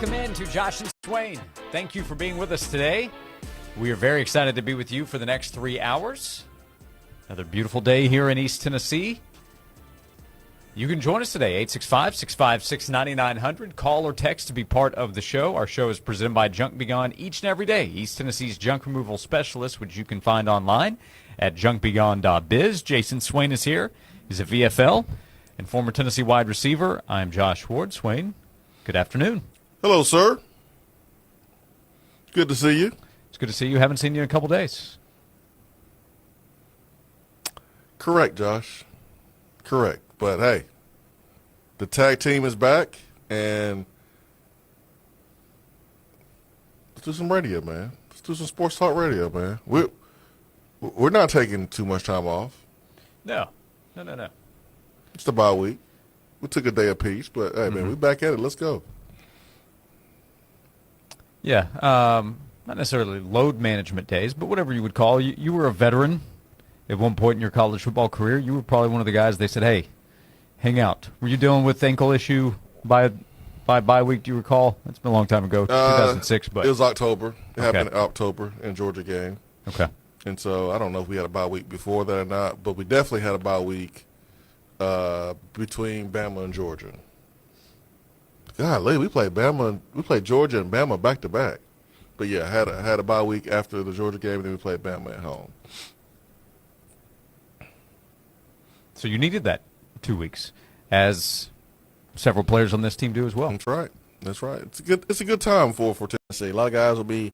Welcome in to Josh and Swain. Thank you for being with us today. We are very excited to be with you for the next 3 hours. Another beautiful day here in East Tennessee. You can join us today, 865-656-9900. Call or text to be part of the show. Our show is presented by Junk Be Gone each and every day. East Tennessee's junk removal specialist, which you can find online at junkbegone.biz. Jason Swain is here. He's a VFL and former Tennessee wide receiver. I'm Josh Ward. Swain, good afternoon. Hello, sir. Good to see you. It's good to see you. Haven't seen you in a couple days. Correct, Josh. Correct. But, hey, the tag team is back, and let's do some radio, man. Let's do some sports talk radio, man. We're not taking too much time off. No. It's the bye week. We took a day apiece, but, hey, man, we're back at it. Let's go. Yeah, not necessarily load management days, but whatever you would call. You were a veteran at one point in your college football career. You were probably one of the guys they said, hey, hang out. Were you dealing with ankle issue by bye week, do you recall? It's been a long time ago, 2006. But it was October. It happened in October in Georgia game. Okay. And so I don't know if we had a bye week before that or not, but we definitely had a bye week between Bama and Georgia. Golly, we played Georgia and Bama back to back. But yeah, had a bye week after the Georgia game, and then we played Bama at home. So you needed that 2 weeks, as several players on this team do as well. That's right. It's a good time for Tennessee. A lot of guys will be,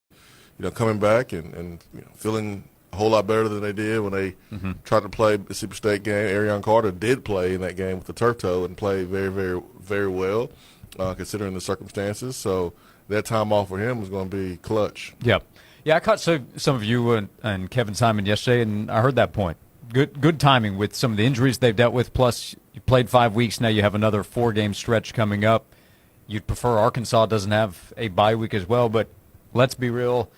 coming back and feeling a whole lot better than they did when they tried to play Mississippi State game. Arion Carter did play in that game with the turf toe and played very, very, very well. Considering the circumstances. So that time off for him was going to be clutch. Yep. Yeah, I caught some of you and Kevin Simon yesterday, and I heard that point. Good timing with some of the injuries they've dealt with, plus you played 5 weeks, now you have another 4-game stretch coming up. You'd prefer Arkansas doesn't have a bye week as well, but let's be real,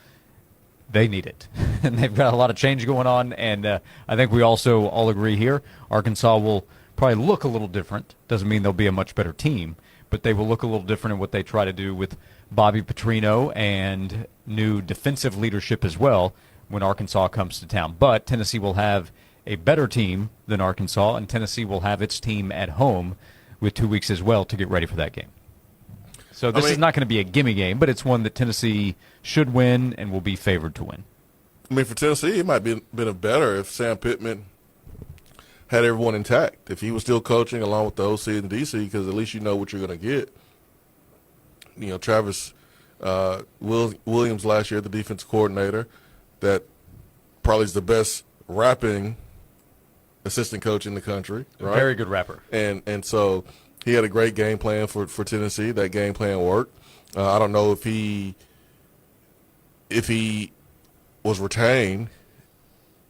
they need it. And they've got a lot of change going on, and I think we also all agree here, Arkansas will probably look a little different. Doesn't mean they'll be a much better team, but they will look a little different in what they try to do with Bobby Petrino and new defensive leadership as well when Arkansas comes to town. But Tennessee will have a better team than Arkansas, and Tennessee will have its team at home with 2 weeks as well to get ready for that game. So this is not going to be a gimme game, but it's one that Tennessee should win and will be favored to win. I mean, for Tennessee, it might have been better if Sam Pittman had everyone intact. If he was still coaching along with the OC and DC, because at least you know what you're going to get. Travis Williams last year, the defense coordinator, that probably is the best rapping assistant coach in the country. Right? Very good rapper. And so he had a great game plan for Tennessee. That game plan worked. I don't know if he was retained,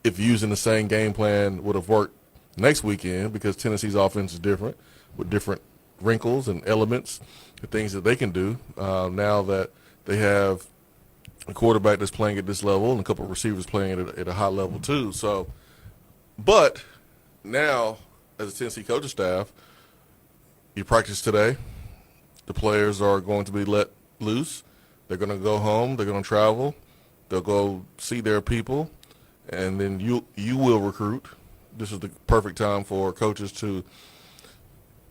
if using the same game plan would have worked next weekend, because Tennessee's offense is different with different wrinkles and elements and things that they can do now that they have a quarterback that's playing at this level and a couple of receivers playing at a high level too. So, but now as a Tennessee coaching staff, you practice today. The players are going to be let loose. They're going to go home. They're going to travel. They'll go see their people, and then you will recruit. This is the perfect time for coaches to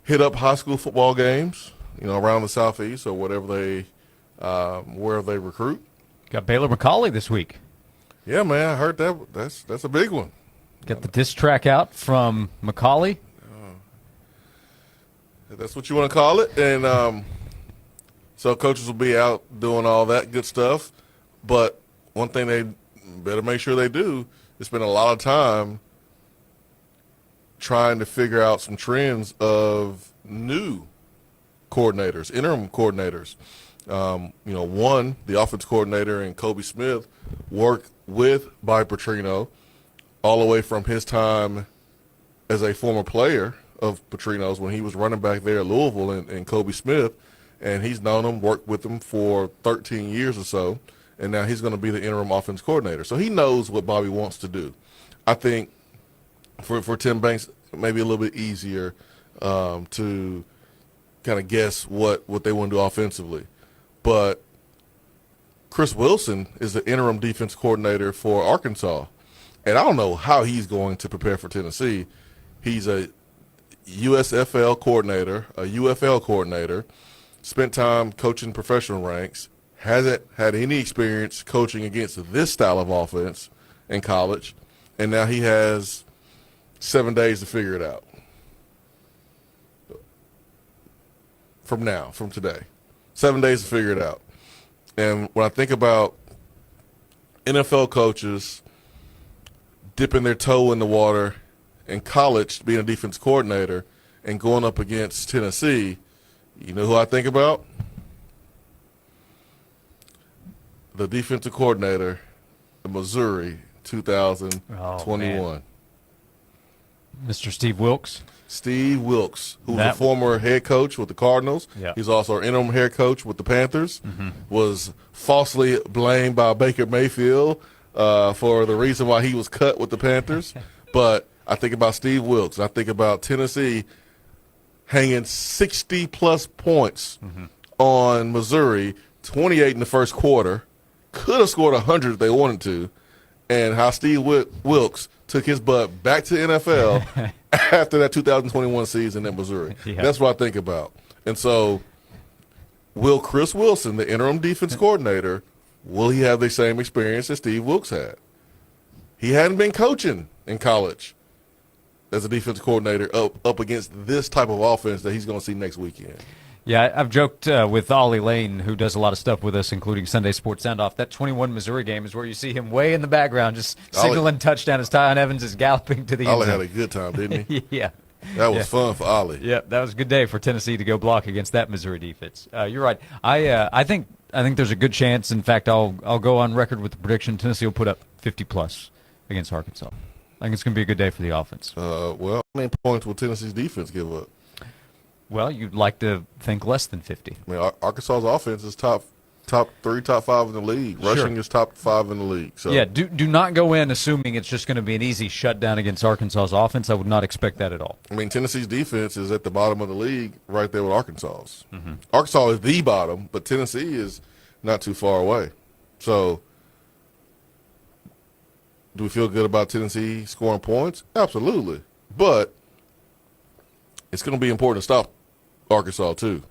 hit up high school football games, around the Southeast or wherever they recruit. Got Baylor McCauley this week. Yeah, man, I heard that. That's a big one. Got the diss track out from McCauley. That's what you want to call it. And so coaches will be out doing all that good stuff. But one thing they better make sure they do is spend a lot of time trying to figure out some trends of new coordinators, interim coordinators. One, the offense coordinator and Kobe Smith worked with Bobby Petrino all the way from his time as a former player of Petrino's when he was running back there at Louisville and Kobe Smith, and he's known him, worked with him for 13 years or so, and now he's going to be the interim offense coordinator. So he knows what Bobby wants to do. I think for Tim Banks, maybe a little bit easier to kind of guess what they want to do offensively. But Chris Wilson is the interim defense coordinator for Arkansas. And I don't know how he's going to prepare for Tennessee. He's a USFL coordinator, a UFL coordinator, spent time coaching professional ranks, hasn't had any experience coaching against this style of offense in college, and now he has 7 days to figure it out. From today. 7 days to figure it out. And when I think about NFL coaches dipping their toe in the water in college, being a defense coordinator, and going up against Tennessee, you know who I think about? The defensive coordinator in Missouri, 2021. Mr. Steve Wilks. Steve Wilks, who's a former head coach with the Cardinals. Yeah. He's also an interim head coach with the Panthers. Was falsely blamed by Baker Mayfield for the reason why he was cut with the Panthers. But I think about Steve Wilks. I think about Tennessee hanging 60-plus points on Missouri, 28 in the first quarter. Could have scored 100 if they wanted to. And how Steve Wilks took his butt back to the NFL after that 2021 season in Missouri. Yeah. That's what I think about. And so will Chris Wilson, the interim defense coordinator, will he have the same experience that Steve Wilks had? He hadn't been coaching in college as a defense coordinator up against this type of offense that he's going to see next weekend. Yeah, I've joked with Ollie Lane, who does a lot of stuff with us, including Sunday Sports Sound-Off. That 21 Missouri game is where you see him way in the background, just signaling touchdown as Tyon Evans is galloping to the end Ollie zone. had a good time, didn't he? Yeah. That was fun for Ollie. Yeah, that was a good day for Tennessee to go block against that Missouri defense. You're right. I think there's a good chance. In fact, I'll go on record with the prediction Tennessee will put up 50-plus against Arkansas. I think it's going to be a good day for the offense. Well, how many points will Tennessee's defense give up? Well, you'd like to think less than 50. I mean, Arkansas's offense is top 3, top 5 in the league. Rushing is top 5 in the league. So yeah, do not go in assuming it's just going to be an easy shutdown against Arkansas's offense. I would not expect that at all. I mean, Tennessee's defense is at the bottom of the league, right there with Arkansas's. Arkansas is the bottom, but Tennessee is not too far away. So, do we feel good about Tennessee scoring points? Absolutely, but it's going to be important to stop Arkansas too,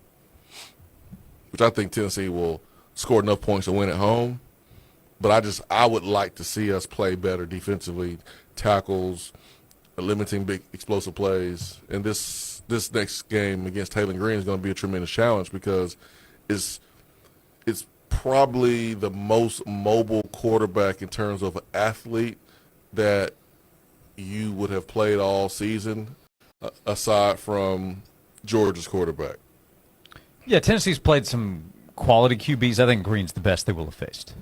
which I think Tennessee will score enough points to win at home. But I would like to see us play better defensively, tackles, limiting big explosive plays. And this next game against Taylor Green is going to be a tremendous challenge because it's probably the most mobile quarterback in terms of athlete that you would have played all season, aside from Georgia's quarterback. Yeah, Tennessee's played some quality QBs. I think Green's the best they will have faced.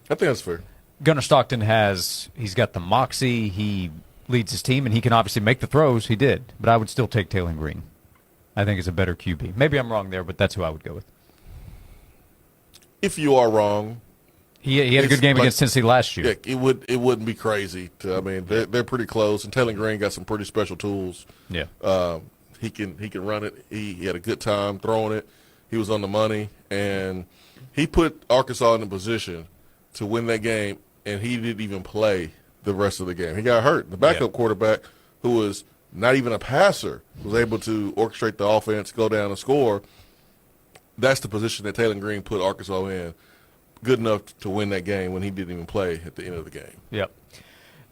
I think that's fair. Gunnar Stockton he's got the moxie. He leads his team, and he can obviously make the throws. He did. But I would still take Taylor Green. I think it's a better QB. Maybe I'm wrong there, but that's who I would go with. If you are wrong, he had a good game against Tennessee last year. Yeah, it wouldn't be crazy. I mean, they're pretty close, and Taylor Green got some pretty special tools. Yeah. He can run it. He had a good time throwing it. He was on the money, and he put Arkansas in a position to win that game, and he didn't even play the rest of the game. He got hurt. The backup quarterback, who was not even a passer, was able to orchestrate the offense, go down and score. That's the position that Taylor Green put Arkansas in, good enough to win that game when he didn't even play at the end of the game. Yep.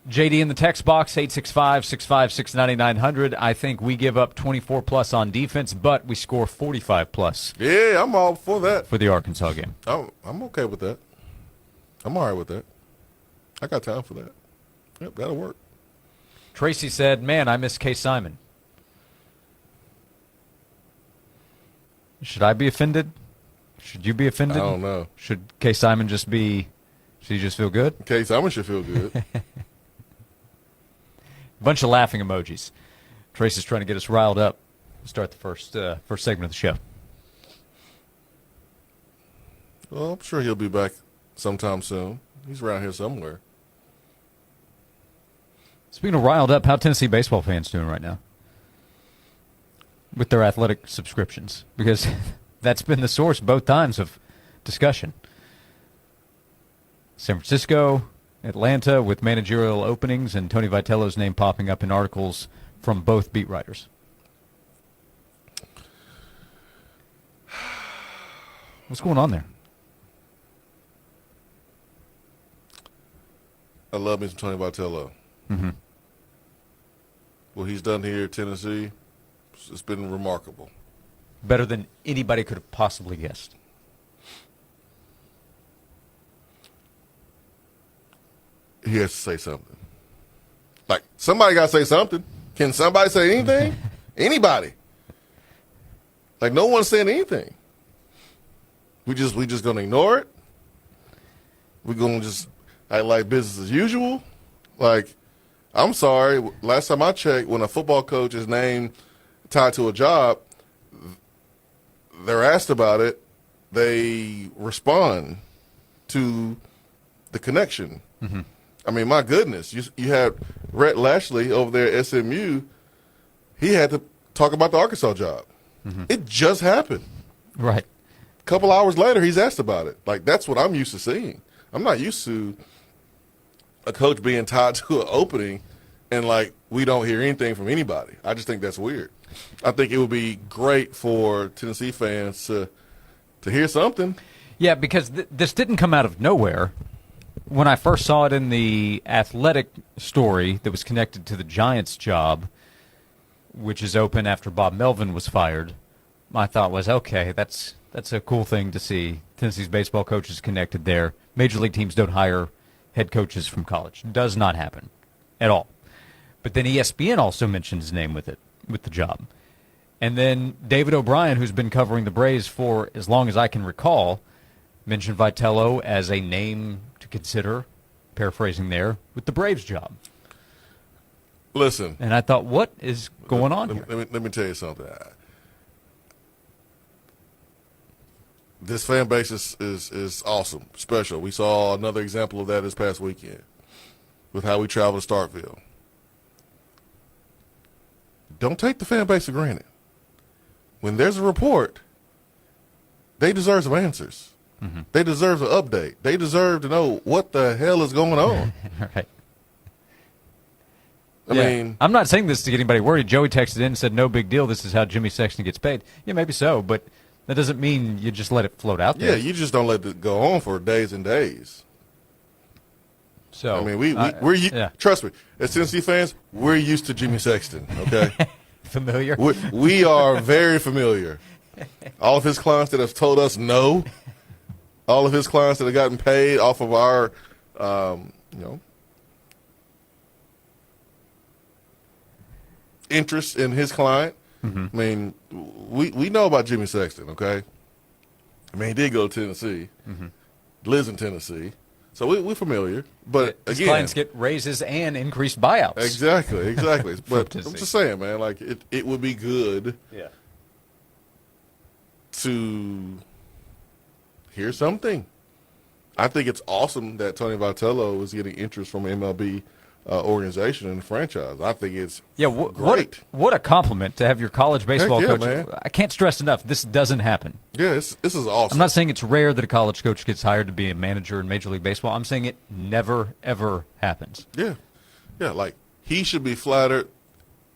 JD in the text box, 865-656-9900. I think we give up 24-plus on defense, but we score 45-plus. Yeah, I'm all for that. For the Arkansas game. I'm okay with that. I'm all right with that. I got time for that. Yep, that'll work. Tracy said, man, I miss Kay Simon. Should I be offended? Should you be offended? I don't know. Should Kay Simon should he just feel good? Kay Simon should feel good. Bunch of laughing emojis. Tracy's trying to get us riled up. Start the first segment of the show. Well, I'm sure he'll be back sometime soon. He's around here somewhere. Speaking of riled up, how Tennessee baseball fans doing right now with their athletic subscriptions? Because That's been the source both times of discussion. San Francisco, Atlanta with managerial openings, and Tony Vitello's name popping up in articles from both beat writers. What's going on there? I love me some Tony Vitello. Mm-hmm. What he's done here at Tennessee, it's been remarkable. Better than anybody could have possibly guessed. He has to say something. Like, somebody got to say something. Can somebody say anything? Anybody. Like, no one's saying anything. We just going to ignore it? We're going to just act like business as usual? Like, I'm sorry. Last time I checked, when a football coach is named tied to a job, they're asked about it. They respond to the connection. Mm-hmm. I mean, my goodness. You had Rhett Lashley over there at SMU. He had to talk about the Arkansas job. Mm-hmm. It just happened. Right. A couple hours later, he's asked about it. Like, that's what I'm used to seeing. I'm not used to a coach being tied to an opening and, like, we don't hear anything from anybody. I just think that's weird. I think it would be great for Tennessee fans to hear something. Yeah, because this didn't come out of nowhere. When I first saw it in the Athletic story that was connected to the Giants job, which is open after Bob Melvin was fired, my thought was, okay, that's a cool thing to see. Tennessee's baseball coach is connected there. Major league teams don't hire head coaches from college. Does not happen at all. But then ESPN also mentioned his name with the job. And then David O'Brien, who's been covering the Braves for as long as I can recall, mentioned Vitello as a name to consider, paraphrasing there, with the Braves job. Listen. And I thought, what is going on here? Let me tell you something. This fan base is awesome, special. We saw another example of that this past weekend with how we traveled to Starkville. Don't take the fan base for granted. When there's a report, they deserve some answers. Mm-hmm. They deserve an update. They deserve to know what the hell is going on. Right. I mean, I'm not saying this to get anybody worried. Joey texted in and said, no big deal. This is how Jimmy Sexton gets paid. Yeah, maybe so, but that doesn't mean you just let it float out there. Yeah, you just don't let it go on for days and days. So I mean, trust me, as Tennessee fans, we're used to Jimmy Sexton, okay? Familiar? We are very familiar. All of his clients that have told us no, all of his clients that have gotten paid off of our, interest in his client. Mm-hmm. I mean, we know about Jimmy Sexton, okay? I mean, he did go to Tennessee, lives in Tennessee. So we're familiar, but his again, clients get raises and increased buyouts. Exactly. But I'm just saying, man, like it would be good, to hear something. I think it's awesome that Tony Vitello is getting interest from MLB organization and the franchise. I think it's great. What a compliment to have your college baseball coach. Man. I can't stress enough, this doesn't happen. Yeah, this is awesome. I'm not saying it's rare that a college coach gets hired to be a manager in Major League Baseball. I'm saying it never, ever happens. Yeah, like he should be flattered.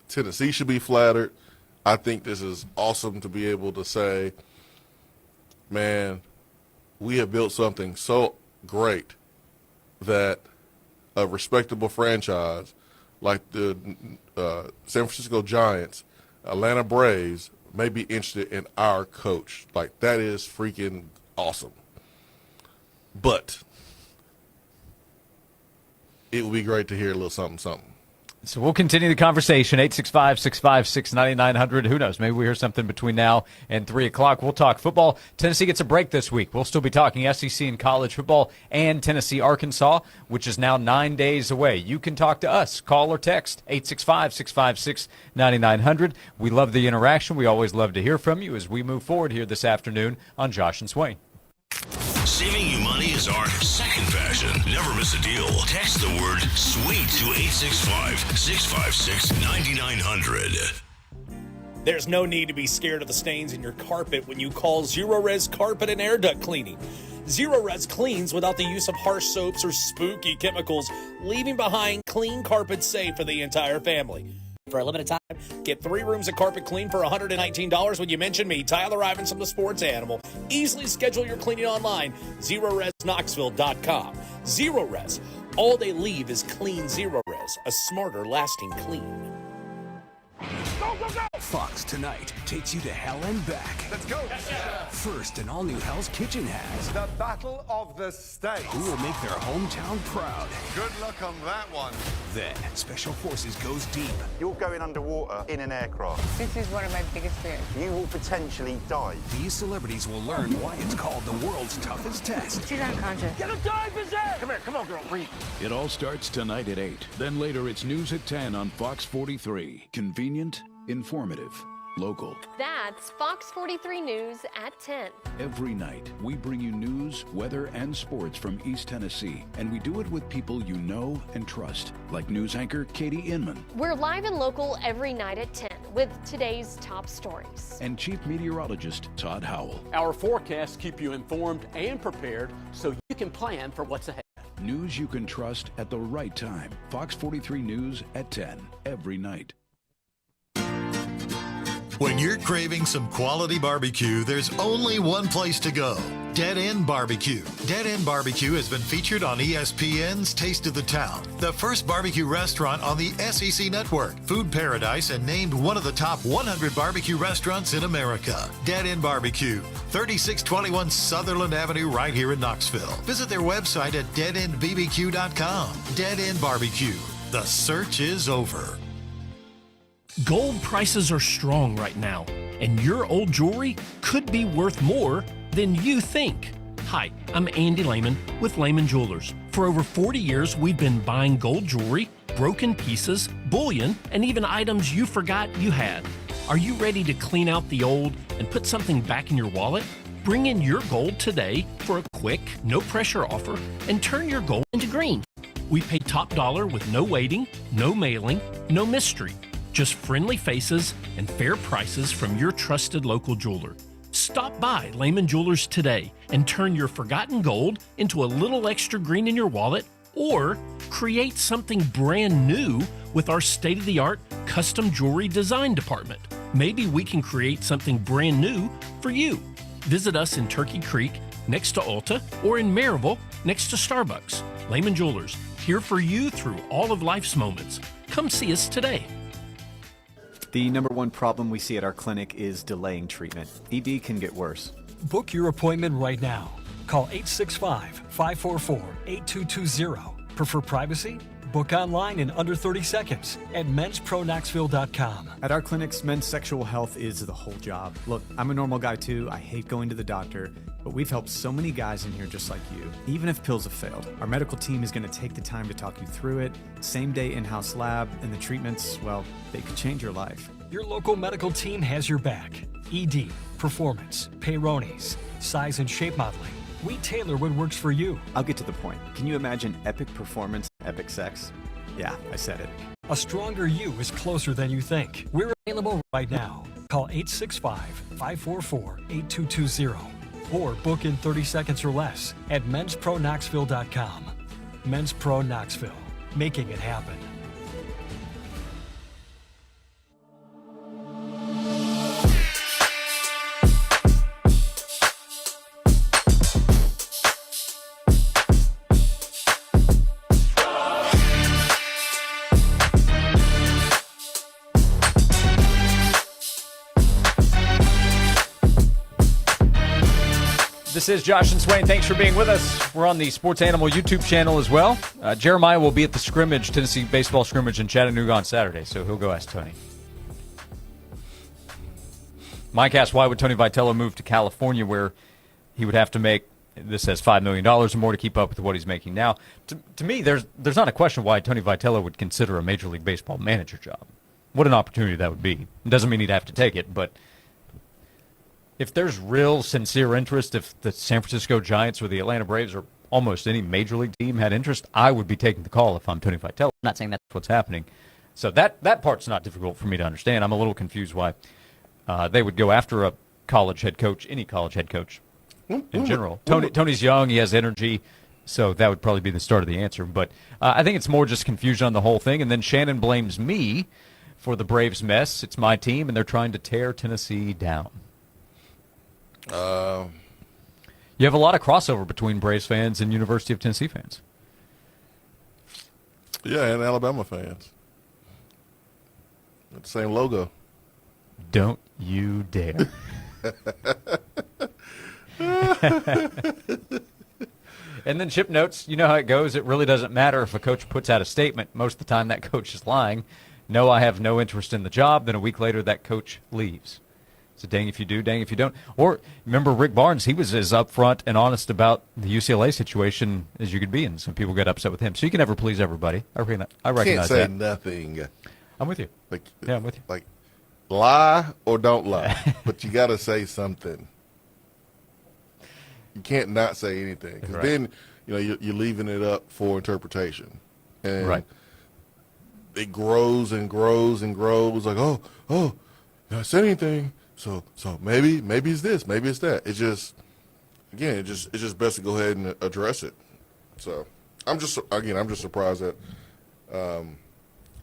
Tennessee should be flattered. I think this is awesome to be able to say, man, we have built something so great that a respectable franchise like the San Francisco Giants, Atlanta Braves may be interested in our coach. Like, that is freaking awesome. But it would be great to hear a little something. So we'll continue the conversation, 865-656-9900. Who knows? Maybe we hear something between now and 3 o'clock. We'll talk football. Tennessee gets a break this week. We'll still be talking SEC and college football and Tennessee-Arkansas, which is now 9 days away. You can talk to us. Call or text, 865-656-9900. We love the interaction. We always love to hear from you as we move forward here this afternoon on Josh and Swain. Saving you money is our second passion. Never miss a deal. Text the word SWEET to 865-656-9900. There's no need to be scared of the stains in your carpet when you call Zero-Res Carpet and Air Duct Cleaning. Zero-Res cleans without the use of harsh soaps or spooky chemicals, leaving behind clean carpets safe for the entire family. For a limited time, get 3 rooms of carpet clean for $119 when you mention me, Tyler Ivins from the Sports Animal. Easily schedule your cleaning online, ZeroResKnoxville.com. Zero-Res. All they leave is clean Zero-Res, a smarter, lasting clean. Go, go, go! Fox Tonight takes you to hell and back. Let's go! First, an all-new Hell's Kitchen has The Battle of the States. who will make their hometown proud. Good luck on that one. Then, Special Forces goes deep. You're going underwater in an aircraft. This is one of my biggest fears. You will potentially die. These celebrities will learn why it's called the world's toughest test. She's unconscious. Get a dive is there! Come here, come on, girl, breathe. It all starts tonight at 8. Then later it's news at 10 on Fox 43. Convenient, informative, local. That's Fox 43 News at 10. Every night, we bring you news, weather, and sports from East Tennessee. And we do it with people you know and trust, like news anchor Katie Inman We're live and local every night at 10 with today's top stories. and Chief Meteorologist Todd Howell. Our forecasts keep you informed and prepared so you can plan for what's ahead. News you can trust at the right time. Fox 43 News at 10, every night. When you're craving some quality barbecue, there's only one place to go. Dead End Barbecue. Dead End Barbecue has been featured on ESPN's Taste of the Town, the first barbecue restaurant on the SEC network, Food Paradise, and named one of the top 100 barbecue restaurants in America. Dead End Barbecue, 3621 Sutherland Avenue, right here in Knoxville. Visit their website at deadendbbq.com. Dead End Barbecue. The search is over. Gold prices are strong right now, and your old jewelry could be worth more than you think. Hi, I'm Andy Lehman with Lehman Jewelers. For over 40 years, we've been buying gold jewelry, broken pieces, bullion, and even items you forgot you had. Are you ready to clean out the old and put something back in your wallet? Bring in your gold today for a quick, no-pressure offer and turn your gold into green. We pay top dollar with no waiting, no mailing, no mystery. Just friendly faces and fair prices from your trusted local jeweler. Stop by Lehman Jewelers today and turn your forgotten gold into a little extra green in your wallet, or create something brand new with our state-of-the-art custom jewelry design department. Maybe we can create something brand new for you. Visit us in Turkey Creek next to Ulta, or in Maryville next to Starbucks. Lehman Jewelers, here for you through all of life's moments. Come see us today. The number one problem we see at our clinic is delaying treatment. ED can get worse. Book your appointment right now. Call 865-544-8220. Prefer privacy? Book online in under 30 seconds at menspronaknoxville.com. At our clinics, men's sexual health is the whole job. Look, I'm a normal guy too. I hate going to the doctor, but we've helped so many guys in here just like you. Even if pills have failed, our medical team is going to take the time to talk you through it. Same day in-house lab, and the treatments, well, they could change your life. Your local medical team has your back. ED, performance, Peyronie's, size and shape modeling. We tailor what works for you. I'll get to the point. Can you imagine epic performance, epic sex? Yeah, I said it. A stronger you is closer than you think. We're available right now. Call 865-544-8220 or book in 30 seconds or less at menspronaknoxville.com. Men's Pro Knoxville, making it happen. This is Josh and Swain. Thanks for being with us. We're on the Sports Animal YouTube channel as well. Jeremiah will be at the scrimmage, Tennessee baseball scrimmage in Chattanooga on Saturday, so he'll go ask Tony. Mike asked, why would Tony Vitello move to California where he would have to make, this says $5 million or more to keep up with what he's making now? To me, there's not a question why Tony Vitello would consider a Major League Baseball manager job. What an opportunity that would be. It doesn't mean he'd have to take it, but if there's real sincere interest, if the San Francisco Giants or the Atlanta Braves or almost any major league team had interest, I would be taking the call if I'm Tony Vitello. I'm not saying that's what's happening. So that part's not difficult for me to understand. I'm a little confused why they would go after a college head coach, any college head coach in general. Tony's young. He has energy. So that would probably be the start of the answer. But I think it's more just confusion on the whole thing. And then Shannon blames me for the Braves mess. It's my team, and they're trying to tear Tennessee down. You have a lot of crossover between Braves fans and University of Tennessee fans. Yeah, and Alabama fans. The same logo. Don't you dare. And then Chip notes, you know how it goes. It really doesn't matter if a coach puts out a statement. Most of the time that coach is lying. No, I have no interest in the job. Then a week later that coach leaves. So dang if you do, dang if you don't. Or remember Rick Barnes, he was as upfront and honest about the UCLA situation as you could be, and some people get upset with him. So you can never please everybody. I recognize Can't say that. nothing. I'm with you. Yeah, I'm with you. Like, lie or don't lie, but you got to say something. You can't not say anything, because then you're leaving it up for interpretation, and it grows and grows and grows. Like, oh, not said anything. So maybe it's this, maybe it's that. It's just best to go ahead and address it. So I'm just surprised that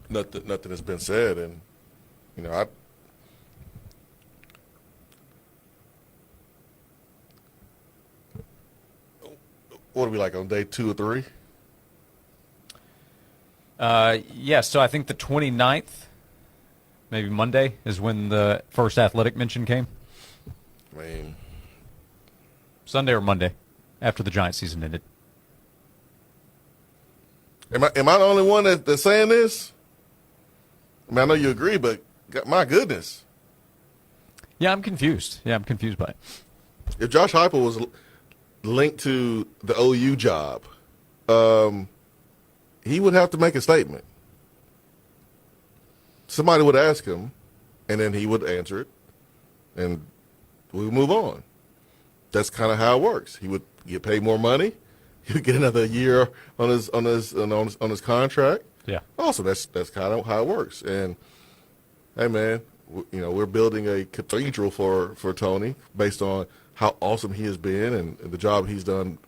nothing has been said, and what are we like on day 2 or 3? Yeah, so I think the 29th, maybe Monday, is when the first athletic mention came. I mean, Sunday or Monday, after the Giants season ended. Am I the only one that's saying this? I mean, I know you agree, but my goodness. Yeah, I'm confused. Yeah, I'm confused by it. If Josh Heupel was linked to the OU job, he would have to make a statement. Somebody would ask him, and then he would answer it, and we would move on. That's kind of how it works. He would get paid more money. He would get another year on his contract. Yeah. Also, that's kind of how it works. And hey, man, we're building a cathedral for Tony based on how awesome he has been and the job he's done,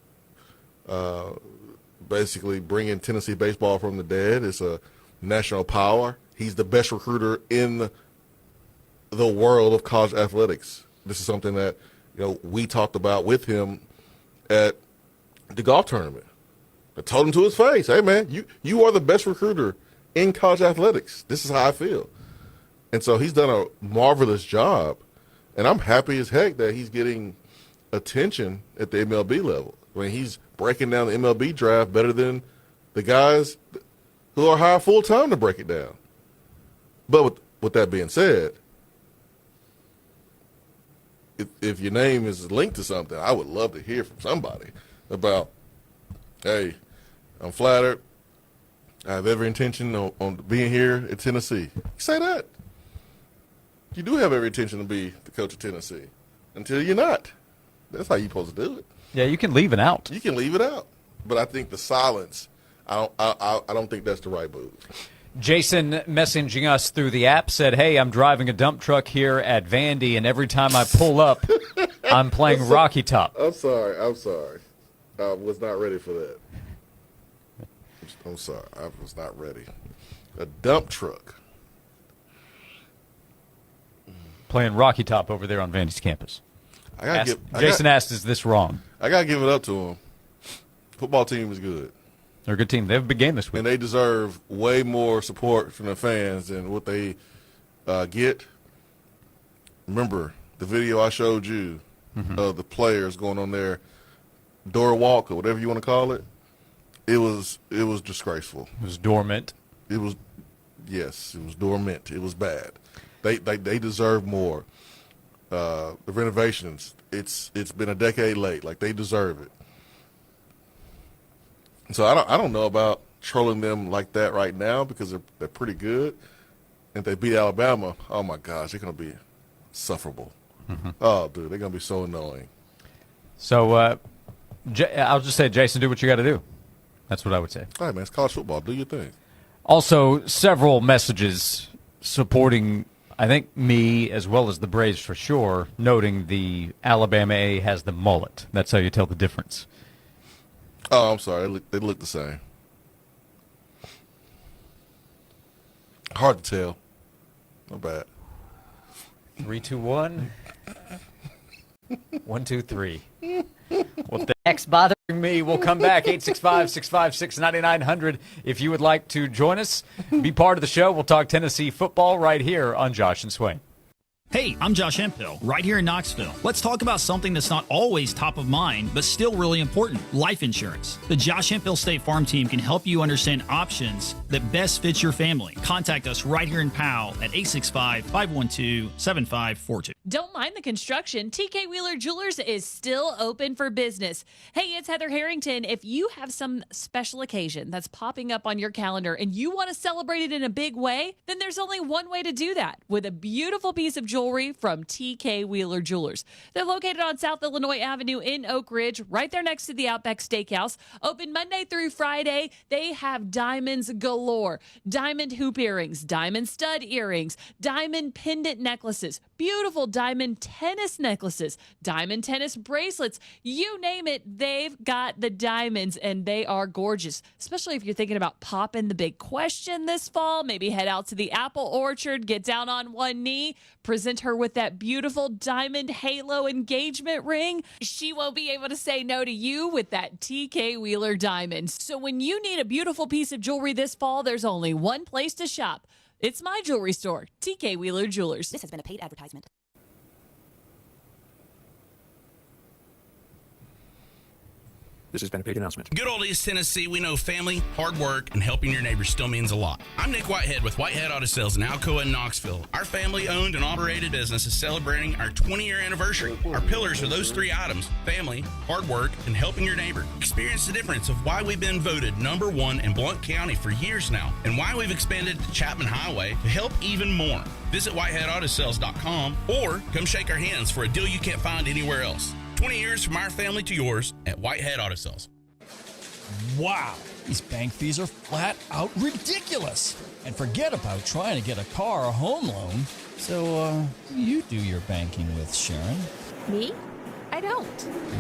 basically bringing Tennessee baseball from the dead. It's a national power. He's the best recruiter in the world of college athletics. This is something that we talked about with him at the golf tournament. I told him to his face, hey, man, you are the best recruiter in college athletics. This is how I feel. And so he's done a marvelous job, and I'm happy as heck that he's getting attention at the MLB level. I mean, he's breaking down the MLB draft better than the guys who are hired full-time to break it down. But with that being said, if your name is linked to something, I would love to hear from somebody about, hey, I'm flattered. I have every intention on being here at Tennessee. Say that. You do have every intention to be the coach of Tennessee until you're not. That's how you're supposed to do it. Yeah, you can leave it out. You can leave it out. But I think the silence, I don't think that's the right move. Jason messaging us through the app said, hey, I'm driving a dump truck here at Vandy, and every time I pull up, I'm playing Rocky Top. I'm sorry. I was not ready for that. I'm sorry. I was not ready. A dump truck. Playing Rocky Top over there on Vandy's campus. Jason asked, is this wrong? I got to give it up to him. Football team is good. They're a good team. They have a big game this week. And they deserve way more support from the fans than what they get. Remember the video I showed you of the players going on their door walk or whatever you want to call it? It was disgraceful. It was dormant. It was dormant. It was bad. They deserve more. The renovations, it's been a decade late. Like, they deserve it. So I don't know about trolling them like that right now because they're pretty good. And if they beat Alabama, oh my gosh, they're gonna be insufferable. Oh, dude, they're gonna be so annoying. So I'll just say, Jason, do what you got to do. That's what I would say. All right, man, it's college football. Do your thing. Also, several messages supporting I think me, as well as the Braves for sure, noting the Alabama A has the mullet. That's how you tell the difference. Oh, I'm sorry. They look the same. Hard to tell. Not bad. 3, 2, 1. 1, 2, 3. Well, thanks bothering me. We'll come back 865-656-9900 if you would like to join us. Be part of the show. We'll talk Tennessee football right here on Josh and Swain. Hey, I'm Josh Hemphill, right here in Knoxville. Let's talk about something that's not always top of mind, but still really important, life insurance. The Josh Hemphill State Farm Team can help you understand options that best fit your family. Contact us right here in Powell at 865-512-7542. Don't mind the construction. TK Wheeler Jewelers is still open for business. Hey, it's Heather Harrington. If you have some special occasion that's popping up on your calendar and you want to celebrate it in a big way, then there's only one way to do that, with a beautiful piece of jewelry from TK Wheeler Jewelers. They're located on South Illinois Avenue in Oak Ridge, right there next to the Outback Steakhouse. Open Monday through Friday. They have diamonds galore. Diamond hoop earrings, diamond stud earrings, diamond pendant necklaces, beautiful diamond tennis necklaces, diamond tennis bracelets. You name it, they've got the diamonds, and they are gorgeous, especially if you're thinking about popping the big question this fall. Maybe head out to the apple orchard, get down on one knee, present her with that beautiful diamond halo engagement ring. She won't be able to say no to you with that TK Wheeler diamond. So when you need a beautiful piece of jewelry this fall, there's only one place to shop. It's my jewelry store, TK Wheeler Jewelers. This has been a paid advertisement. This has been a paid announcement. Good old East Tennessee, we know family, hard work, and helping your neighbors still means a lot. I'm Nick Whitehead with Whitehead Auto Sales in Alcoa and Knoxville. Our family-owned and operated business is celebrating our 20-year anniversary. Our pillars are those three items: family, hard work, and helping your neighbor. Experience the difference of why we've been voted #1 in Blount County for years now, and why we've expanded to Chapman Highway to help even more. Visit whiteheadautosales.com or come shake our hands for a deal you can't find anywhere else. 20 years from our family to yours at Whitehead Auto Sales. Wow, these bank fees are flat out ridiculous. And forget about trying to get a car or home loan. So, you do your banking with, Sharon? Me? I don't.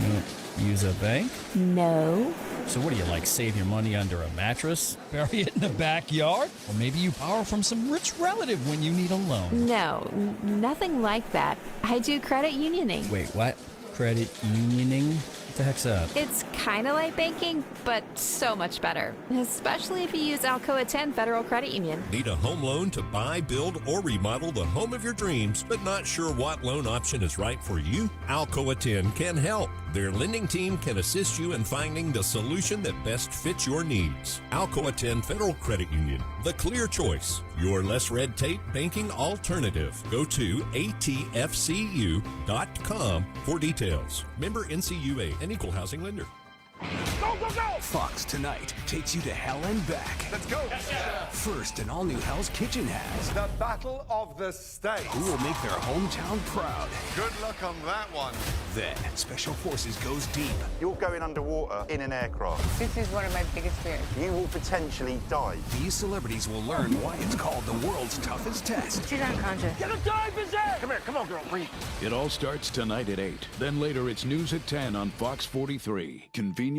You don't use a bank? No. So what do you, like, save your money under a mattress? Bury it in the backyard? Or maybe you borrow from some rich relative when you need a loan? No, nothing like that. I do credit unioning. Wait, what? Credit unioning? What the heck's that? It's kind of like banking, but so much better. Especially if you use Alcoa 10 Federal Credit Union. Need a home loan to buy, build, or remodel the home of your dreams, but not sure what loan option is right for you? Alcoa 10 can help. Their lending team can assist you in finding the solution that best fits your needs. Alcoa 10 Federal Credit Union, the clear choice. Your less red tape banking alternative. Go to atfcu.com for details. Member NCUA, an equal housing lender. Go, go, go! Fox Tonight takes you to hell and back. Let's go! First, an all-new Hell's Kitchen has The Battle of the States. who will make their hometown proud. Good luck on that one. Then, Special Forces goes deep. You're going underwater in an aircraft. This is one of my biggest fears. You will potentially die. These celebrities will learn why it's called the world's toughest test. She's unconscious. Get a dive position! Come here, come on, girl, breathe. It all starts tonight at 8. Then later it's news at 10 on Fox 43. Convenient,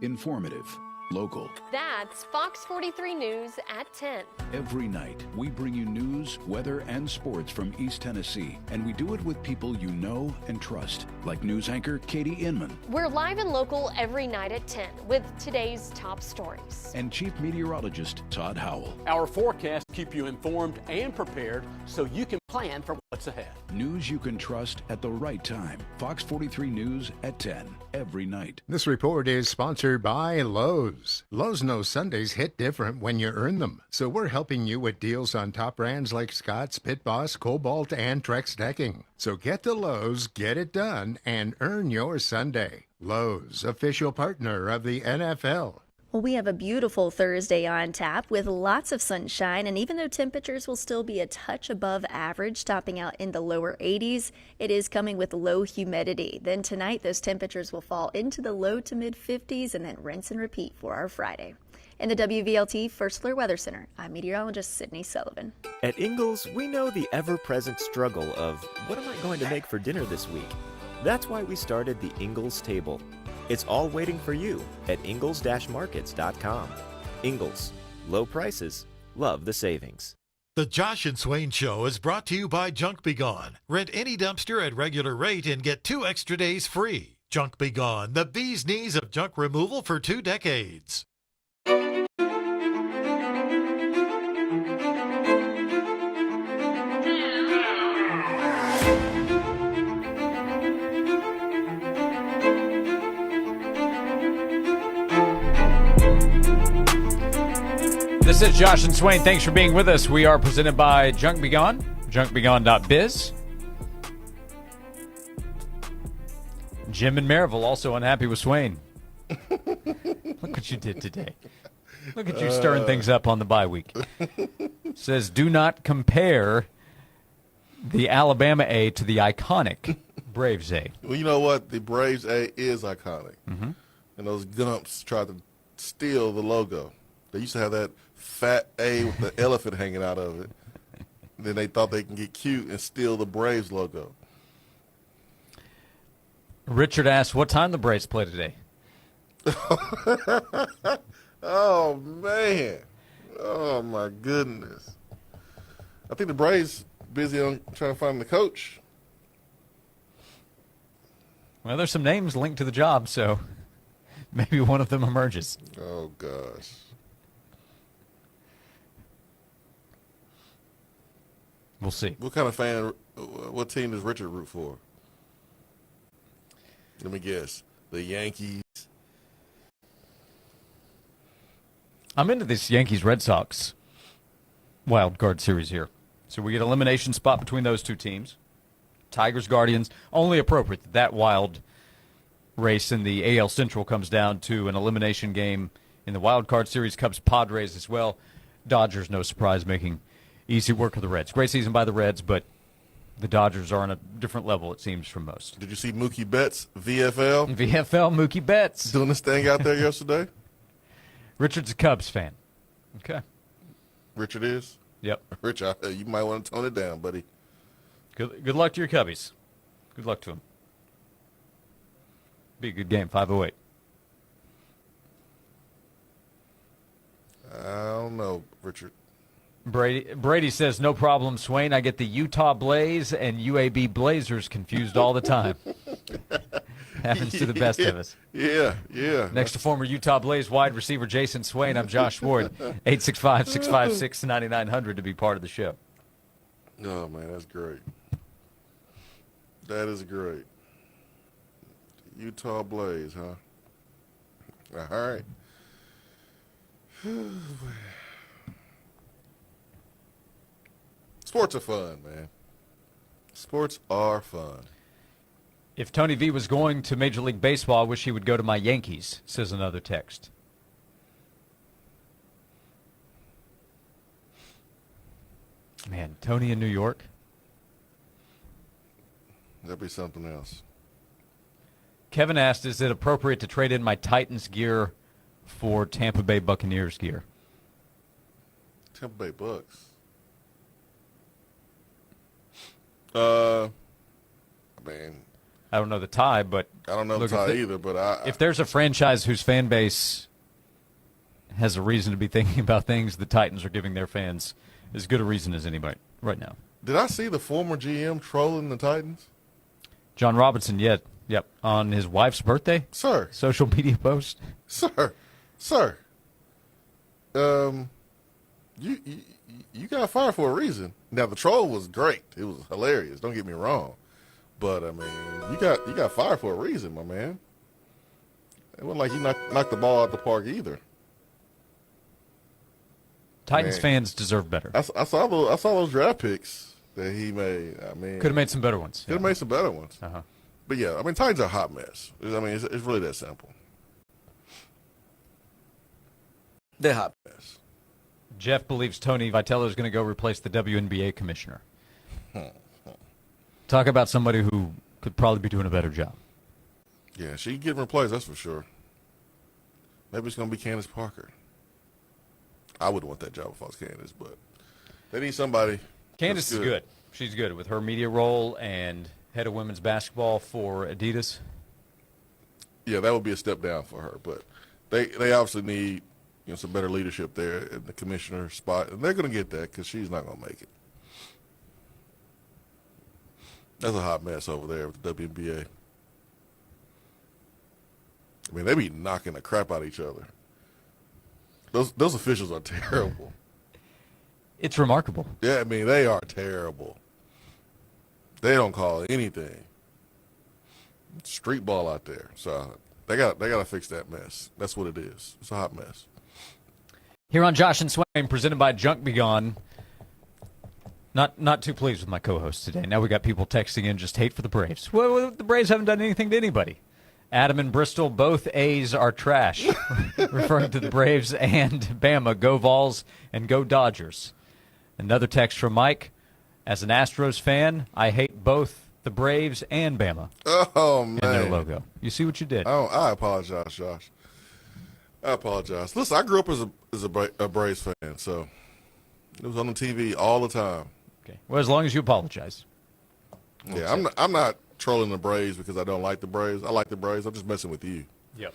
informative, local. That's Fox 43 News at 10. Every night, we bring you news, weather, and sports from East Tennessee. And we do it with people you know and trust, like news anchor Katie Inman We're live and local every night at 10 with today's top stories. and Chief Meteorologist Todd Howell. Our forecasts keep you informed and prepared so you can plan for what's ahead. News you can trust at the right time. Fox 43 News at 10, every night. This report is sponsored by Lowe's. Lowe's knows Sundays hit different when you earn them. So we're helping you with deals on top brands like Scott's, Pit Boss, Cobalt, and Trex Decking. So get to Lowe's, get it done, and earn your Sunday. Lowe's, official partner of the NFL. Well, we have a beautiful Thursday on tap with lots of sunshine, and even though temperatures will still be a touch above average, topping out in the lower 80s, it is coming with low humidity. Then tonight, those temperatures will fall into the low to mid 50s and then rinse and repeat for our Friday. In the WVLT First Alert Weather Center, I'm meteorologist Sydney Sullivan. At Ingles, we know the ever-present struggle of what am I going to make for dinner this week? That's why we started the Ingles Table. It's all waiting for you at ingles-markets.com. Ingles, low prices, love the savings. The Josh and Swain Show is brought to you by Junk Be Gone. Rent any dumpster at regular rate and get 2 extra days free. Junk Be Gone, the bee's knees of junk removal for 2 decades. This is Josh and Swain. Thanks for being with us. We are presented by Junk Be Gone, junkbegone.biz. Jim in Maryville also unhappy with Swain. Look what you did today. Look at you stirring things up on the bye week. Says, do not compare the Alabama A to the iconic Braves A. Well, you know what? The Braves A is iconic. Mm-hmm. And those Gumps tried to steal the logo. They used to have that fat A with the elephant hanging out of it. Then they thought they can get cute and steal the Braves logo. Richard asked, what time the Braves play today? Oh, man. Oh, my goodness. I think the Braves busy on trying to find the coach. Well, there's some names linked to the job, so maybe one of them emerges. Oh, gosh. We'll see. What kind of fan, what team does Richard root for? Let me guess. The Yankees. I'm into this Yankees-Red Sox wild card series here. So we get elimination spot between those two teams. Tigers, Guardians, only appropriate that wild race in the AL Central comes down to an elimination game in the wild card series. Cubs, Padres as well. Dodgers, no surprise, making easy work of the Reds. Great season by the Reds, but the Dodgers are on a different level, it seems, from most. Did you see Mookie Betts, VFL? VFL, Mookie Betts. Doing this thing out there yesterday? Richard's a Cubs fan. Okay. Richard is? Yep. Rich, you might want to tone it down, buddy. Good luck to your Cubbies. Good luck to them. Be a good game, 508. I don't know, Richard. Brady says, no problem, Swain. I get the Utah Blaze and UAB Blazers confused all the time. Happens to the best of us. Yeah. Next to former Utah Blaze wide receiver Jason Swain, I'm Josh Ward. 865-656-9900 to be part of the show. Oh, man, that's great. That is great. Utah Blaze, huh? All right. Sports are fun, man. Sports are fun. If Tony V was going to Major League Baseball, I wish he would go to my Yankees, says another text. Man, Tony in New York? That'd be something else. Kevin asked, is it appropriate to trade in my Titans gear for Tampa Bay Buccaneers gear? Tampa Bay Bucks. Man. I don't know the tie, but I don't know the tie either, but if there's a franchise whose fan base has a reason to be thinking about things, the Titans are giving their fans as good a reason as anybody right now. Did I see the former GM trolling the Titans? John Robinson, yep, on his wife's birthday? Sir. Social media post? Sir. You got fired for a reason. Now, the troll was great. It was hilarious. Don't get me wrong. But, I mean, you got fired for a reason, my man. It wasn't like you knocked the ball out the park either. Titans fans deserve better. I saw those draft picks that he made. I mean, could have made some better ones. Could have made some better ones. Uh-huh. But yeah, I mean, Titans are a hot mess. I mean, it's really that simple. They're a hot mess. Jeff believes Tony Vitello is going to go replace the WNBA commissioner. Talk about somebody who could probably be doing a better job. Yeah, she can get replaced, that's for sure. Maybe it's going to be Candace Parker. I wouldn't want that job if I was Candace, but they need somebody. Candace is good. She's good with her media role and head of women's basketball for Adidas. Yeah, that would be a step down for her, but they obviously need some better leadership there in the commissioner spot, and they're going to get that because she's not going to make it. That's a hot mess over there with the WNBA. I mean, they be knocking the crap out of each other. Those officials are terrible. It's remarkable. Yeah, I mean, they are terrible. They don't call anything. It's street ball out there. So they got to fix that mess. That's what it is. It's a hot mess. Here on Josh and Swain, presented by Junk Be Gone. Not too pleased with my co-host today. Now we got people texting in just hate for the Braves. Well, the Braves haven't done anything to anybody. Adam and Bristol, both A's are trash, referring to the Braves and Bama. Go Vols and go Dodgers. Another text from Mike. As an Astros fan, I hate both the Braves and Bama. Oh, man. In their logo. You see what you did? Oh, I apologize, Josh. I apologize. Listen, I grew up as a Braves fan, so it was on the TV all the time. Okay. Well, as long as you apologize. Yeah, I'm not trolling the Braves because I don't like the Braves. I like the Braves. I'm just messing with you. Yep.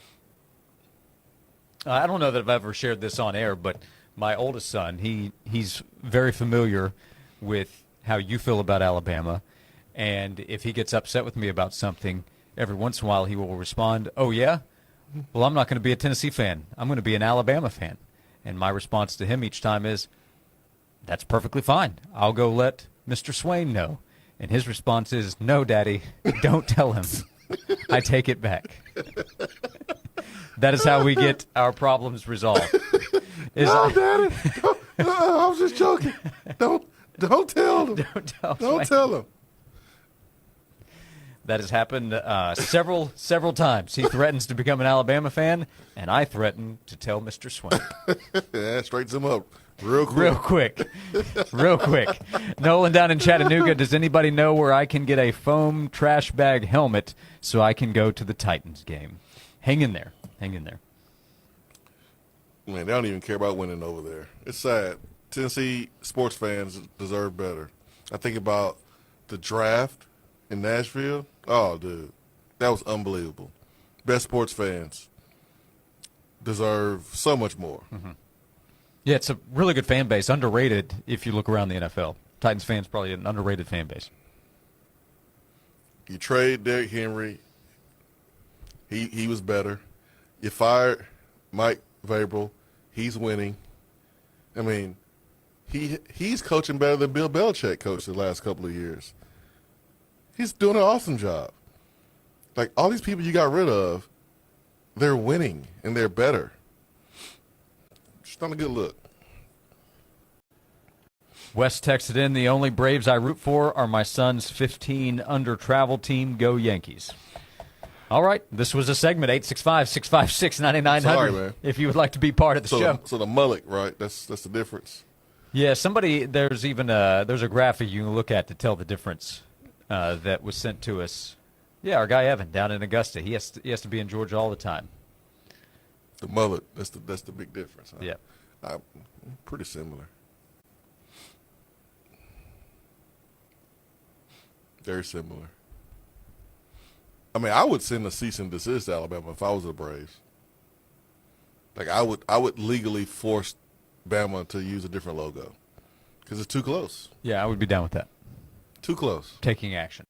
I don't know that I've ever shared this on air, but my oldest son, he's very familiar with how you feel about Alabama, and if he gets upset with me about something, every once in a while he will respond, "Oh, yeah? Well, I'm not going to be a Tennessee fan. I'm going to be an Alabama fan." And my response to him each time is, "That's perfectly fine. I'll go let Mr. Swain know." And his response is, "No, Daddy, don't tell him. I take it back." That is how we get our problems resolved. No, Daddy. I was just joking. Don't tell him. Don't tell him. That has happened several times. He threatens to become an Alabama fan, and I threaten to tell Mr. Swain. Yeah, straightens him up real quick. Real quick. Nolan down in Chattanooga, does anybody know where I can get a foam trash bag helmet so I can go to the Titans game? Hang in there. Man, they don't even care about winning over there. It's sad. Tennessee sports fans deserve better. I think about the draft in Nashville. Oh, dude, that was unbelievable. Best sports fans deserve so much more. Mm-hmm. Yeah, it's a really good fan base, underrated if you look around the NFL. Titans fans probably an underrated fan base. You trade Derrick Henry, he was better. You fired Mike Vrabel, he's winning. I mean, he's coaching better than Bill Belichick coached the last couple of years. He's doing an awesome job. Like, all these people you got rid of, they're winning, and they're better. Just not a good look. Wes texted in, the only Braves I root for are my son's 15 under travel team. Go Yankees. All right, this was a segment, 865-656-9900. Sorry, man. If you would like to be part of the show. So the mullet, right? That's the difference. Yeah, there's a graphic you can look at to tell the difference that was sent to us. Yeah, our guy Evan down in Augusta. He has to be in Georgia all the time. The mullet, that's the big difference. Huh? Yeah. Pretty similar. Very similar. I mean, I would send a cease and desist to Alabama if I was the Braves. Like, I would legally force Bama to use a different logo because it's too close. Yeah, I would be down with that. Too close. Taking action.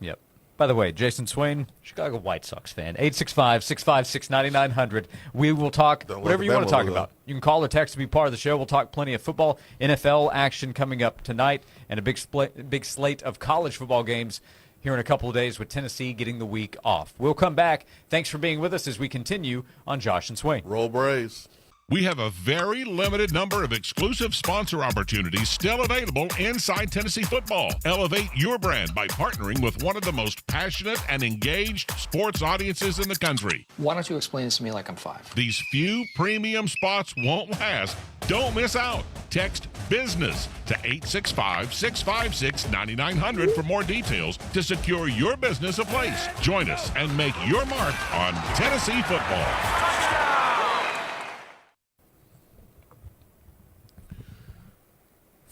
Yep. By the way, Jason Swain, Chicago White Sox fan, 865-656-9900. We will talk whatever you want to talk about. You can call or text to be part of the show. We'll talk plenty of football, NFL action coming up tonight, and a big slate of college football games here in a couple of days with Tennessee getting the week off. We'll come back. Thanks for being with us as we continue on Josh and Swain. Roll Braves. We have a very limited number of exclusive sponsor opportunities still available inside Tennessee football. Elevate your brand by partnering with one of the most passionate and engaged sports audiences in the country. Why don't you explain this to me like I'm 5? These few premium spots won't last. Don't miss out. Text BUSINESS to 865-656-9900 for more details to secure your business a place. Join us and make your mark on Tennessee football.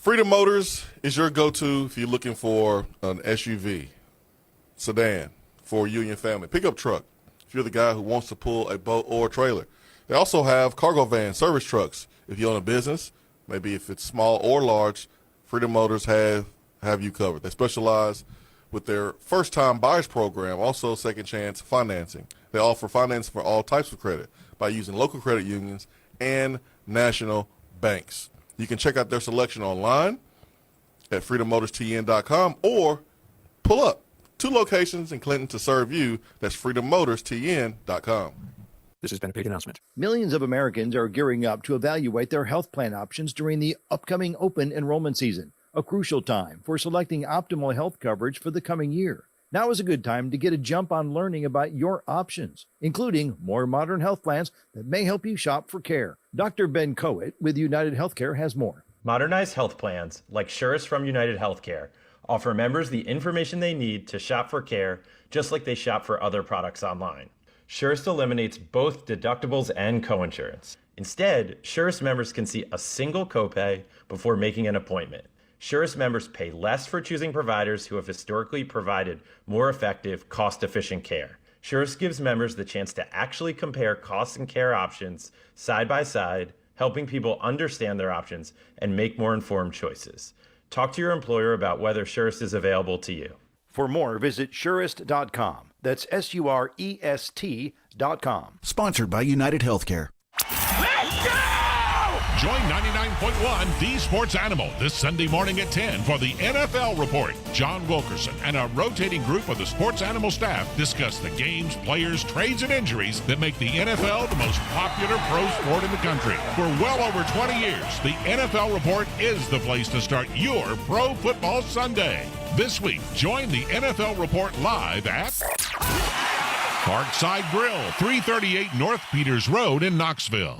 Freedom Motors is your go-to if you're looking for an SUV, sedan for you and your family, pickup truck if you're the guy who wants to pull a boat or a trailer. They also have cargo van service trucks if you own a business, maybe if it's small or large. Freedom Motors have you covered. They specialize with their first-time buyers program, also second chance financing. They offer financing for all types of credit by using local credit unions and national banks. You can check out their selection online at freedommotors.tn.com or pull up 2 locations in Clinton to serve you. That's freedommotors.tn.com. This has been a paid announcement. Millions of Americans are gearing up to evaluate their health plan options during the upcoming open enrollment season, a crucial time for selecting optimal health coverage for the coming year. Now is a good time to get a jump on learning about your options, including more modern health plans that may help you shop for care. Dr. Ben Coet with United Healthcare has more. Modernized health plans, like Surest from United Healthcare, offer members the information they need to shop for care, just like they shop for other products online. Surest eliminates both deductibles and coinsurance. Instead, Surest members can see a single copay before making an appointment. Surest members pay less for choosing providers who have historically provided more effective, cost-efficient care. Surest gives members the chance to actually compare costs and care options side by side, helping people understand their options and make more informed choices. Talk to your employer about whether Surest is available to you. For more, visit surest.com. That's surest.com. Sponsored by United Healthcare. Join 99.1 The Sports Animal this Sunday morning at 10 for the NFL Report. John Wilkerson and a rotating group of the Sports Animal staff discuss the games, players, trades, and injuries that make the NFL the most popular pro sport in the country. For well over 20 years, the NFL Report is the place to start your pro football Sunday. This week, join the NFL Report live at Parkside Grill, 338 North Peters Road in Knoxville.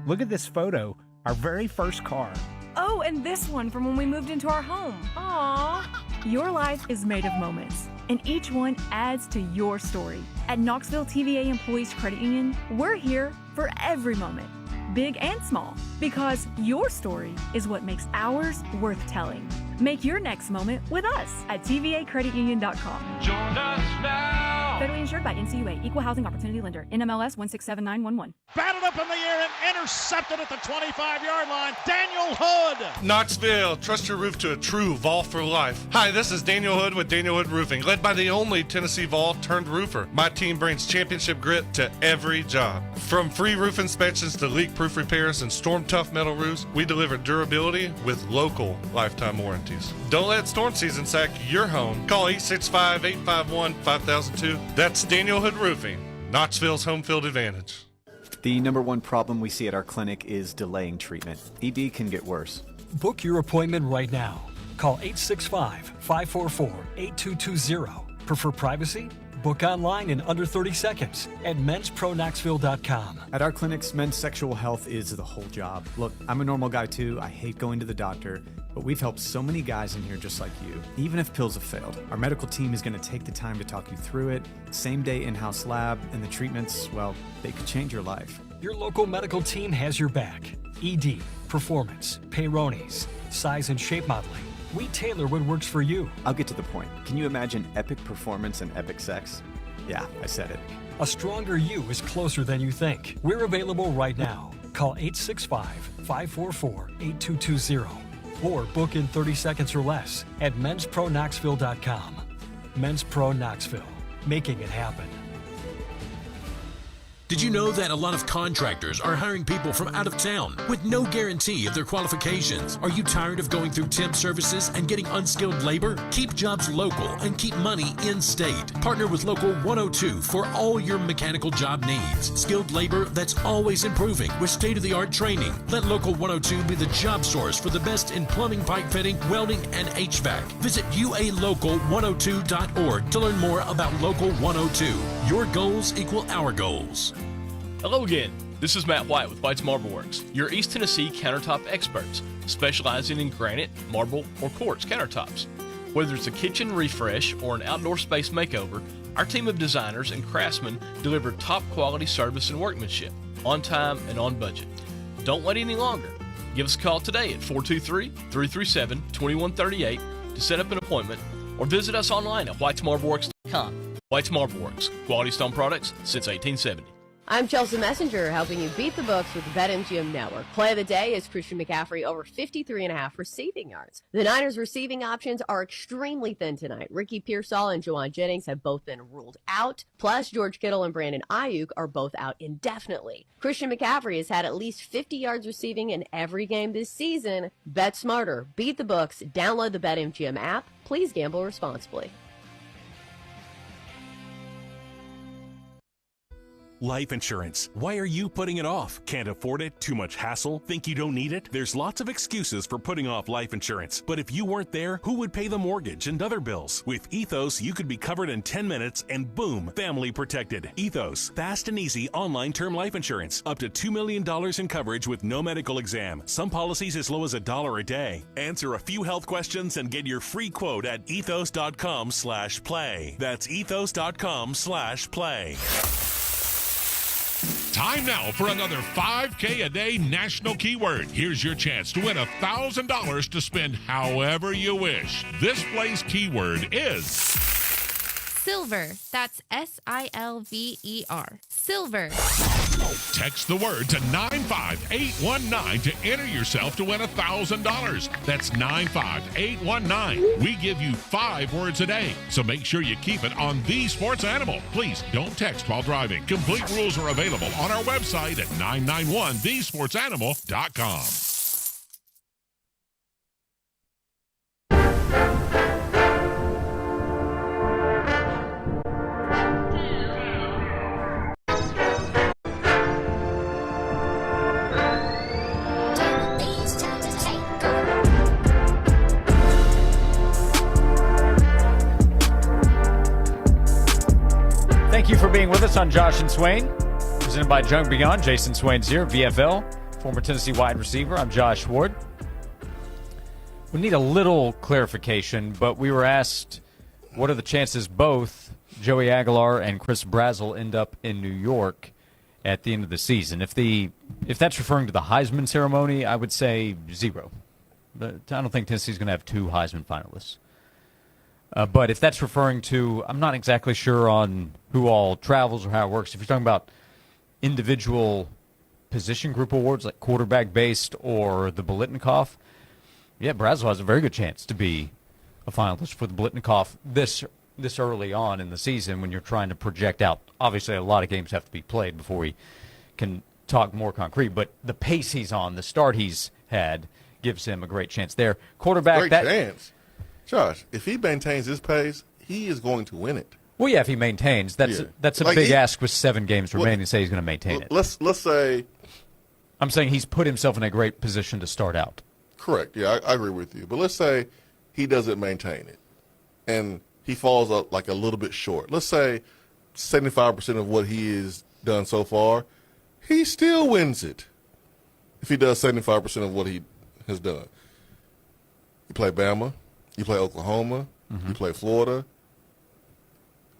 Look at this photo, our very first car. Oh, and this one from when we moved into our home. Aww. Your life is made of moments, and each one adds to your story. At Knoxville TVA Employees Credit Union, we're here for every moment, big and small, because your story is what makes ours worth telling. Make your next moment with us at tvacreditunion.com. Join us now. Federally insured by NCUA, Equal Housing Opportunity Lender, NMLS 167911. Batted up in the air and intercepted at the 25-yard line. Daniel Hood. Knoxville, trust your roof to a true Vol for life. Hi, this is Daniel Hood with Daniel Hood Roofing, led by the only Tennessee Vol turned roofer. My team brings championship grit to every job. From free roof inspections to leak-proof repairs and storm-tough metal roofs, we deliver durability with local lifetime warranties. Don't let storm season sack your home. Call 865-851-5002. That's Daniel Hood Roofing, Knoxville's home field advantage. The number one problem we see at our clinic is delaying treatment. ED can get worse. Book your appointment right now. Call 865-544-8220. Prefer privacy? Book online in under 30 seconds at menspronknoxville.com. At our clinics, men's sexual health is the whole job. Look, I'm a normal guy too. I hate going to the doctor, but we've helped so many guys in here just like you. Even if pills have failed, our medical team is going to take the time to talk you through it. Same day in-house lab, and the treatments, well, they could change your life. Your local medical team has your back. ED, performance, Peyronie's, size and shape modeling. We tailor what works for you. I'll get to the point. Can you imagine epic performance and epic sex? Yeah, I said it. A stronger you is closer than you think. We're available right now. Call 865-544-8220 or book in 30 seconds or less at menspronknoxville.com. Men's Pro Knoxville, making it happen. Did you know that a lot of contractors are hiring people from out of town with no guarantee of their qualifications? Are you tired of going through temp services and getting unskilled labor? Keep jobs local and keep money in-state. Partner with Local 102 for all your mechanical job needs. Skilled labor that's always improving with state-of-the-art training. Let Local 102 be the job source for the best in plumbing, pipe fitting, welding, and HVAC. Visit ualocal102.org to learn more about Local 102. Your goals equal our goals. Hello again. This is Matt White with White's Marble Works, your East Tennessee countertop experts, specializing in granite, marble, or quartz countertops. Whether it's a kitchen refresh or an outdoor space makeover, our team of designers and craftsmen deliver top quality service and workmanship, on time and on budget. Don't wait any longer. Give us a call today at 423-337-2138 to set up an appointment, or visit us online at whitesmarbleworks.com. White's Marble Works, quality stone products since 1870. I'm Chelsea Messenger, helping you beat the books with the BetMGM Network. Play of the day is Christian McCaffrey over 53.5 receiving yards. The Niners' receiving options are extremely thin tonight. Ricky Pearsall and Juwan Jennings have both been ruled out. Plus, George Kittle and Brandon Ayuk are both out indefinitely. Christian McCaffrey has had at least 50 yards receiving in every game this season. Bet smarter, beat the books, download the BetMGM app. Please gamble responsibly. Life insurance. Why are you putting it off? Can't afford it? Too much hassle? Think you don't need it? There's lots of excuses for putting off life insurance. But if you weren't there, who would pay the mortgage and other bills? With Ethos, you could be covered in 10 minutes and boom, family protected. Ethos, fast and easy online term life insurance. Up to $2 million in coverage with no medical exam. Some policies as low as $1 a day. Answer a few health questions and get your free quote at ethos.com/play. That's ethos.com/play. Time now for another 5K a day national keyword. Here's your chance to win $1,000 to spend however you wish. This play's keyword is silver. That's SILVER. Silver. Text the word to 95819 to enter yourself to win $1,000. That's 95819. We give you 5 words a day, so make sure you keep it on The Sports Animal. Please don't text while driving. Complete rules are available on our website at 991thesportsanimal.com. Thank you for being with us on Josh and Swain, presented by Junk Beyond. Jason Swain's here, VFL, former Tennessee wide receiver. I'm Josh Ward. We need a little clarification, but we were asked what are the chances both Joey Aguilar and Chris Brazzell end up in New York at the end of the season. If that's referring to the Heisman ceremony, I would say 0. But I don't think Tennessee's going to have 2 Heisman finalists. But if that's referring to, I'm not exactly sure on who all travels or how it works. If you're talking about individual position group awards like quarterback-based or the Biletnikoff, yeah, Brazzell has a very good chance to be a finalist for the Biletnikoff this early on in the season when you're trying to project out. Obviously, a lot of games have to be played before we can talk more concrete, but the pace he's on, the start he's had, gives him a great chance there. Quarterback, great chance. Josh, if he maintains his pace, he is going to win it. Well, yeah, if he maintains. That's a like big ask with 7 games remaining to say he's going to maintain it. Let's say. I'm saying he's put himself in a great position to start out. Correct. Yeah, I agree with you. But let's say he doesn't maintain it, and he falls up like a little bit short. Let's say 75% of what he has done so far, he still wins it. If he does 75% of what he has done. You play Bama. You play Oklahoma. Mm-hmm. You play Florida.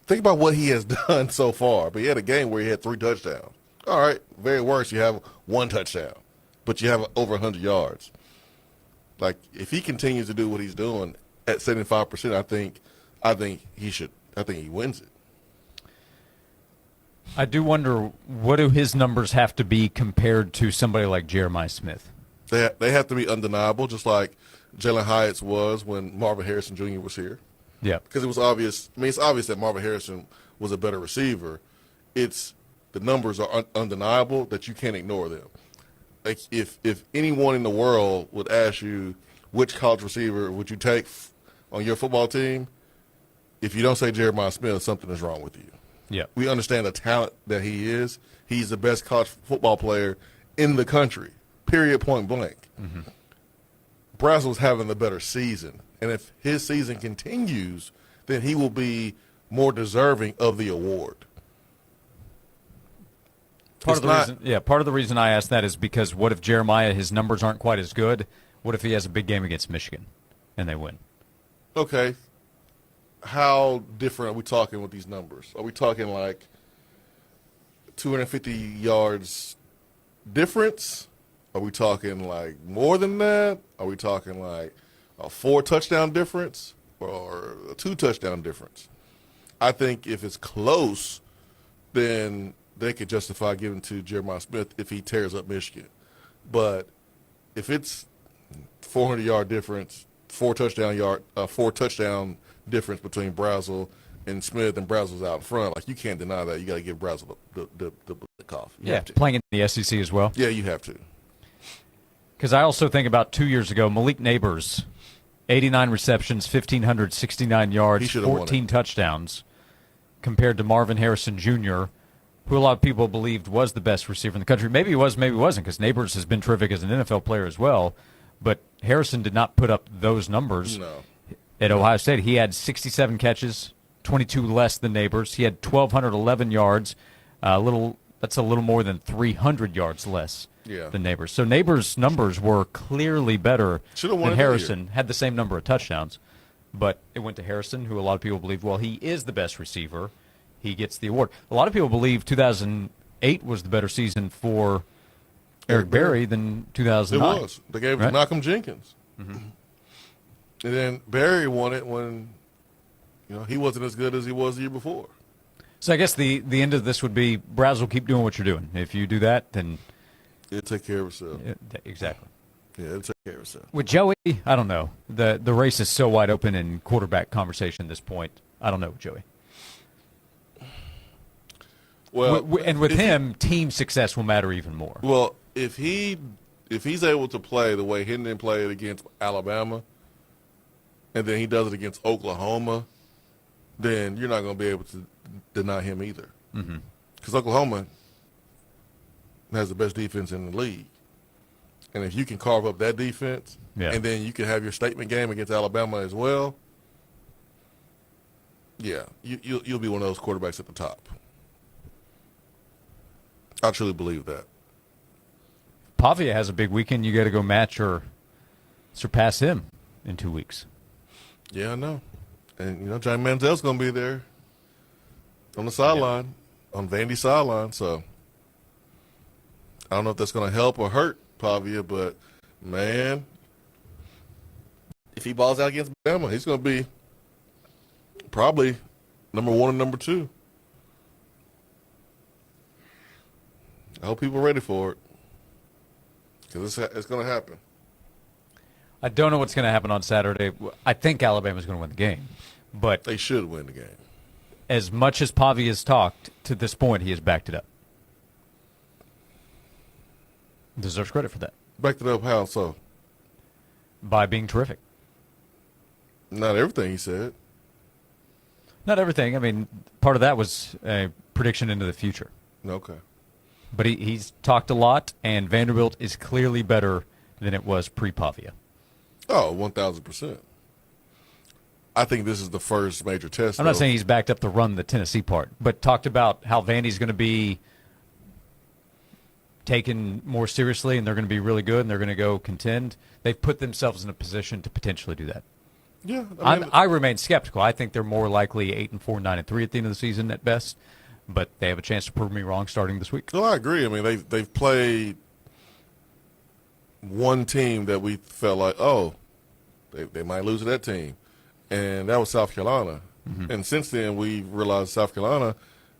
Think about what he has done so far. But he had a game where he had 3 touchdowns. All right, very worst, you have 1 touchdown. But you have over 100 yards. Like, if he continues to do what he's doing at 75%, I think he wins it. I do wonder, what do his numbers have to be compared to somebody like Jeremiah Smith? They have to be undeniable, just like Jalen Hyatt's was when Marvin Harrison Jr. was here. Yeah. Because it was obvious. I mean, it's obvious that Marvin Harrison was a better receiver. It's the numbers are undeniable that you can't ignore them. Like, if anyone in the world would ask you which college receiver would you take on your football team, if you don't say Jeremiah Smith, something is wrong with you. Yeah. We understand the talent that he is. He's the best college football player in the country, period, point blank. Mm-hmm. Brazzell's having the better season. And if his season continues, then he will be more deserving of the award. Part of the reason I asked that is because what if Jeremiah, his numbers aren't quite as good? What if he has a big game against Michigan and they win? Okay. How different are we talking with these numbers? Are we talking like 250 yards difference Are we talking like more than that? Are we talking like a 4-touchdown difference or a 2-touchdown difference? I think if it's close, then they could justify giving to Jeremiah Smith if he tears up Michigan. But if it's 400-yard difference, 4-touchdown difference between Brazel and Smith, and Brazel's out in front, like you can't deny that. You got to give Brazel the cough. You have to. Playing in the SEC as well. Yeah, you have to. Because I also think about 2 years ago, Malik Neighbors, 89 receptions, 1,569 yards, 14 touchdowns, compared to Marvin Harrison Jr., who a lot of people believed was the best receiver in the country. Maybe he was, maybe he wasn't, because Neighbors has been terrific as an NFL player as well. But Harrison did not put up those numbers. No. At Ohio State. He had 67 catches, 22 less than Neighbors. He had 1,211 yards, that's a little more than 300 yards less than Neighbors. So Neighbors' numbers were clearly better than Harrison. Had the same number of touchdowns, but it went to Harrison, who a lot of people believe, well, he is the best receiver. He gets the award. A lot of people believe 2008 was the better season for Eric Berry than 2009. It was. They gave it to Malcolm Jenkins. Mm-hmm. And then Berry won it when he wasn't as good as he was the year before. So I guess the end of this would be, Brazel, keep doing what you're doing. If you do that, then it'll take care of itself. Exactly. Yeah, it'll take care of itself. With Joey, I don't know. The race is so wide open in quarterback conversation at this point. I don't know with Joey. Well, and with him, team success will matter even more. Well, if he's able to play the way Hendon played against Alabama, and then he does it against Oklahoma, then you're not going to be able to deny him either. Because Oklahoma has the best defense in the league. And if you can carve up that defense, and then you can have your statement game against Alabama as well, you'll be one of those quarterbacks at the top. I truly believe that. Pavia has a big weekend. You got to go match or surpass him in 2 weeks. Yeah, I know. And, Johnny Manziel's going to be there on the sideline, on Vandy's sideline. So I don't know if that's going to help or hurt Pavia, but, man, if he balls out against Bama, he's going to be probably number 1 and number 2. I hope people are ready for it, because it's going to happen. I don't know what's going to happen on Saturday. I think Alabama's going to win the game, but they should win the game. As much as Pavia has talked to this point, he has backed it up. Deserves credit for that. Backed it up how so? By being terrific. Not everything he said. Not everything. I mean, part of that was a prediction into the future. Okay. But he's talked a lot, and Vanderbilt is clearly better than it was pre-Pavia. Oh, 1,000%. I think this is the first major test. I'm not saying he's backed up the run the Tennessee part, but talked about how Vandy's going to be taken more seriously, and they're going to be really good, and they're going to go contend. They've put themselves in a position to potentially do that. Yeah, I remain skeptical. I think they're more likely 8-4, 9-3 at the end of the season at best. But they have a chance to prove me wrong starting this week. Well, I agree. I mean, they've played one team that we felt like, they might lose to that team, and that was South Carolina. Mm-hmm. And since then, we've realized South Carolina,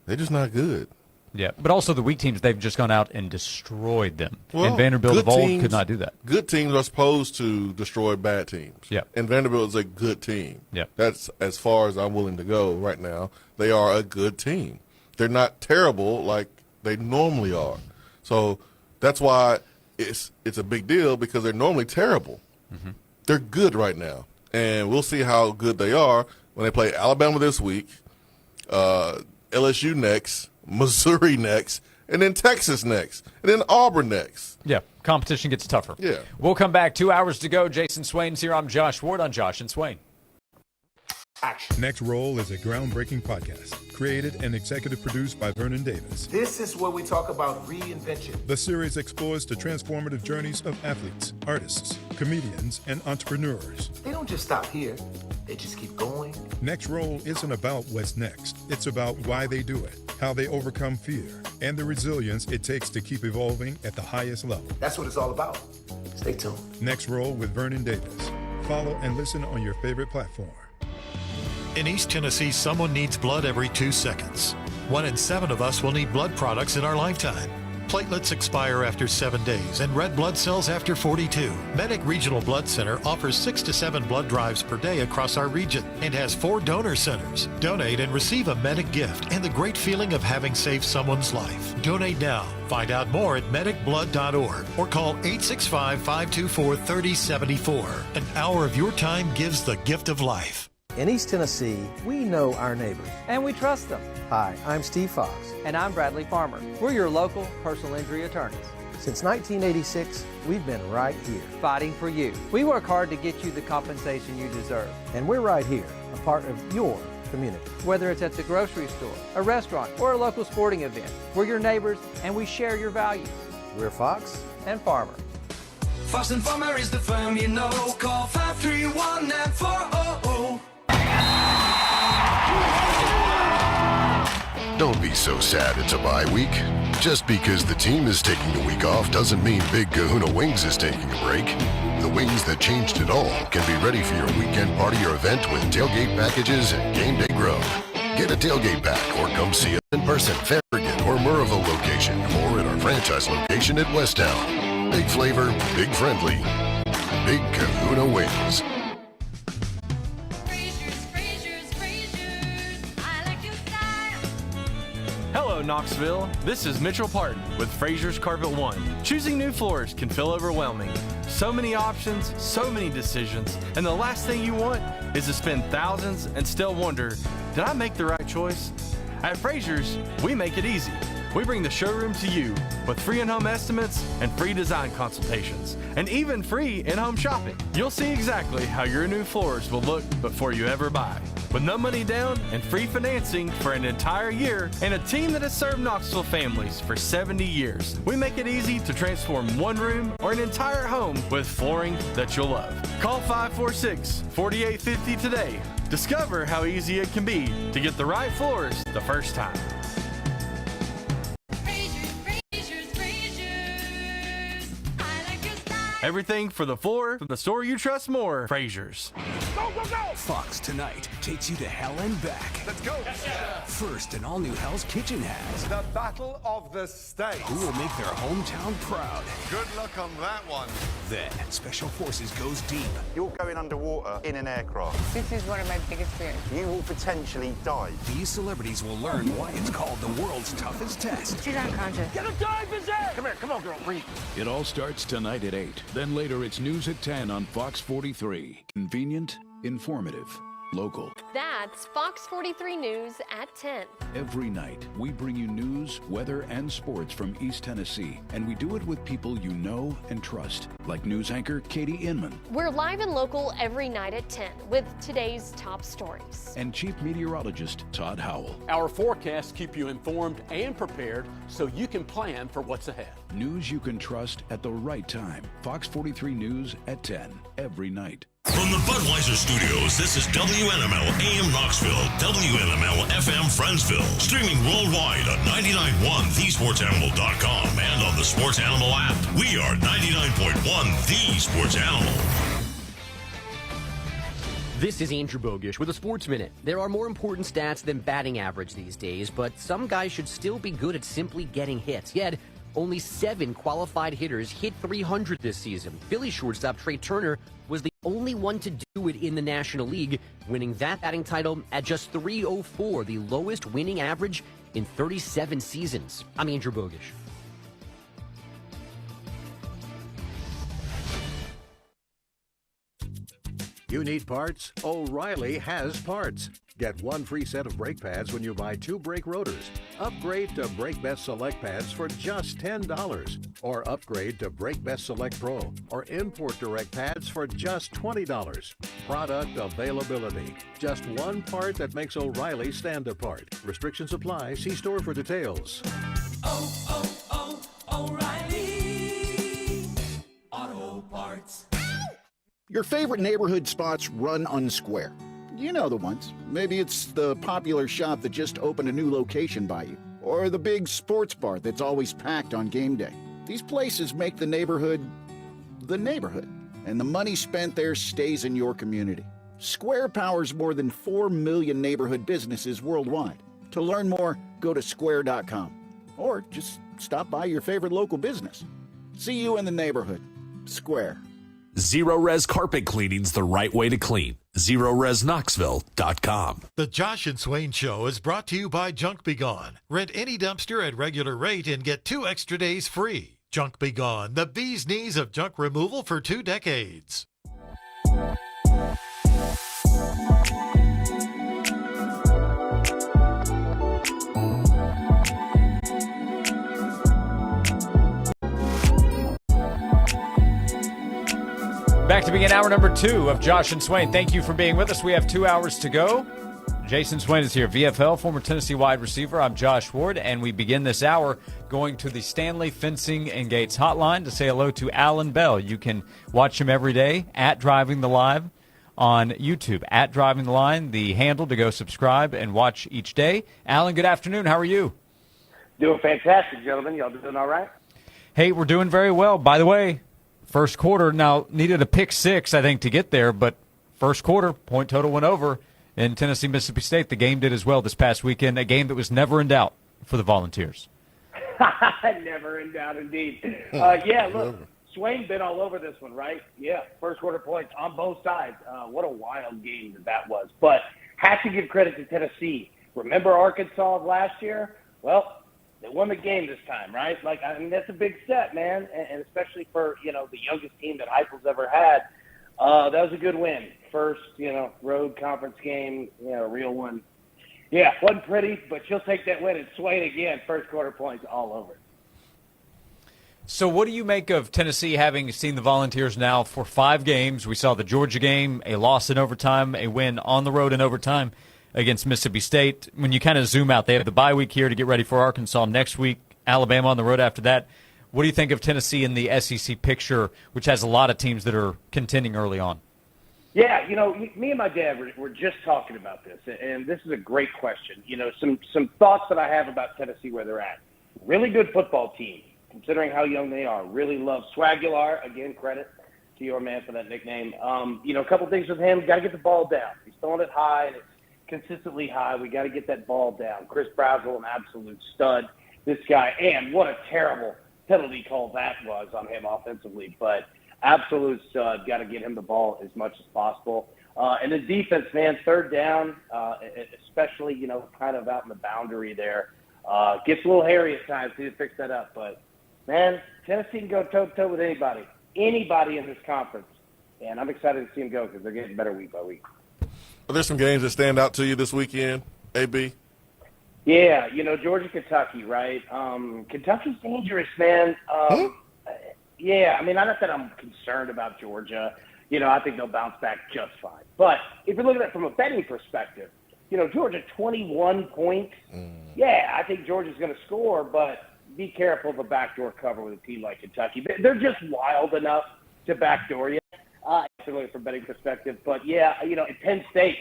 they're just not good. Yeah, but also the weak teams, they've just gone out and destroyed them. Well, and Vanderbilt of old could not do that. Good teams are supposed to destroy bad teams. Yeah. And Vanderbilt is a good team. Yeah. That's as far as I'm willing to go right now. They are a good team. They're not terrible like they normally are. So that's why it's a big deal, because they're normally terrible. Mm-hmm. They're good right now. And we'll see how good they are when they play Alabama this week, LSU next, Missouri next, and then Texas next, and then Auburn next. Yeah, competition gets tougher. Yeah. We'll come back. 2 hours to go. Jason Swain's here. I'm Josh Ward on Josh and Swain. Next Roll is a groundbreaking podcast created and executive produced by Vernon Davis. This is where we talk about reinvention. The series explores the transformative journeys of athletes, artists, comedians, and entrepreneurs. They don't just stop here. They just keep going. Next Roll isn't about what's next. It's about why they do it, how they overcome fear, and the resilience it takes to keep evolving at the highest level. That's what it's all about. Stay tuned. Next Roll with Vernon Davis. Follow and listen on your favorite platform. In East Tennessee, someone needs blood every 2 seconds. 1 in 7 of us will need blood products in our lifetime. Platelets expire after 7 days and red blood cells after 42. Medic Regional Blood Center offers 6 to 7 blood drives per day across our region and has 4 donor centers. Donate and receive a Medic gift and the great feeling of having saved someone's life. Donate now. Find out more at medicblood.org or call 865-524-3074. An hour of your time gives the gift of life. In East Tennessee, we know our neighbors. And we trust them. Hi, I'm Steve Fox. And I'm Bradley Farmer. We're your local personal injury attorneys. Since 1986, we've been right here. Fighting for you. We work hard to get you the compensation you deserve. And we're right here, a part of your community. Whether it's at the grocery store, a restaurant, or a local sporting event, we're your neighbors and we share your values. We're Fox and Farmer. Fox and Farmer is the firm you know. Call 531-9400. Don't be so sad it's a bye week. Just because the team is taking a week off doesn't mean Big Kahuna Wings is taking a break. The wings that changed it all can be ready for your weekend party or event with tailgate packages and game day grub. Get a tailgate pack or come see us in person, Farragut or Murrayville location, or at our franchise location at Westtown. Big flavor, big friendly. Big Kahuna Wings. Hello, Knoxville. This is Mitchell Parton with Fraser's Carpet One. Choosing new floors can feel overwhelming. So many options, so many decisions, and the last thing you want is to spend thousands and still wonder, did I make the right choice? At Fraser's, we make it easy. We bring the showroom to you with free in-home estimates and free design consultations, and even free in-home shopping. You'll see exactly how your new floors will look before you ever buy. With no money down and free financing for an entire year, and a team that has served Knoxville families for 70 years, we make it easy to transform one room or an entire home with flooring that you'll love. Call 546-4850 today. Discover how easy it can be to get the right floors the first time. Everything for the floor from the store you trust more. Fraser's. Go, go, go! Fox Tonight takes you to hell and back. Let's go! First, an all-new Hell's Kitchen has The Battle of the States. who will make their hometown proud. Good luck on that one. Then, Special Forces goes deep. You're going underwater in an aircraft. This is one of my biggest fears. You will potentially die. These celebrities will learn why it's called the world's toughest test. She's unconscious. Get a dive in there! Come here, come on, girl, breathe. It all starts tonight at 8. Then later it's news at 10 on Fox 43. Convenient, informative, local. That's Fox 43 News at 10. Every night, we bring you news, weather, and sports from East Tennessee. And we do it with people you know and trust, like news anchor Katie Inman. We're live and local every night at 10 with today's top stories. And chief meteorologist Todd Howell. Our forecasts keep you informed and prepared so you can plan for what's ahead. News you can trust at the right time. Fox 43 News at 10, every night. From the Budweiser Studios, this is WNML AM Knoxville, WNML FM Friendsville, streaming worldwide on 99.1thesportsanimal.com and on the Sports Animal app. We are 99.1 The Sports Animal. This is Andrew Bogish with a Sports Minute. There are more important stats than batting average these days, but some guys should still be good at simply getting hits. Yet, only 7 qualified hitters hit 300 this season. Phillies shortstop Trey Turner was the only one to do it in the National League, winning that batting title at just 304, the lowest winning average in 37 seasons. I'm Andrew Bogish. You need parts? O'Reilly has parts. Get 1 free set of brake pads when you buy 2 brake rotors. Upgrade to Brake Best Select pads for just $10. Or upgrade to Brake Best Select Pro or Import Direct pads for just $20. Product availability. Just one part that makes O'Reilly stand apart. Restrictions apply. See store for details. O'Reilly Auto Parts. Your favorite neighborhood spots run unsquare. You know the ones. Maybe it's the popular shop that just opened a new location by you. or the big sports bar that's always packed on game day. These places make the neighborhood, and the money spent there stays in your community. Square powers more than 4 million neighborhood businesses worldwide. To learn more, go to square.com or just stop by your favorite local business. See you in the neighborhood. Square. Zero Res carpet cleaning's the right way to clean. ZeroResKnoxville.com. The Josh and Swain Show is brought to you by Junk Be Gone. Rent any dumpster at regular rate and get 2 extra days free. Junk Be Gone, the bee's knees of junk removal for 2 decades. Back to begin hour number 2 of Josh and Swain. Thank you for being with us. We have 2 hours to go. Jason Swain is here, VFL, former Tennessee wide receiver. I'm Josh Ward, and we begin this hour going to the Stanley Fencing and Gates hotline to say hello to Alan Bell. You can watch him every day at Driving the Live on YouTube, at Driving the Line, the handle to go subscribe and watch each day. Alan, good afternoon. How are you? Doing fantastic, gentlemen. Y'all doing all right? Hey, we're doing very well. By the way, first quarter, now needed a pick 6, I think, to get there, but first quarter, point total went over in Tennessee, Mississippi State. The game did as well this past weekend, a game that was never in doubt for the Volunteers. Never in doubt, indeed. Yeah, look, Swain been all over this one, right? Yeah, first quarter points on both sides. What a wild game that was. But have to give credit to Tennessee. Remember Arkansas of last year? Well, they won the game this time, right? Like, I mean, that's a big step, man, and especially for, the youngest team that Heupel's ever had. That was a good win. First, road conference game, real one. Yeah, wasn't pretty, but she'll take that win and Swain again. First quarter points all over. So what do you make of Tennessee having seen the Volunteers now for 5 games? We saw the Georgia game, a loss in overtime, a win on the road in overtime against Mississippi State. When you kind of zoom out, they have the bye week here to get ready for Arkansas next week, Alabama on the road after that. What do you think of Tennessee in the SEC picture, which has a lot of teams that are contending early on? Yeah, me and my dad were just talking about this, and this is a great question. Some thoughts that I have about Tennessee, where they're at. Really good football team, considering how young they are. Really love Swagular. Again, credit to your man for that nickname. A couple things with him. Got to get the ball down. He's throwing it high, and it's consistently high. We got to get that ball down. Chris Brazzell, an absolute stud. This guy, and what a terrible penalty call that was on him offensively, but absolute stud. Got to get him the ball as much as possible. And the defense, man, third down, especially, kind of out in the boundary there, gets a little hairy at times. Need to fix that up. But, man, Tennessee can go toe-to-toe with anybody in this conference. And I'm excited to see them go because they're getting better week by week. Are there some games that stand out to you this weekend, AB? Yeah, Georgia, Kentucky, right? Kentucky's dangerous, man. Yeah, I mean, not that I'm concerned about Georgia. I think they'll bounce back just fine. But if you look at it from a betting perspective, Georgia 21 points. Yeah, I think Georgia's going to score, but be careful of a backdoor cover with a team like Kentucky. They're just wild enough to backdoor you. If you look at it from a betting perspective. But, yeah, at Penn State,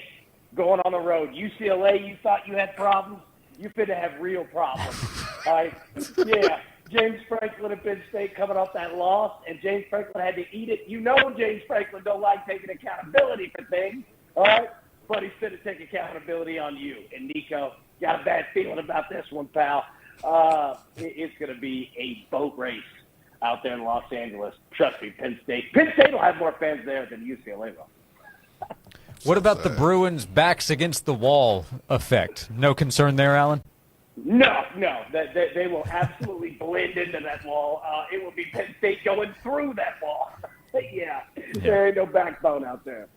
going on the road, UCLA, you thought you had problems? You finna have real problems. All right? Yeah. James Franklin at Penn State coming off that loss, and James Franklin had to eat it. James Franklin don't like taking accountability for things, all right? But he's going to take accountability on you. And Nico, got a bad feeling about this one, pal. It's going to be a boat race out there in Los Angeles. Trust me, Penn State will have more fans there than UCLA will. What about the Bruins' backs against the wall effect? No concern there, Alan? No. They will absolutely blend into that wall. It will be Penn State going through that wall. Yeah, there ain't no backbone out there.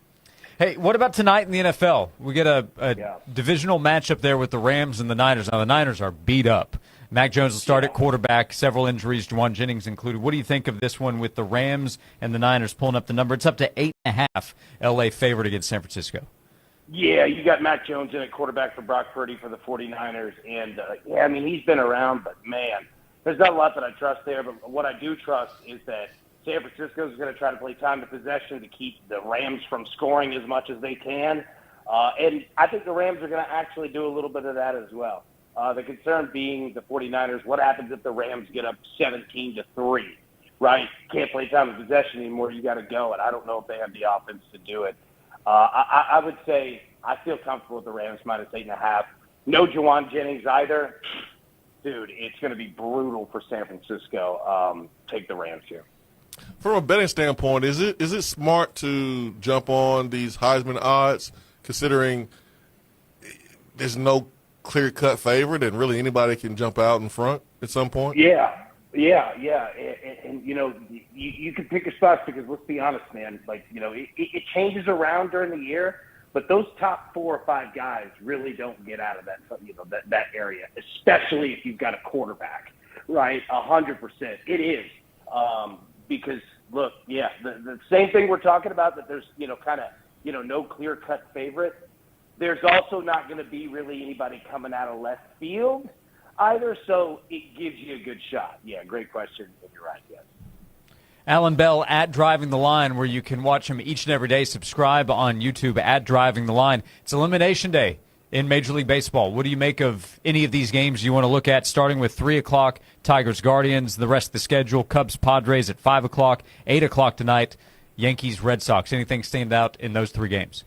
Hey, what about tonight in the NFL? We get a divisional matchup there with the Rams and the Niners. Now, the Niners are beat up. Mac Jones will start at quarterback, several injuries, Juwan Jennings included. What do you think of this one with the Rams and the Niners pulling up the number? It's up to 8.5, L.A. favorite against San Francisco. Yeah, you got Mac Jones in at quarterback for Brock Purdy for the 49ers. And, he's been around, but, man, there's not a lot that I trust there. But what I do trust is that San Francisco is going to try to play time to possession to keep the Rams from scoring as much as they can. And I think the Rams are going to actually do a little bit of that as well. The concern being the 49ers, what happens if the Rams get up 17-3, right? Can't play time of possession anymore. You got to go, and I don't know if they have the offense to do it. I would say I feel comfortable with the Rams minus 8.5. No Juwan Jennings either. Dude, it's going to be brutal for San Francisco. Take the Rams here. From a betting standpoint, is it smart to jump on these Heisman odds, considering there's no clear-cut favorite and really anybody can jump out in front at some point? Yeah. And you know, you can pick your spots because let's be honest, man. Like, you know, it changes around during the year, but those top 4 or 5 guys really don't get out of that, you know, that area, especially if you've got a quarterback, right? 100%. It is. Because look, yeah, the same thing we're talking about, that there's, you know, kind of, you know, no clear-cut favorite. There's also not going to be really anybody coming out of left field either, so it gives you a good shot. Yeah, great question, and you're right, yes. Alan Bell at Driving the Line, where you can watch him each and every day. Subscribe on YouTube at Driving the Line. It's Elimination Day in Major League Baseball. What do you make of any of these games you want to look at, starting with 3 o'clock, Tigers-Guardians, the rest of the schedule, Cubs-Padres at 5 o'clock, 8 o'clock tonight, Yankees-Red Sox. Anything stand out in those 3 games?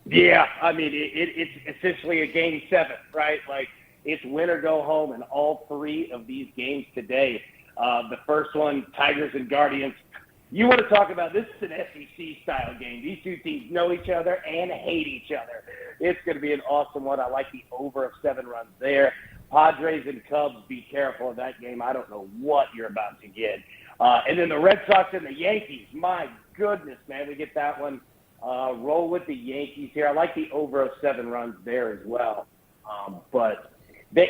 Yeah, I mean, it's essentially a Game 7, right? Like, it's win or go home in all 3 of these games today. The first one, Tigers and Guardians. You want to talk about, this is an SEC-style game. These 2 teams know each other and hate each other. It's going to be an awesome one. I like the over of 7 runs there. Padres and Cubs, be careful of that game. I don't know what you're about to get. And then the Red Sox and the Yankees. My goodness, man, we get that one. Roll with the Yankees here. I like the over of 7 runs there as well. But the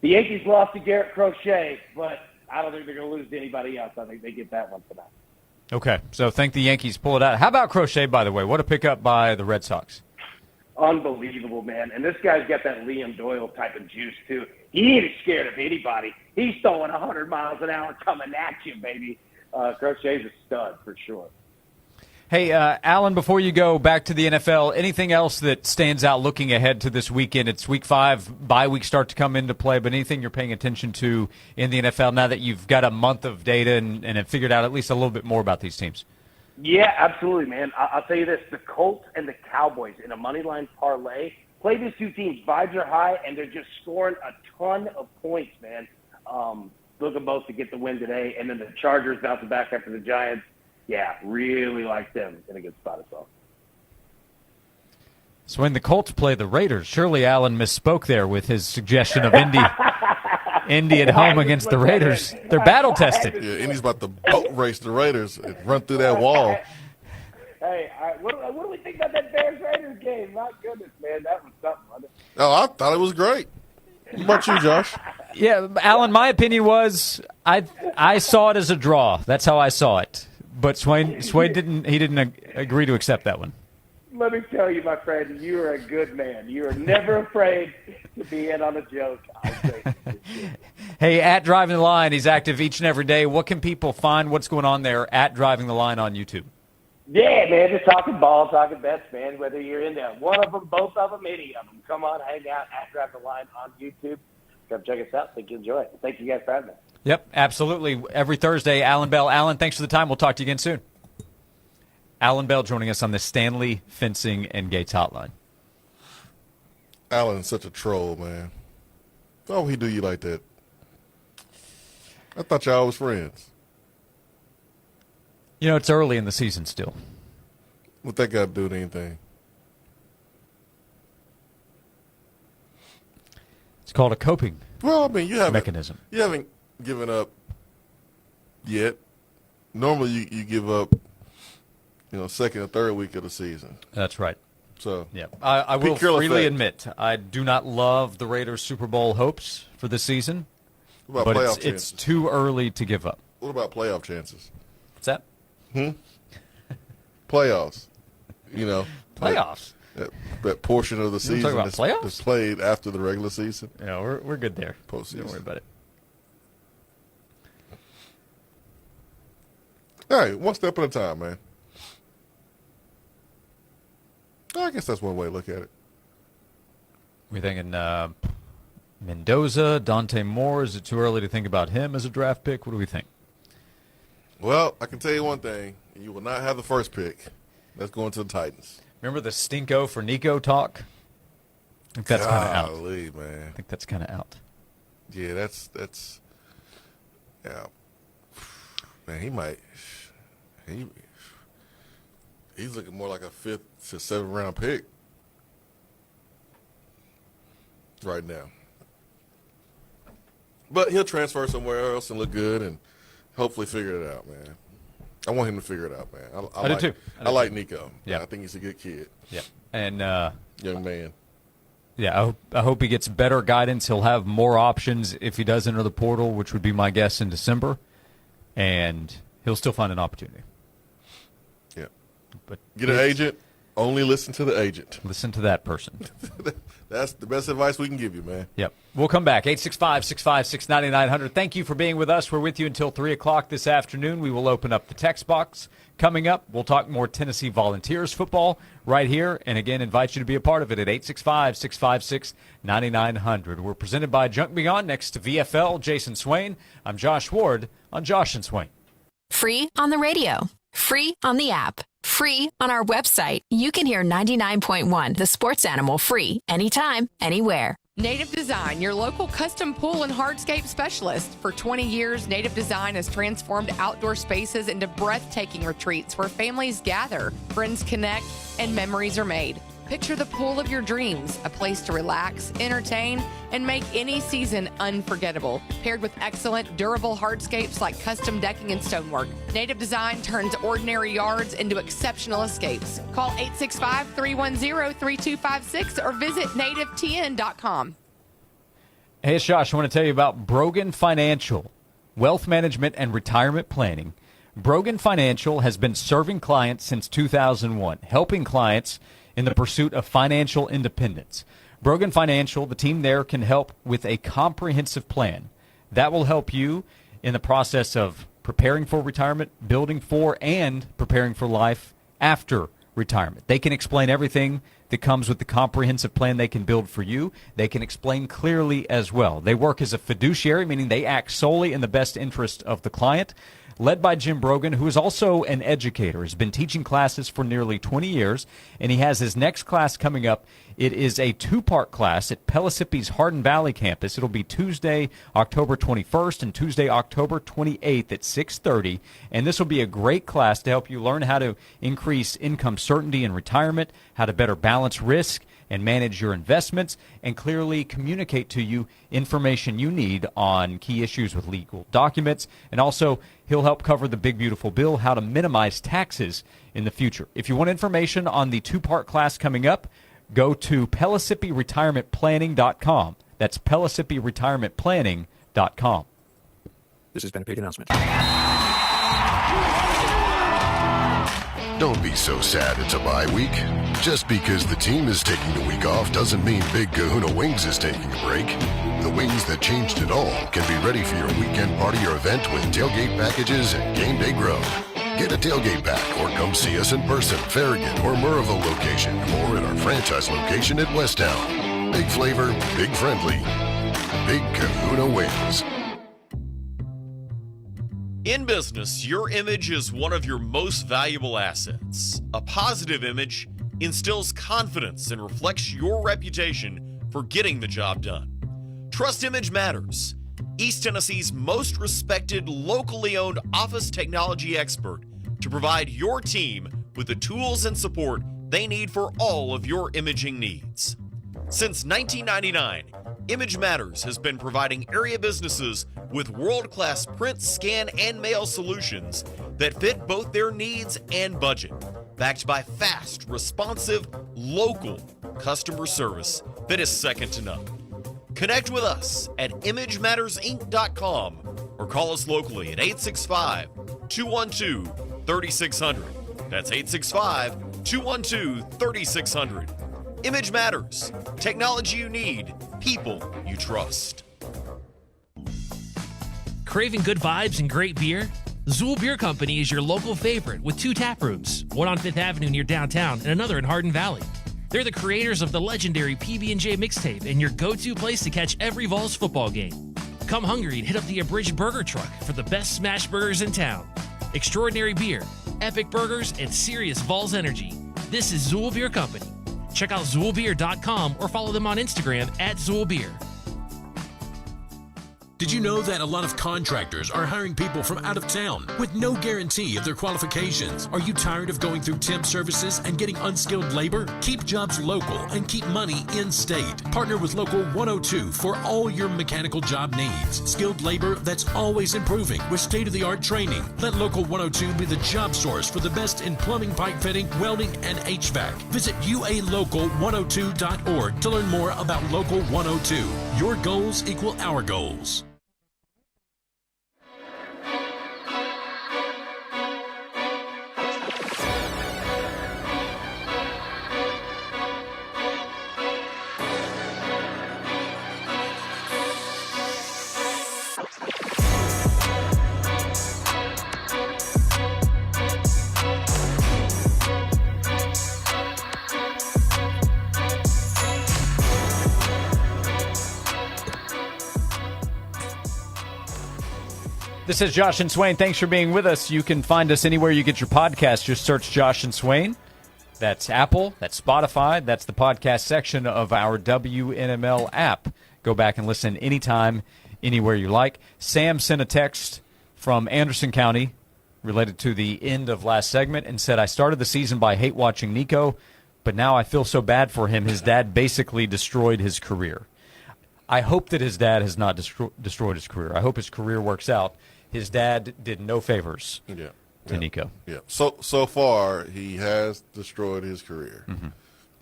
Yankees lost to Garrett Crochet, but I don't think they're going to lose to anybody else. I think they get that one tonight. Okay, so think the Yankees pull it out. How about Crochet, by the way? What a pickup by the Red Sox. Unbelievable, man. And this guy's got that Liam Doyle type of juice, too. He ain't scared of anybody. He's throwing 100 miles an hour coming at you, baby. Crochet's a stud for sure. Hey, Alan, before you go back to the NFL, anything else that stands out looking ahead to this weekend? It's week 5, bye week start to come into play, but anything you're paying attention to in the NFL now that you've got a month of data and have figured out at least a little bit more about these teams? Yeah, absolutely, man. I'll tell you this. The Colts and the Cowboys in a money line parlay, play these 2 teams. Vibes are high, and they're just scoring a ton of points, man. Looking both to get the win today, and then the Chargers bouncing back after the Giants. Yeah, really like them in a good spot as well. So when the Colts play the Raiders, surely Allen misspoke there with his suggestion of Indy at home against the Raiders. They're battle tested. Yeah, Indy's about to boat race the Raiders and run through that wall. Hey, what do we think about that Bears-Raiders game? My goodness, man, that was something, wasn't it? Oh, I thought it was great. What about you, Josh? Yeah, Alan, my opinion was I saw it as a draw. That's how I saw it. But Swain didn't agree to accept that one. Let me tell you, my friend, you are a good man. You are never afraid to be in on a joke. Hey, at Driving the Line, he's active each and every day. What can people find? What's going on there at Driving the Line on YouTube? Yeah, man, just talking ball, talking bets, man. Whether you're into one of them, both of them, any of them, come on, hang out at Driving the Line on YouTube. Come check us out. Think you enjoy it. Thank you guys for having me. Yep, absolutely. Every Thursday, Alan Bell. Alan, thanks for the time. We'll talk to you again soon. Alan Bell joining us on the Stanley Fencing and Gates Hotline. Alan's such a troll, man. Why would he do you like that? I thought y'all was friends. You know, it's early in the season still. What that got to do with anything? It's called a coping mechanism. You haven't given up yet. Normally you give up, second or third week of the season. That's right. So yeah, I will freely admit I do not love the Raiders' Super Bowl hopes for this season. What about playoff chances? It's too early to give up. What about playoff chances? What's that? Playoffs. Playoffs. That portion of the season that's played after the regular season. Yeah, we're good there. Postseason. Don't worry about it. All right, one step at a time, man. I guess that's one way to look at it. We're thinking Mendoza, Dante Moore. Is it too early to think about him as a draft pick? What do we think? Well, I can tell you one thing. You will not have the first pick. That's going to the Titans. Remember the Stinko for Nico talk? I think that's kind of out. Golly, man. I think that's kind of out. Yeah, that's yeah. Man, he's looking more like a 5th to 7th round pick right now. But he'll transfer somewhere else and look good and hopefully figure it out, man. I want him to figure it out, man. I do too. I like Nico. Yeah, I think he's a good kid. Yeah, and young man. Yeah, I hope he gets better guidance. He'll have more options if he does enter the portal, which would be my guess in December, and he'll still find an opportunity. Yeah, but get an agent. Only listen to the agent. Listen to that person. That's the best advice we can give you, man. Yep. We'll come back. 865-656-9900. Thank you for being with us. We're with you until 3 o'clock this afternoon. We will open up the text box. Coming up, we'll talk more Tennessee Volunteers football right here. And, again, invite you to be a part of it at 865-656-9900. We're presented by Junk Beyond next to VFL, Jason Swain. I'm Josh Ward on Josh and Swain. Free on the radio. Free on the app. Free on our website. You can hear 99.1, the sports animal, free anytime, anywhere. Native Design, your local custom pool and hardscape specialist. For 20 years, Native Design has transformed outdoor spaces into breathtaking retreats where families gather, friends connect, and memories are made. Picture the pool of your dreams, a place to relax, entertain, and make any season unforgettable. Paired with excellent, durable hardscapes like custom decking and stonework, Native Design turns ordinary yards into exceptional escapes. Call 865-310-3256 or visit nativetn.com. Hey, it's Josh. I want to tell you about Brogan Financial, wealth management and retirement planning. Brogan Financial has been serving clients since 2001, helping clients in the pursuit of financial independence. Brogan Financial, the team there, can help with a comprehensive plan that will help you in the process of preparing for retirement, building for, and preparing for life after retirement. They can explain everything that comes with the comprehensive plan they can build for you. They can explain clearly as well. They work as a fiduciary, meaning they act solely in the best interest of the client. Led by Jim Brogan, who is also an educator. He's been teaching classes for nearly 20 years, and he has his next class coming up. It is a 2-part class at Pellissippi's Hardin Valley campus. It'll be Tuesday, October 21st and Tuesday, October 28th at 6:30, and this will be a great class to help you learn how to increase income certainty in retirement, how to better balance risk and manage your investments, and clearly communicate to you information you need on key issues with legal documents. And also, he'll help cover the big, beautiful bill, how to minimize taxes in the future. If you want information on the 2-part class coming up, go to PellissippiRetirementPlanning.com. That's PellissippiRetirementPlanning.com. This has been a paid announcement. Don't be so sad it's a bye week. Just because the team is taking the week off doesn't mean Big Kahuna Wings is taking a break. The wings that changed it all can be ready for your weekend party or event with tailgate packages and Game Day Grub. Get a tailgate pack or come see us in person, Farragut or Murrayville location, or at our franchise location at Westtown. Big flavor, big friendly. Big Kahuna Wings. In business, your image is one of your most valuable assets. A positive image instills confidence and reflects your reputation for getting the job done. Trust Image Matters, East Tennessee's most respected, locally owned office technology expert to provide your team with the tools and support they need for all of your imaging needs. Since 1999, Image Matters has been providing area businesses with world-class print, scan, and mail solutions that fit both their needs and budget, backed by fast, responsive, local customer service that is second to none. Connect with us at imagemattersinc.com or call us locally at 865-212-3600. That's 865-212-3600. Image Matters. Technology you need. People you trust. Craving good vibes and great beer? Zool Beer Company is your local favorite with 2 tap rooms, one on 5th Avenue near downtown and another in Hardin Valley. They're the creators of the legendary PB&J mixtape and your go-to place to catch every Vols football game. Come hungry and hit up the Abridged Burger Truck for the best smash burgers in town. Extraordinary beer, epic burgers, and serious Vols energy. This is Zool Beer Company. Check out ZoolBeer.com or follow them on Instagram at ZoolBeer. Did you know that a lot of contractors are hiring people from out of town with no guarantee of their qualifications? Are you tired of going through temp services and getting unskilled labor? Keep jobs local and keep money in-state. Partner with Local 102 for all your mechanical job needs. Skilled labor that's always improving with state-of-the-art training. Let Local 102 be the job source for the best in plumbing, pipe fitting, welding, and HVAC. Visit ualocal102.org to learn more about Local 102. Your goals equal our goals. This is Josh and Swain. Thanks for being with us. You can find us anywhere you get your podcast. Just search Josh and Swain. That's Apple. That's Spotify. That's the podcast section of our WNML app. Go back and listen anytime, anywhere you like. Sam sent a text from Anderson County related to the end of last segment and said, I started the season by hate watching Nico, but now I feel so bad for him. His dad basically destroyed his career. I hope that his dad has not destroyed his career. I hope his career works out. His dad did no favors to Nico. Yeah. So far, he has destroyed his career. Mm-hmm.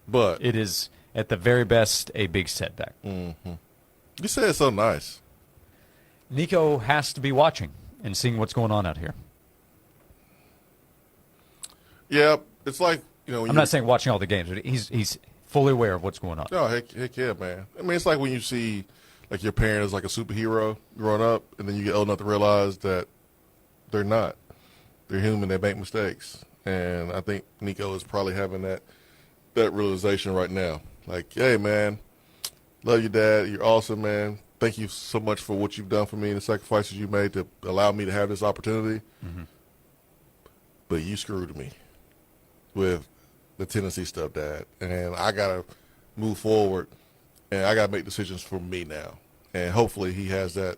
But it is, at the very best, a big setback. Mm-hmm. You say it's so nice. Nico has to be watching and seeing what's going on out here. Yeah, it's like, you know. I'm not saying watching all the games, but he's fully aware of what's going on. No, heck yeah, man. I mean, it's like when you see, like, your parent is like a superhero growing up, and then you get old enough to realize that they're not. They're human. They make mistakes. And I think Nico is probably having that realization right now. Like, hey, man, love you, Dad. You're awesome, man. Thank you so much for what you've done for me and the sacrifices you made to allow me to have this opportunity. Mm-hmm. But you screwed me with the Tennessee stuff, Dad. And I got to move forward, and I got to make decisions for me now. And hopefully he has that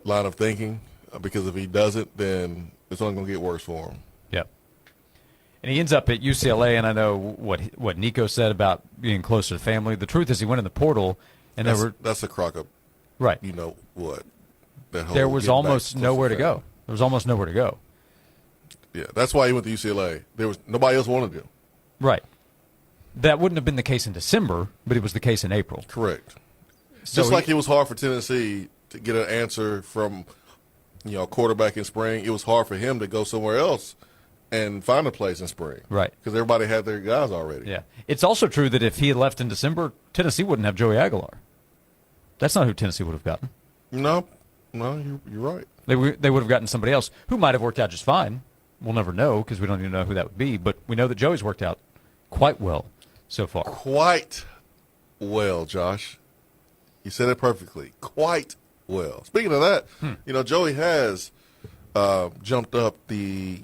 line of thinking, because if he doesn't, then it's only going to get worse for him. Yep. And he ends up at UCLA, and I know what Nico said about being closer to family. The truth is he went in the portal, and that's a crock up. Right. You know what? There was almost nowhere to go. There was almost nowhere to go. Yeah, that's why he went to UCLA. There was nobody else wanted him. Right. That wouldn't have been the case in December, but it was the case in April. Correct. So just like it was hard for Tennessee to get an answer from, quarterback in spring, it was hard for him to go somewhere else and find a place in spring. Right. Because everybody had their guys already. Yeah. It's also true that if he had left in December, Tennessee wouldn't have Joey Aguilar. That's not who Tennessee would have gotten. No, you're right. They would have gotten somebody else who might have worked out just fine. We'll never know because we don't even know who that would be. But we know that Joey's worked out quite well so far. Quite well, Josh. You said it perfectly. Quite well. Speaking of that, Joey has jumped up the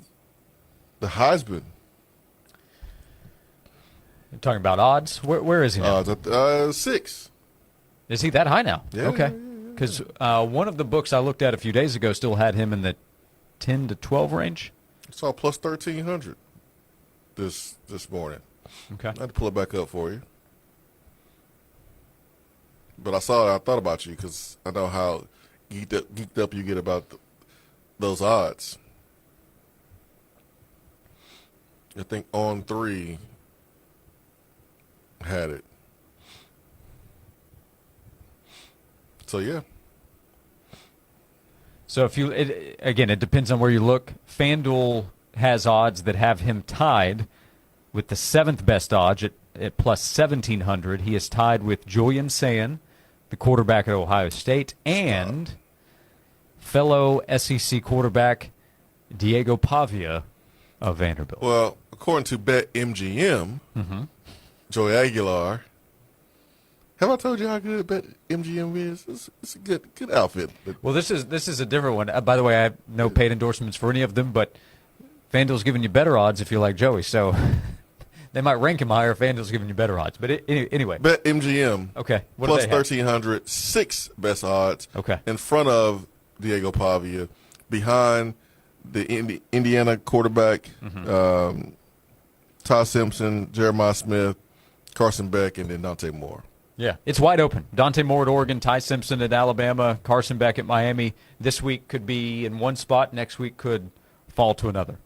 Heisman. You're talking about odds? Where is he now? 6. Is he that high now? Yeah. Okay. Because one of the books I looked at a few days ago still had him in the 10 to 12 range. I saw plus 1,300 this morning. Okay. I had to pull it back up for you. But I thought about you because I know how geeked up you get about those odds. I think On 3 had it. So, yeah. So it depends on where you look. FanDuel has odds that have him tied with the 7th best odds at plus 1,700. He is tied with Julian Sayin, the quarterback at Ohio State, and fellow SEC quarterback Diego Pavia of Vanderbilt. Well, according to BetMGM, Joey Aguilar. Have I told you how good MGM is? It's a good outfit. Well, this is a different one. By the way, I have no paid endorsements for any of them, but FanDuel's giving you better odds if you like Joey. So they might rank him higher if FanDuel's giving you better odds. But anyway. Bet MGM. Okay. What plus do they have? 1,300, 6 best odds. Okay. In front of Diego Pavia, behind the Indiana quarterback, Ty Simpson, Jeremiah Smith, Carson Beck, and then Dante Moore. Yeah, it's wide open. Dante Moore at Oregon, Ty Simpson at Alabama, Carson Beck at Miami. This week could be in one spot. Next week could fall to another.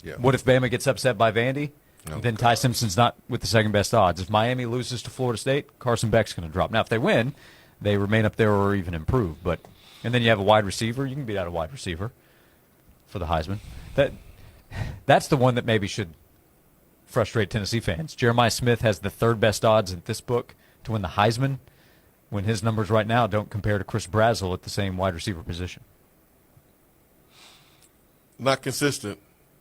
Yeah. What if Bama gets upset by Vandy? Then Ty Simpson's not with the second best odds. If Miami loses to Florida State, Carson Beck's going to drop. Now, if they win, they remain up there or even improve. And then you have a wide receiver. You can beat out a wide receiver for the Heisman. That's the one that maybe should frustrate Tennessee fans. Jeremiah Smith has the third best odds in this book to win the Heisman, when his numbers right now don't compare to Chris Brazzell at the same wide receiver position. Not consistent,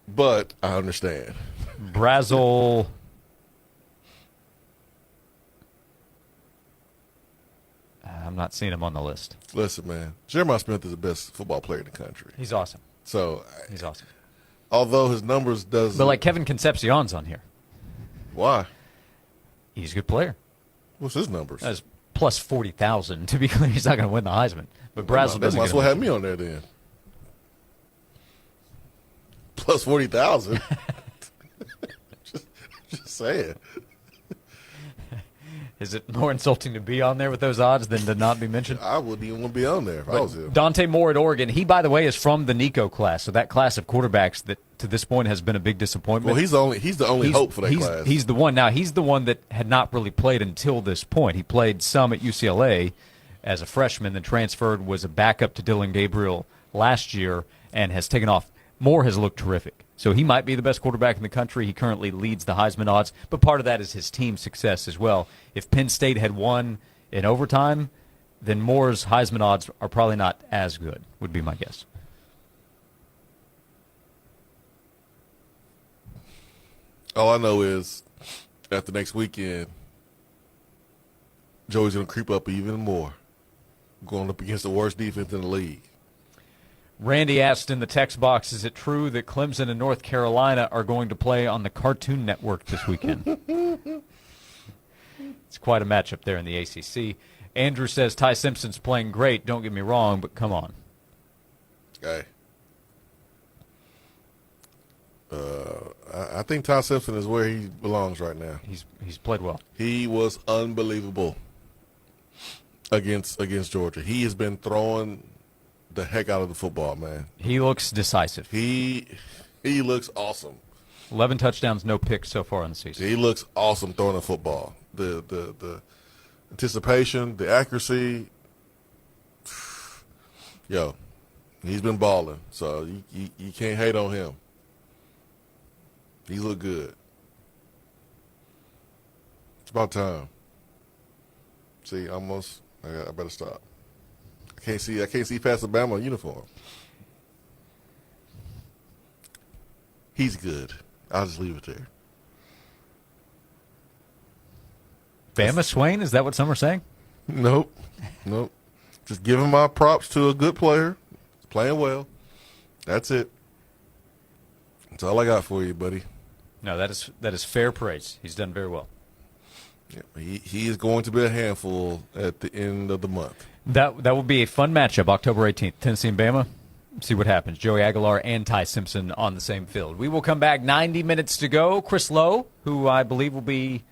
but I understand. Brazzell, I'm not seeing him on the list. Listen, man, Jeremiah Smith is the best football player in the country. He's awesome. So he's awesome. Although his numbers doesn't. But like Kevin Concepcion's on here. Why? He's a good player. What's his numbers? That's plus 40,000. To be clear, he's not going to win the Heisman. But Brazzell doesn't. Might as well have me on there then. Plus 40,000. just saying. Is it more insulting to be on there with those odds than to not be mentioned? I wouldn't even want to be on there if I was him. Dante Moore at Oregon. He, by the way, is from the Nico class, so that class of quarterbacks that to this point has been a big disappointment. Well, he's the only hope for that class. He's the one. Now, he's the one that had not really played until this point. He played some at UCLA as a freshman, then transferred, was a backup to Dylan Gabriel last year, and has taken off. Moore has looked terrific. So he might be the best quarterback in the country. He currently leads the Heisman odds, but part of that is his team's success as well. If Penn State had won in overtime, then Moore's Heisman odds are probably not as good, would be my guess. All I know is after next weekend, Joey's going to creep up even more, going up against the worst defense in the league. Randy asked in the text box, is it true that Clemson and North Carolina are going to play on the Cartoon Network this weekend? It's quite a matchup there in the ACC. Andrew says Ty Simpson's playing great. Don't get me wrong, but come on. Hey. I think Ty Simpson is where he belongs right now. He's played well. He was unbelievable against Georgia. He has been throwing the heck out of the football, man. He looks decisive. He looks awesome. 11 touchdowns, no picks so far in the season. He looks awesome throwing the football. The anticipation, the accuracy. Yo, he's been balling, so you can't hate on him. He look good. It's about time. See, almost. I better stop. I can't see past the Bama uniform. He's good. I'll just leave it there. Bama Swain? Is that what some are saying? Nope. Just giving my props to a good player. He's playing well. That's it. That's all I got for you, buddy. No, that is fair praise. He's done very well. Yeah, he is going to be a handful at the end of the month. That will be a fun matchup, October 18th. Tennessee and Bama. See what happens. Joey Aguilar and Ty Simpson on the same field. We will come back. 90 minutes to go. Chris Lowe, who I believe will be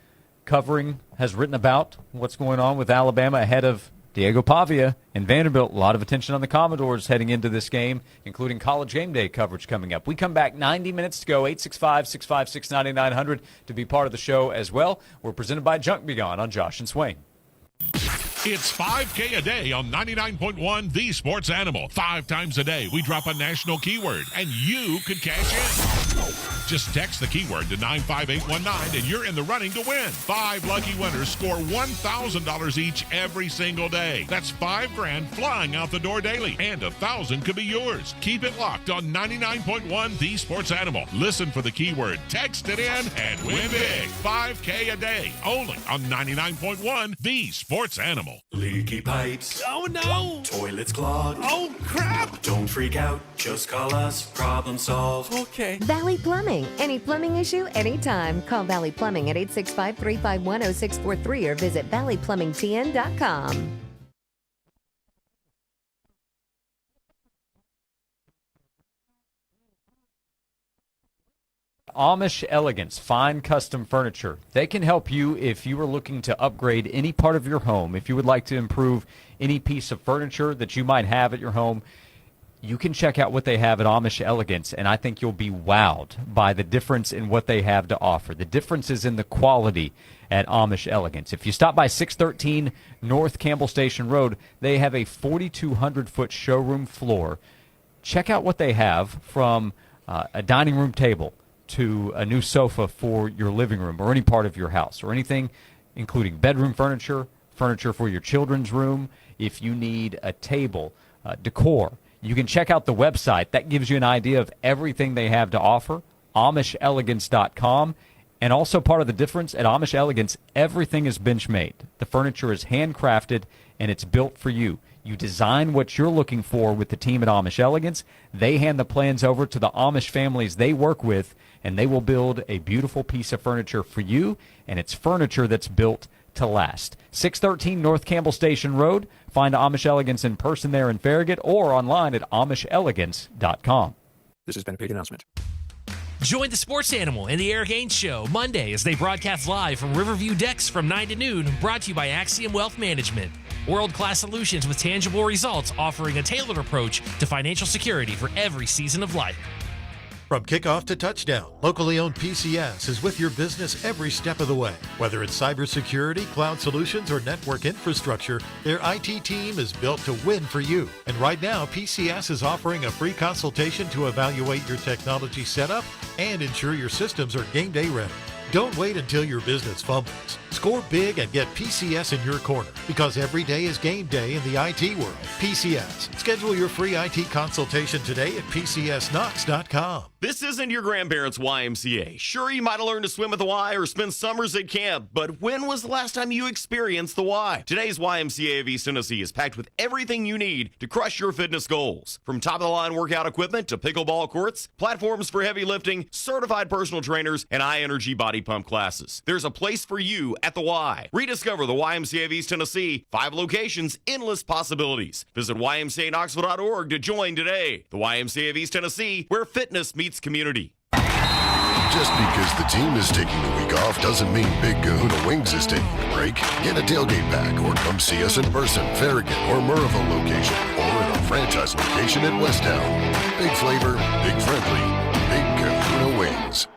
covering, has written about what's going on with Alabama ahead of Diego Pavia and Vanderbilt. A lot of attention on the Commodores heading into this game, including College Game Day coverage coming up. We come back. 90 minutes to go. 865-656-9900 to be part of the show as well. We're presented by Junk Be Gone on Josh and Swain. It's 5K a day on 99.1 The Sports Animal. 5 times a day, we drop a national keyword, and you could cash in. Just text the keyword to 95819 and you're in the running to win. 5 lucky winners score $1,000 each every single day. That's $5,000 flying out the door daily, and $1,000 could be yours. Keep it locked on 99.1 The Sports Animal. Listen for the keyword, text it in, and win big. $5K a day, only on 99.1 The Sports Animal. Leaky pipes. Oh no! Toilets clogged. Oh crap! Don't freak out. Just call us. Problem solved. Okay. Valley Plumbing. Any plumbing issue, anytime. Call Valley Plumbing at 865-351-0643 or visit valleyplumbingtn.com. Amish Elegance, fine custom furniture. They can help you if you are looking to upgrade any part of your home. If you would like to improve any piece of furniture that you might have at your home, you can check out what they have at Amish Elegance, and I think you'll be wowed by the difference in what they have to offer. The difference is in the quality at Amish Elegance. If you stop by 613 North Campbell Station Road, they have a 4,200-foot showroom floor. Check out what they have, from a dining room table to a new sofa for your living room or any part of your house, or anything including bedroom furniture, furniture for your children's room. If you need a table, decor, you can check out the website. That gives you an idea of everything they have to offer, AmishElegance.com. And also, part of the difference at Amish Elegance, everything is bench made. The furniture is handcrafted and it's built for you. You design what you're looking for with the team at Amish Elegance. They hand the plans over to the Amish families they work with, and they will build a beautiful piece of furniture for you, and it's furniture that's built to last. 613 North Campbell Station Road. Find Amish Elegance in person there in Farragut or online at AmishElegance.com. This has been a paid announcement. Join the Sports Animal and the Eric Ainge Show Monday as they broadcast live from Riverview Decks from 9 to noon, brought to you by Axiom Wealth Management. World-class solutions with tangible results, offering a tailored approach to financial security for every season of life. From kickoff to touchdown, locally owned PCS is with your business every step of the way. Whether it's cybersecurity, cloud solutions, or network infrastructure, their IT team is built to win for you. And right now, PCS is offering a free consultation to evaluate your technology setup and ensure your systems are game day ready. Don't wait until your business fumbles. Score big and get PCS in your corner, because every day is game day in the IT world. PCS. Schedule your free IT consultation today at PCSKnox.com. This isn't your grandparents' YMCA. Sure, you might have learned to swim at the Y or spend summers at camp, but when was the last time you experienced the Y? Today's YMCA of East Tennessee is packed with everything you need to crush your fitness goals. From top-of-the-line workout equipment to pickleball courts, platforms for heavy lifting, certified personal trainers, and high-energy body pump classes. There's a place for you at the Y. Rediscover the YMCA of East Tennessee. 5 locations, endless possibilities. Visit YMCAKnoxville.org to join today. The YMCA of East Tennessee, where fitness meets community. Just because the team is taking the week off doesn't mean Big Kahuna Wings is taking a break. Get a tailgate pack or come see us in person, Farragut or Murrayville location, or at our franchise location at Westtown. Big flavor, big friendly, Big Kahuna Wings.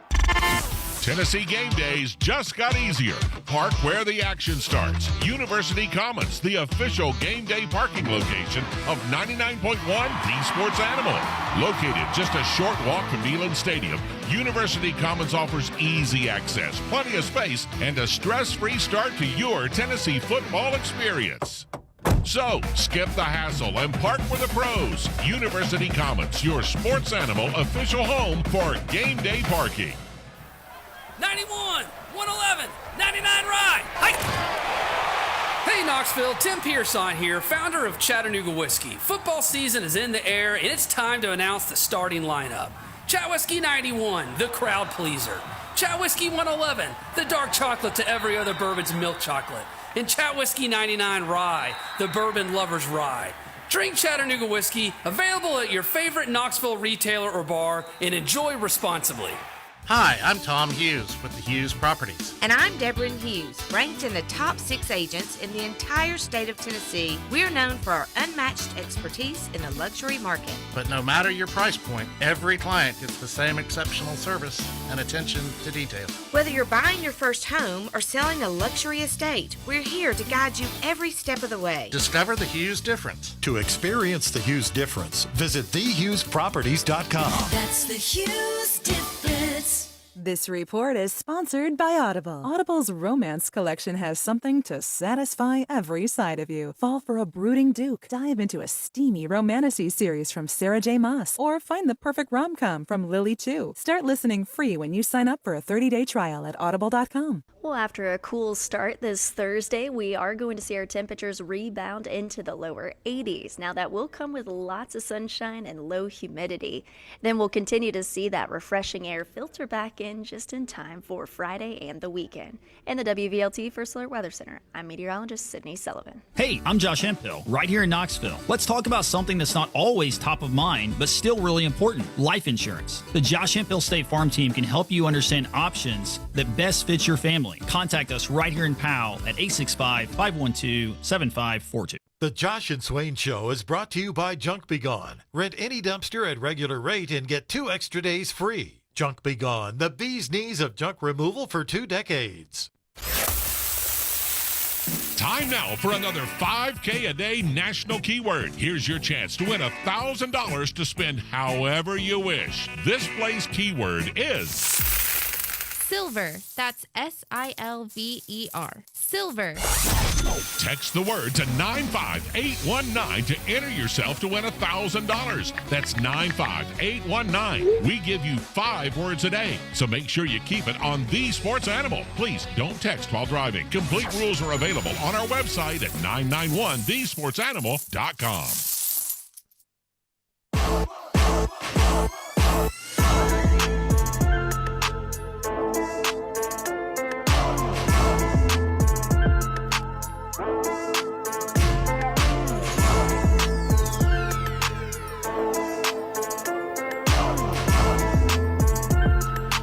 Tennessee game days just got easier. Park where the action starts. University Commons, the official game day parking location of 99.1 The Sports Animal. Located just a short walk from Neyland Stadium, University Commons offers easy access, plenty of space, and a stress-free start to your Tennessee football experience. So, skip the hassle and park with the pros. University Commons, your Sports Animal official home for game day parking. 91, 111, 99 Rye. Hey Knoxville, Tim Pearson here, founder of Chattanooga Whiskey. Football season is in the air and it's time to announce the starting lineup. Chat Whiskey 91, the crowd pleaser. Chat Whiskey 111, the dark chocolate to every other bourbon's milk chocolate. And Chat Whiskey 99 Rye, the bourbon lover's rye. Drink Chattanooga Whiskey, available at your favorite Knoxville retailer or bar, and enjoy responsibly. Hi, I'm Tom Hughes with the Hughes Properties. And I'm Deborah Hughes, ranked in the top 6 agents in the entire state of Tennessee. We're known for our unmatched expertise in the luxury market. But no matter your price point, every client gets the same exceptional service and attention to detail. Whether you're buying your first home or selling a luxury estate, we're here to guide you every step of the way. Discover the Hughes difference. To experience the Hughes difference, visit thehughesproperties.com. That's the Hughes difference. minutes. This report is sponsored by Audible. Audible's romance collection has something to satisfy every side of you. Fall for a brooding duke. Dive into a steamy romantasy series from Sarah J. Maas. Or find the perfect rom-com from Lily Chu. Start listening free when you sign up for a 30-day trial at audible.com. Well, after a cool start this Thursday, we are going to see our temperatures rebound into the lower 80s. Now, that will come with lots of sunshine and low humidity. Then we'll continue to see that refreshing air filter back in just in time for Friday and the weekend. In the WVLT First Alert Weather Center, I'm meteorologist Sydney Sullivan. Hey, I'm Josh Hemphill, right here in Knoxville. Let's talk about something that's not always top of mind, but still really important, life insurance. The Josh Hemphill State Farm team can help you understand options that best fit your family. Contact us right here in Powell at 865-512-7542. The Josh and Swain Show is brought to you by Junk Be Gone. Rent any dumpster at regular rate and get 2 extra days free. Junk Be Gone, the bee's knees of junk removal for 2 decades. Time now for another 5K a day national keyword. Here's your chance to win $1,000 to spend however you wish. This play's keyword is silver. That's SILVER. Silver. Text the word to 95819 to enter yourself to win $1,000. That's 95819. We give you 5 words a day, so make sure you keep it on The Sports Animal. Please don't text while driving. Complete rules are available on our website at 991thesportsanimal.com.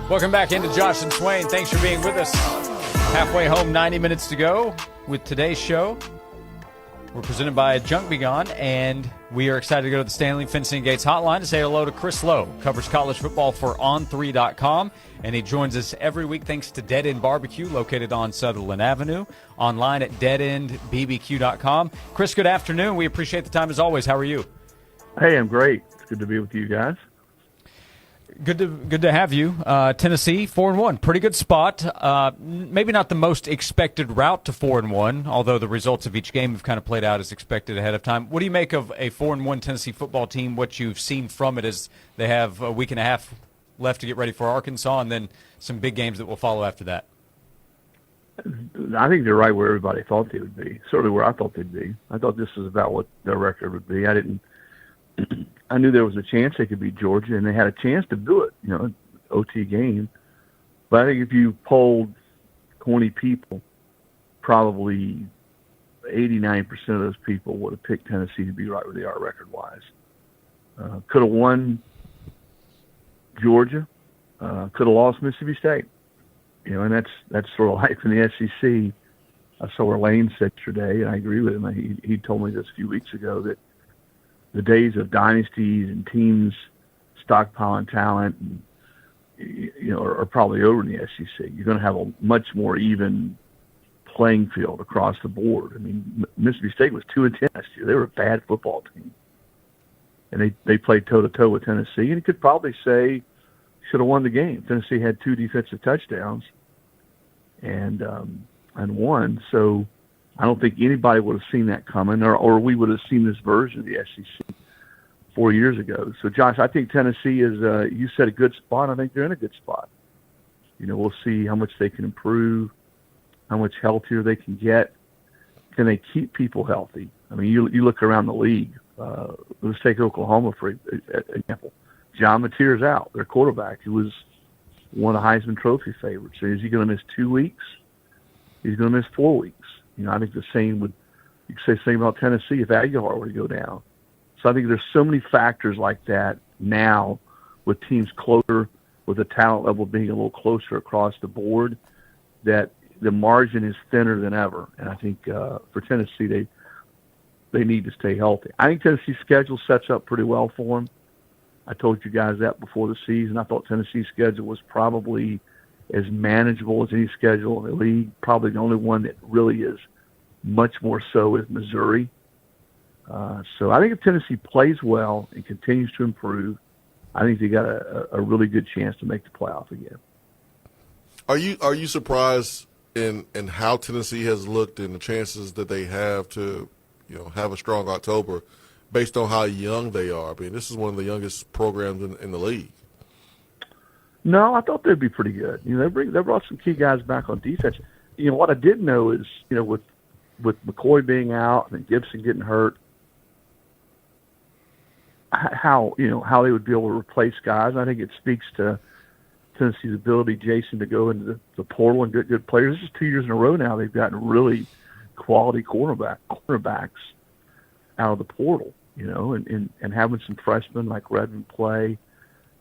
Welcome back into Josh and Swain. Thanks for being with us. Halfway home, 90 minutes to go with today's show. We're presented by Junk Be Gone, and we are excited to go to the Stanley Fencing Gates hotline to say hello to Chris Lowe. Covers college football for On3.com, and he joins us every week thanks to Dead End Barbecue, located on Sutherland Avenue, online at deadendbbq.com. Chris, good afternoon. We appreciate the time as always. How are you? Hey, I'm great. It's good to be with you guys. Good to have you. Tennessee 4-1, pretty good spot. Maybe not the most expected route to 4-1, although the results of each game have kind of played out as expected ahead of time. What do you make of a 4-1 Tennessee football team? What you've seen from it as they have a week and a half left to get ready for Arkansas, and then some big games that will follow after that. I think they're right where everybody thought they would be. Certainly where I thought they'd be. I thought this was about what their record would be. I knew there was a chance they could beat Georgia, and they had a chance to do it, OT game. But I think if you polled 20 people, probably 89% of those people would have picked Tennessee to be right where they are record-wise. Could have won Georgia, could have lost Mississippi State. And that's sort of life in the SEC. I saw where Lane said today, and I agree with him. He told me this a few weeks ago that the days of dynasties and teams stockpiling talent are probably over in the SEC. You're going to have a much more even playing field across the board. I mean, Mississippi State was 2-10 last year. They were a bad football team. And they played toe-to-toe with Tennessee, and you could probably say should have won the game. Tennessee had 2 defensive touchdowns and won. So I don't think anybody would have seen that coming, or we would have seen this version of the SEC 4 years ago. So, Josh, I think Tennessee is, you said a good spot. I think they're in a good spot. We'll see how much they can improve, how much healthier they can get. Can they keep people healthy? I mean, you look around the league. Let's take Oklahoma, for example. John Mateer's out, their quarterback, who was one of the Heisman Trophy favorites. So is he going to miss 2 weeks? He's going to miss 4 weeks. I think you could say the same about Tennessee if Aguilar were to go down. So I think there's so many factors like that now with teams closer, with the talent level being a little closer across the board, that the margin is thinner than ever. And I think for Tennessee, they need to stay healthy. I think Tennessee's schedule sets up pretty well for them. I told you guys that before the season. I thought Tennessee's schedule was probably as manageable as any schedule in the league. Probably the only one that really is much more so is Missouri. So I think if Tennessee plays well and continues to improve, I think they got a really good chance to make the playoff again. Are you surprised in how Tennessee has looked and the chances that they have to, have a strong October based on how young they are? I mean, this is one of the youngest programs in the league. No, I thought they'd be pretty good. They brought some key guys back on defense. What I did know is, with McCoy being out and Gibson getting hurt, how they would be able to replace guys. I think it speaks to Tennessee's ability, Jason, to go into the portal and get good players. This is 2 years in a row now they've gotten really quality cornerbacks out of the portal, and having some freshmen like Redmond play.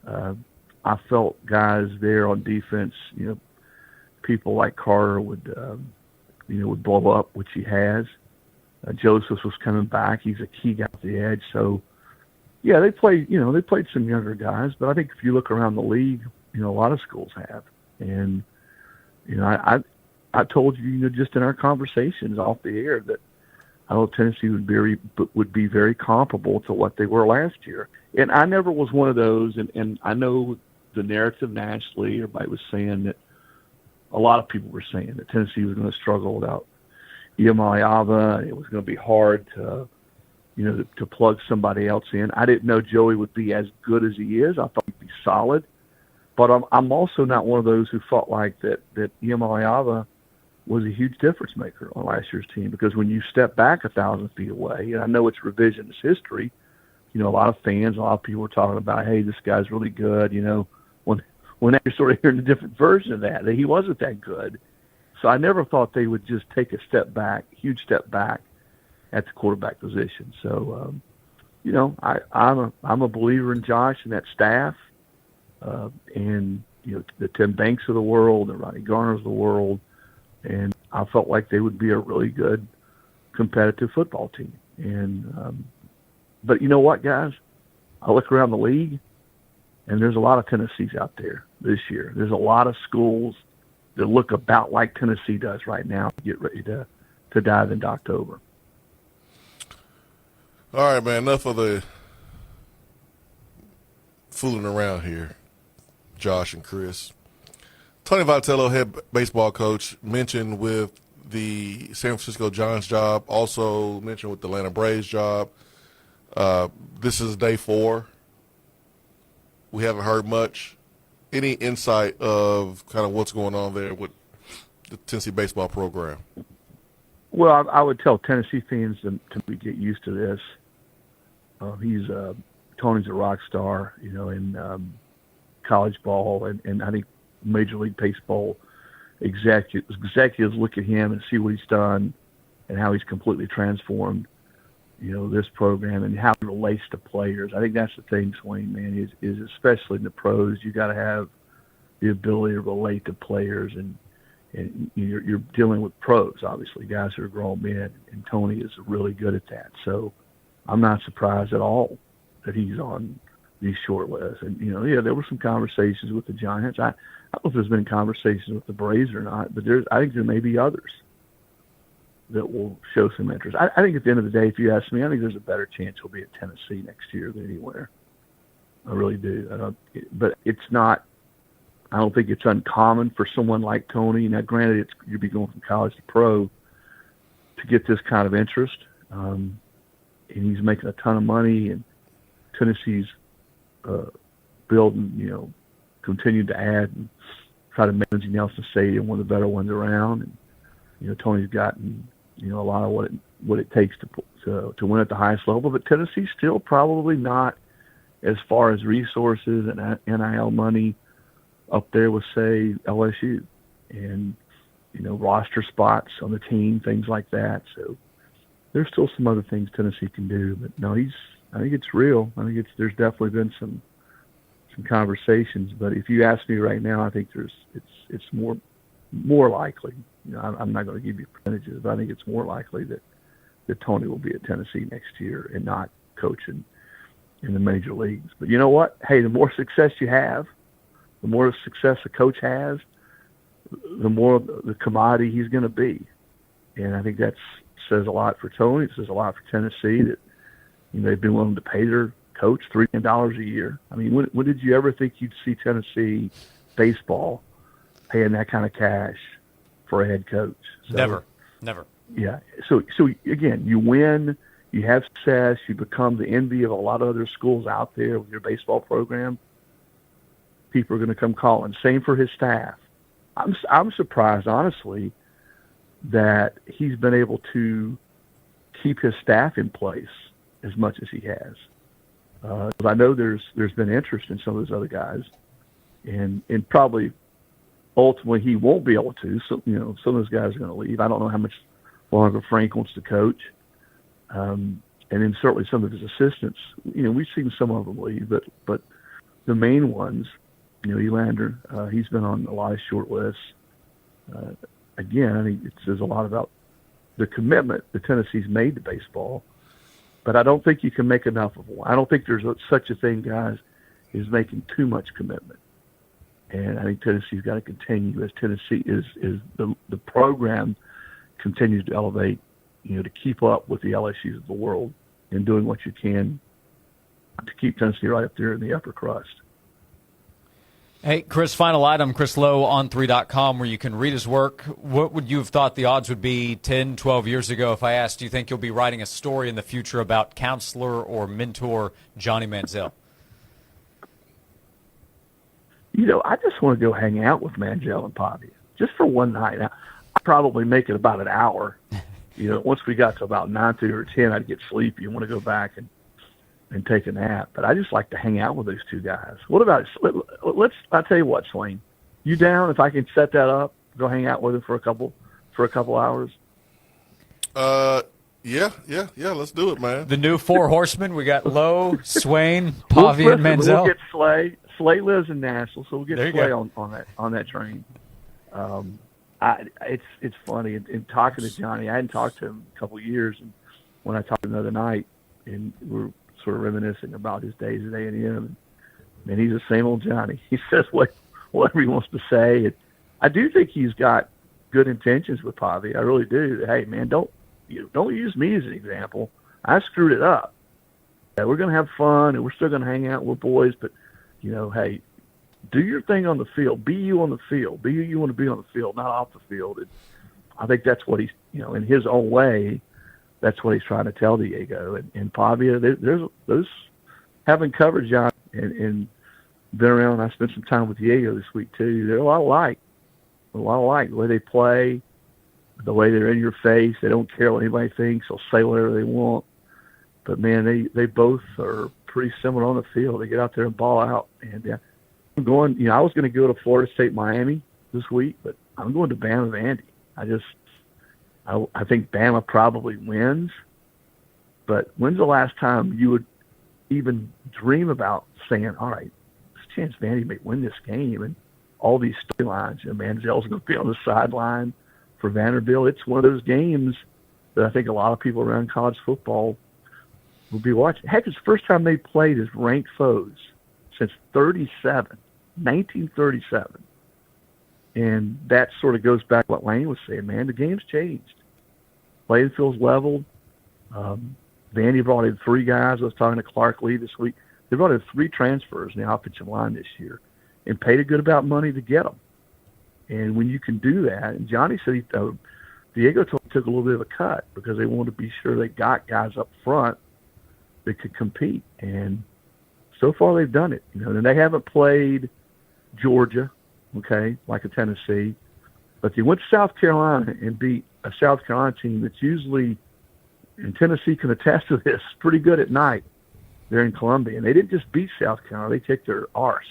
I felt guys there on defense, people like Carter would blow up, which he has. Joseph was coming back. He's a key guy at the edge. So, yeah, they played some younger guys, but I think if you look around the league, a lot of schools have. And, I told you, just in our conversations off the air that I thought Tennessee would be very comparable to what they were last year. And I never was one of those, and I know the narrative nationally, everybody was saying that, a lot of people were saying that Tennessee was going to struggle without Iamaleava, and it was going to be hard to plug somebody else in. I didn't know Joey would be as good as he is. I thought he'd be solid. But I'm also not one of those who felt like that Iamaleava was a huge difference maker on last year's team, because when you step back 1,000 feet away, and I know it's revisionist history, a lot of fans, a lot of people were talking about, hey, this guy's really good, when you're sort of hearing a different version of that he wasn't that good. So I never thought they would just take a huge step back at the quarterback position. So, I'm a believer in Josh and that staff, and the Tim Banks of the world, the Ronnie Garners of the world, and I felt like they would be a really good competitive football team. And but you know what, guys? I look around the league, and there's a lot of Tennessees out there this year. There's a lot of schools that look about like Tennessee does right now to get ready to dive into October. All right, man, enough of the fooling around here, Josh and Chris. Tony Vitello, head baseball coach, mentioned with the San Francisco Giants job, also mentioned with the Atlanta Braves job. This is day 4. We haven't heard much. Any insight of kind of what's going on there with the Tennessee baseball program? Well, I would tell Tennessee fans to get used to this. Tony's a rock star, in college ball, and I think Major League Baseball executives look at him and see what he's done and how he's completely transformed, this program and how it relates to players. I think that's the thing, Swain, man, is especially in the pros, you got to have the ability to relate to players, and you're dealing with pros, obviously, guys who are grown men, and Tony is really good at that. So I'm not surprised at all that he's on these short lists. And, there were some conversations with the Giants. I don't know if there's been conversations with the Braves or not, but I think there may be others that will show some interest. I think at the end of the day, if you ask me, I think there's a better chance he'll be at Tennessee next year than anywhere. I really do. But it's not – I don't think it's uncommon for someone like Tony. Now, granted, you'd be going from college to pro to get this kind of interest. And he's making a ton of money, and Tennessee's building, continued to add and try to manage Nelson Stadium, one of the better ones around. And, Tony's gotten, a lot of what it takes to win at the highest level. But Tennessee's still probably not, as far as resources and NIL money, up there with, say, LSU and, roster spots on the team, things like that. So there's still some other things Tennessee can do. But, no, I think it's real. I think there's definitely been some conversations. But if you ask me right now, I think it's more likely. I'm not going to give you percentages, but I think it's more likely that Tony will be at Tennessee next year and not coaching in the major leagues. But you know what? Hey, the more success you have, the more success a coach has, the more the commodity he's going to be. And I think that says a lot for Tony. It says a lot for Tennessee that they've been willing to pay their coach $3 million a year. I mean, when did you ever think you'd see Tennessee baseball paying that kind of cash for a head coach? So, Never. Yeah. So again, you win, you have success, you become the envy of a lot of other schools out there with your baseball program. People are going to come calling. Same for his staff. I'm surprised, honestly, that he's been able to keep his staff in place as much as he has. I know there's been interest in some of those other guys, and probably ultimately he won't be able to. So some of those guys are going to leave. I don't know how much longer Frank wants to coach, and then certainly some of his assistants. We've seen some of them leave, but the main ones, Elander, he's been on a lot of short lists. Again, I think it says a lot about the commitment that Tennessee's made to baseball. But I don't think you can make enough of one. I don't think there's such a thing, guys, as making too much commitment. And I think Tennessee's got to continue as Tennessee is the program continues to elevate, to keep up with the LSUs of the world and doing what you can to keep Tennessee right up there in the upper crust. Hey, Chris, final item, Chris Lowe, on3.com, where you can read his work. What would you have thought the odds would be 10, 12 years ago if I asked, do you think you'll be writing a story in the future about counselor or mentor Johnny Manziel? I just want to go hang out with Manziel and Pavia just for one night. I'd probably make it about an hour. Once we got to about 9:30 or 10, I'd get sleepy and want to go back and take a nap. But I just like to hang out with those two guys. What about I'll tell you what, Swain. You down if I can set that up, go hang out with him for a couple hours? Yeah, let's do it, man. The new four horsemen, we got Lowe, Swain, Pavia, and Manziel. We'll get Slay. Slay lives in Nashville, so we'll get Slay on that train. It's funny. In talking to Johnny, I hadn't talked to him in a couple of years, and when I talked to him the other night, and we're sort of reminiscing about his days at A&M, and he's the same old Johnny. He says whatever he wants to say. And I do think he's got good intentions with Pavia. I really do. Hey, man, don't use me as an example. I screwed it up. Yeah, we're going to have fun, and we're still going to hang out with boys, but, hey, do your thing on the field. Be you on the field. Be who you want to be on the field, not off the field. And I think that's what he's, in his own way, that's what he's trying to tell Diego. And Pavia, there's those having covered John and been around. I spent some time with Diego this week too. They're a lot alike. The way they play, the way they're in your face. They don't care what anybody thinks. They'll say whatever they want. But man, they both are pretty similar on the field. They get out there and ball out. And I'm going. I was going to go to Florida State, Miami this week, but I'm going to Bama, Vandy. I think Bama probably wins, but when's the last time you would even dream about saying, all right, there's a chance Vandy may win this game, and all these storylines, Manziel's going to be on the sideline for Vanderbilt. It's one of those games that I think a lot of people around college football will be watching. Heck, it's the first time they played as ranked foes since 1937. And that sort of goes back to what Lane was saying, man. The game's changed. Playing field's leveled. Vandy brought in 3 guys. I was talking to Clark Lee this week. They brought in 3 transfers in the offensive line this year and paid a good amount of money to get them. And when you can do that, and Johnny said Diego took a little bit of a cut because they wanted to be sure they got guys up front that could compete. And so far they've done it. And they haven't played Georgia, okay, like a Tennessee. But they went to South Carolina and beat a South Carolina team that's usually, and Tennessee can attest to this, pretty good at night. They're in Columbia. And they didn't just beat South Carolina. They kicked their arse.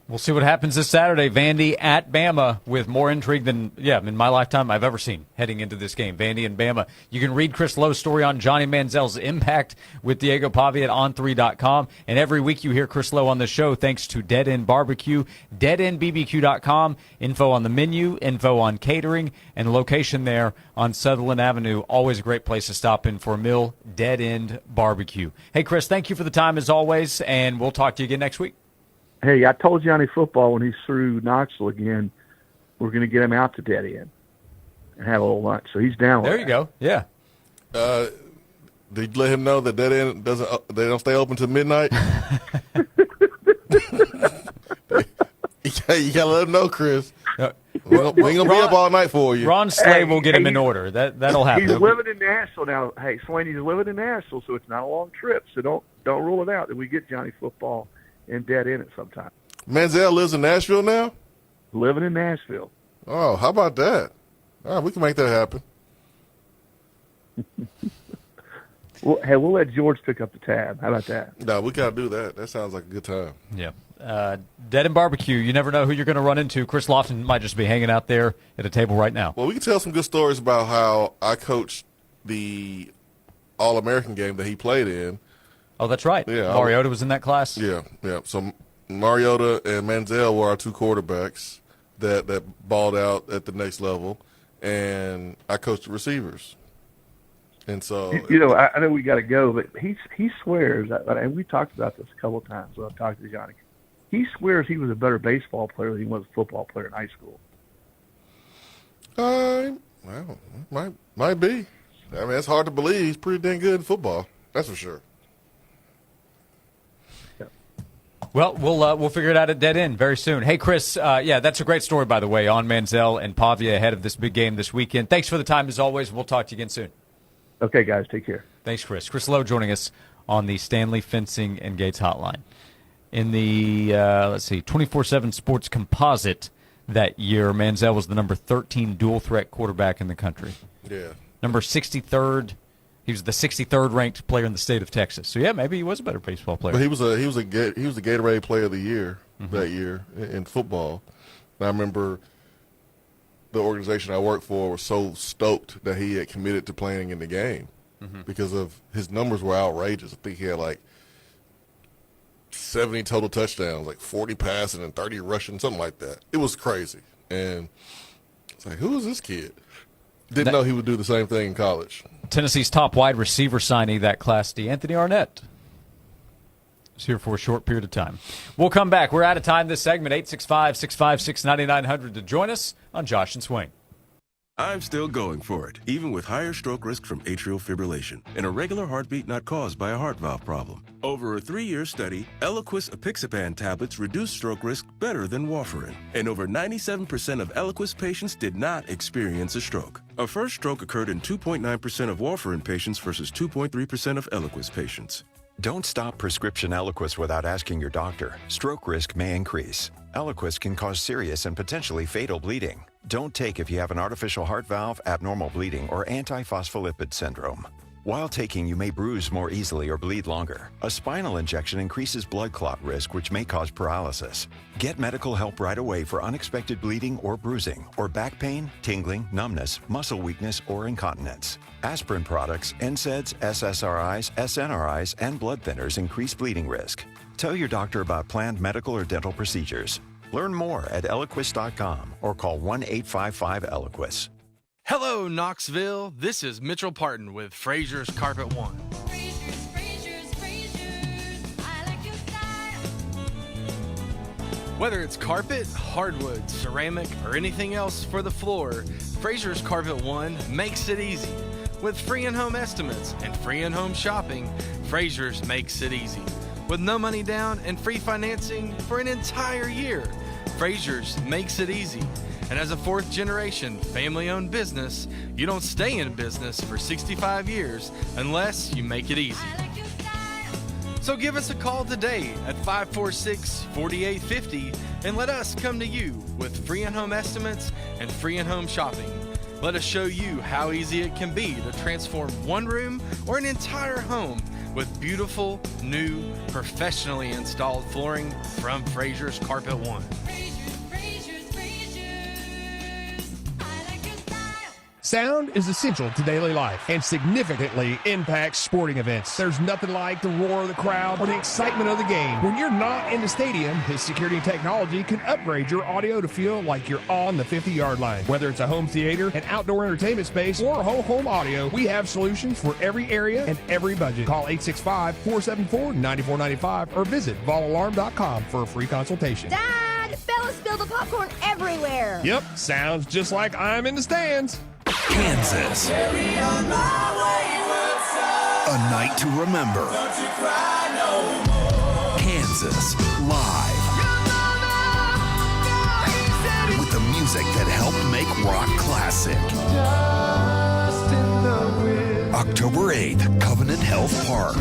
We'll see what happens this Saturday. Vandy at Bama with more intrigue than, in my lifetime I've ever seen heading into this game. Vandy and Bama. You can read Chris Lowe's story on Johnny Manziel's impact with Diego Pavia at on3.com. And every week you hear Chris Lowe on the show thanks to Dead End Barbecue, deadendbbq.com. Info on the menu, info on catering, and location there on Sutherland Avenue. Always a great place to stop in for a meal, Dead End Barbecue. Hey, Chris, thank you for the time as always, and we'll talk to you again next week. Hey, I told Johnny Football when he's through Knoxville again, we're going to get him out to Dead End and have a little lunch. So he's down with There you go. Yeah. The Did you let him know that end they don't stay open till midnight? You gotta let him know, Chris. We ain't gonna be up all night for you. Ron Slay will get him in order. That'll happen. He's living in Nashville now. Hey, Swain, he's living in Nashville, so it's not a long trip. So don't rule it out that we get Johnny Football and Dead in it sometime. Manziel lives in Nashville now? Living in Nashville. Oh, how about that? All right, we can make that happen. Well, hey, we'll let George pick up the tab. How about that? No, we got to do that. That sounds like a good time. Yeah. Dead and Barbecue, you never know who you're going to run into. Chris Lofton might just be hanging out there at a table right now. Well, we can tell some good stories about how I coached the All-American game that he played in. Oh, that's right. Yeah, Mariota was in that class? Yeah. So Mariota and Manziel were our two quarterbacks that balled out at the next level, and I coached the receivers. And so, I know we got to go, but he swears, and we talked about this a couple of times when I talked to Johnny. He swears he was a better baseball player than he was a football player in high school. Well, might be. I mean, it's hard to believe. He's pretty dang good in football. That's for sure. Well, we'll figure it out at Dead End very soon. Hey, Chris, that's a great story, by the way, on Manziel and Pavia ahead of this big game this weekend. Thanks for the time, as always. We'll talk to you again soon. Okay, guys, take care. Thanks, Chris. Chris Lowe joining us on the Stanley Fencing and Gates Hotline. In the, 24/7 Sports Composite that year, Manziel was the number 13 dual-threat quarterback in the country. Yeah. Number 63rd. He was the 63rd ranked player in the state of Texas. So, yeah, maybe he was a better baseball player. But he was a Gatorade Player of the Year that year in football. And I remember the organization I worked for was so stoked that he had committed to playing in the game because of his numbers were outrageous. I think he had like 70 total touchdowns, like 40 passing and 30 rushing, something like that. It was crazy. And it's like, who is this kid? Didn't know he would do the same thing in college. Tennessee's top wide receiver signee that class, Anthony Arnett, is here for a short period of time. We'll come back. We're out of time this segment. 865-656-9900 to join us on Josh and Swain. I'm still going for it, even with higher stroke risk from atrial fibrillation, an irregular heartbeat not caused by a heart valve problem. Over a 3-year study, Eliquis apixaban tablets reduce stroke risk better than warfarin, and over 97% of Eliquis patients did not experience a stroke. A first stroke occurred in 2.9% of warfarin patients versus 2.3% of Eliquis patients. Don't stop prescription Eliquis without asking your doctor. Stroke risk may increase. Eliquis can cause serious and potentially fatal bleeding. Don't take if you have an artificial heart valve, abnormal bleeding, or antiphospholipid syndrome. While taking, you may bruise more easily or bleed longer. A spinal injection increases blood clot risk, which may cause paralysis. Get medical help right away for unexpected bleeding or bruising, or back pain, tingling, numbness, muscle weakness, or incontinence. Aspirin products, NSAIDs, SSRIs, SNRIs, and blood thinners increase bleeding risk. Tell your doctor about planned medical or dental procedures. Learn more at Eliquis.com or call 1-855-ELIQUIS. Hello, Knoxville. This is Mitchell Parton with Frazier's Carpet One. Whether it's carpet, hardwood, ceramic, or anything else for the floor, Frazier's Carpet One makes it easy. With free in-home estimates and free in-home shopping, Frazier's makes it easy. With no money down and free financing for an entire year, Frazier's makes it easy. And as a fourth-generation, family-owned business, you don't stay in business for 65 years unless you make it easy. So give us a call today at 546-4850 and let us come to you with free in-home estimates and free in-home shopping. Let us show you how easy it can be to transform one room or an entire home with beautiful, new, professionally installed flooring from Frazier's Carpet One. Sound is essential to daily life and significantly impacts sporting events. There's nothing like the roar of the crowd or the excitement of the game. When you're not in the stadium, his security technology can upgrade your audio to feel like you're on the 50-yard line. Whether it's a home theater, an outdoor entertainment space, or whole home audio, we have solutions for every area and every budget. Call 865-474-9495 or visit valalarm.com for a free consultation. Dad, Bella spilled the popcorn everywhere. Yep, sounds just like I'm in the stands. Kansas. A night to remember. Kansas live. With the music that helped make rock classic. October 8th, Covenant Health Park.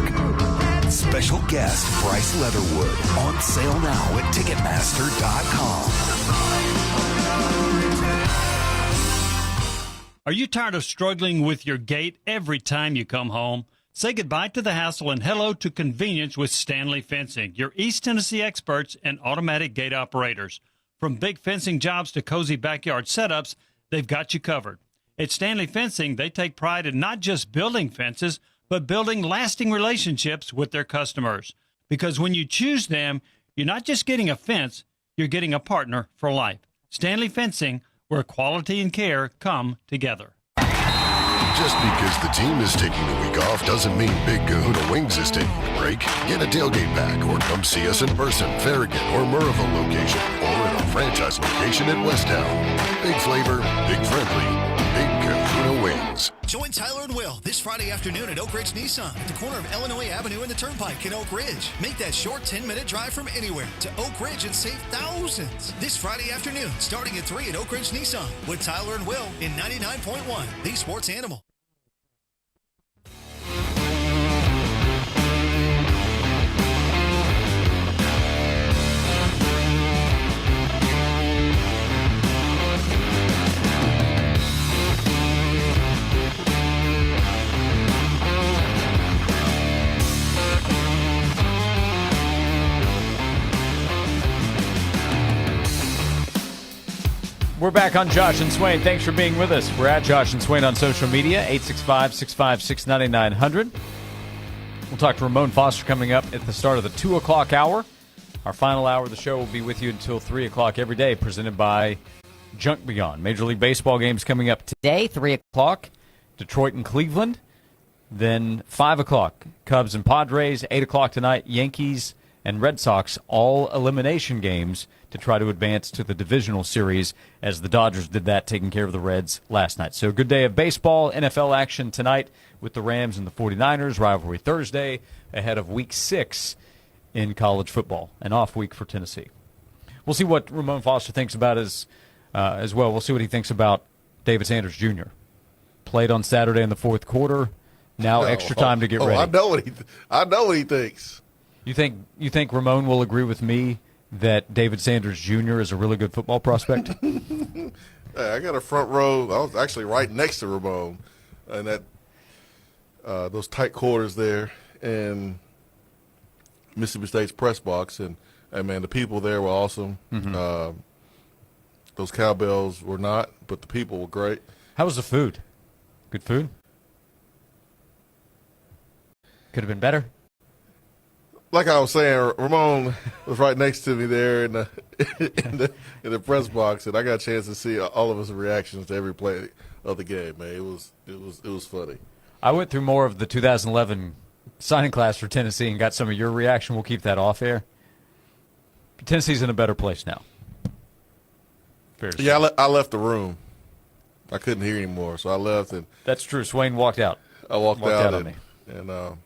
Special guest Bryce Leatherwood. On sale now at Ticketmaster.com. Are you tired of struggling with your gate every time you come home? Say goodbye to the hassle and hello to convenience with Stanley Fencing, your East Tennessee experts and automatic gate operators. From big fencing jobs to cozy backyard setups, they've got you covered. At Stanley Fencing, they take pride in not just building fences, but building lasting relationships with their customers. Because when you choose them, you're not just getting a fence, you're getting a partner for life. Stanley Fencing, where quality and care come together. Just because the team is taking the week off doesn't mean Big Kahuna Wings is taking a break. Get a tailgate pack or come see us in person, Farragut or Murrayville location, or in our franchise location at Westtown. Big flavor, big friendly, Big Kahuna Wings. Join Tyler and Will this Friday afternoon at Oak Ridge Nissan at the corner of Illinois Avenue and the Turnpike in Oak Ridge. Make that short 10-minute drive from anywhere to Oak Ridge and save thousands. This Friday afternoon, starting at 3 at Oak Ridge Nissan with Tyler and Will in 99.1, the Sports Animal. We're back on Josh and Swain. Thanks for being with us. We're at Josh and Swain on social media, 865-656-9900. We'll talk to Ramon Foster coming up at the start of the 2 o'clock hour. Our final hour of the show will be with you until 3 o'clock every day, presented by Junk Beyond. Major League Baseball games coming up today, 3 o'clock, Detroit and Cleveland. Then 5 o'clock, Cubs and Padres. 8 o'clock tonight, Yankees and Red Sox, all elimination games to try to advance to the divisional series, as the Dodgers did that, taking care of the Reds last night. So good day of baseball, NFL action tonight with the Rams and the 49ers, rivalry Thursday, ahead of Week 6 in college football, an off week for Tennessee. We'll see what Ramon Foster thinks about as well. We'll see what he thinks about David Sanders Jr. Played on Saturday in the fourth quarter, now extra time to get ready. I know what he thinks. You think Ramon will agree with me that David Sanders Jr. is a really good football prospect? Hey, I got a front row. I was actually right next to Ramon, and that those tight quarters there in Mississippi State's press box, and man, the people there were awesome. Mm-hmm. Those cowbells were not, but the people were great. How was the food? Good food? Could have been better. Like I was saying, Ramon was right next to me there in the press box, and I got a chance to see all of his reactions to every play of the game. Man, it was funny. I went through more of the 2011 signing class for Tennessee and got some of your reaction. We'll keep that off air. Tennessee's in a better place now. Yeah, I left the room. I couldn't hear anymore, so I left. And that's true. Swain walked out. I walked out on me. And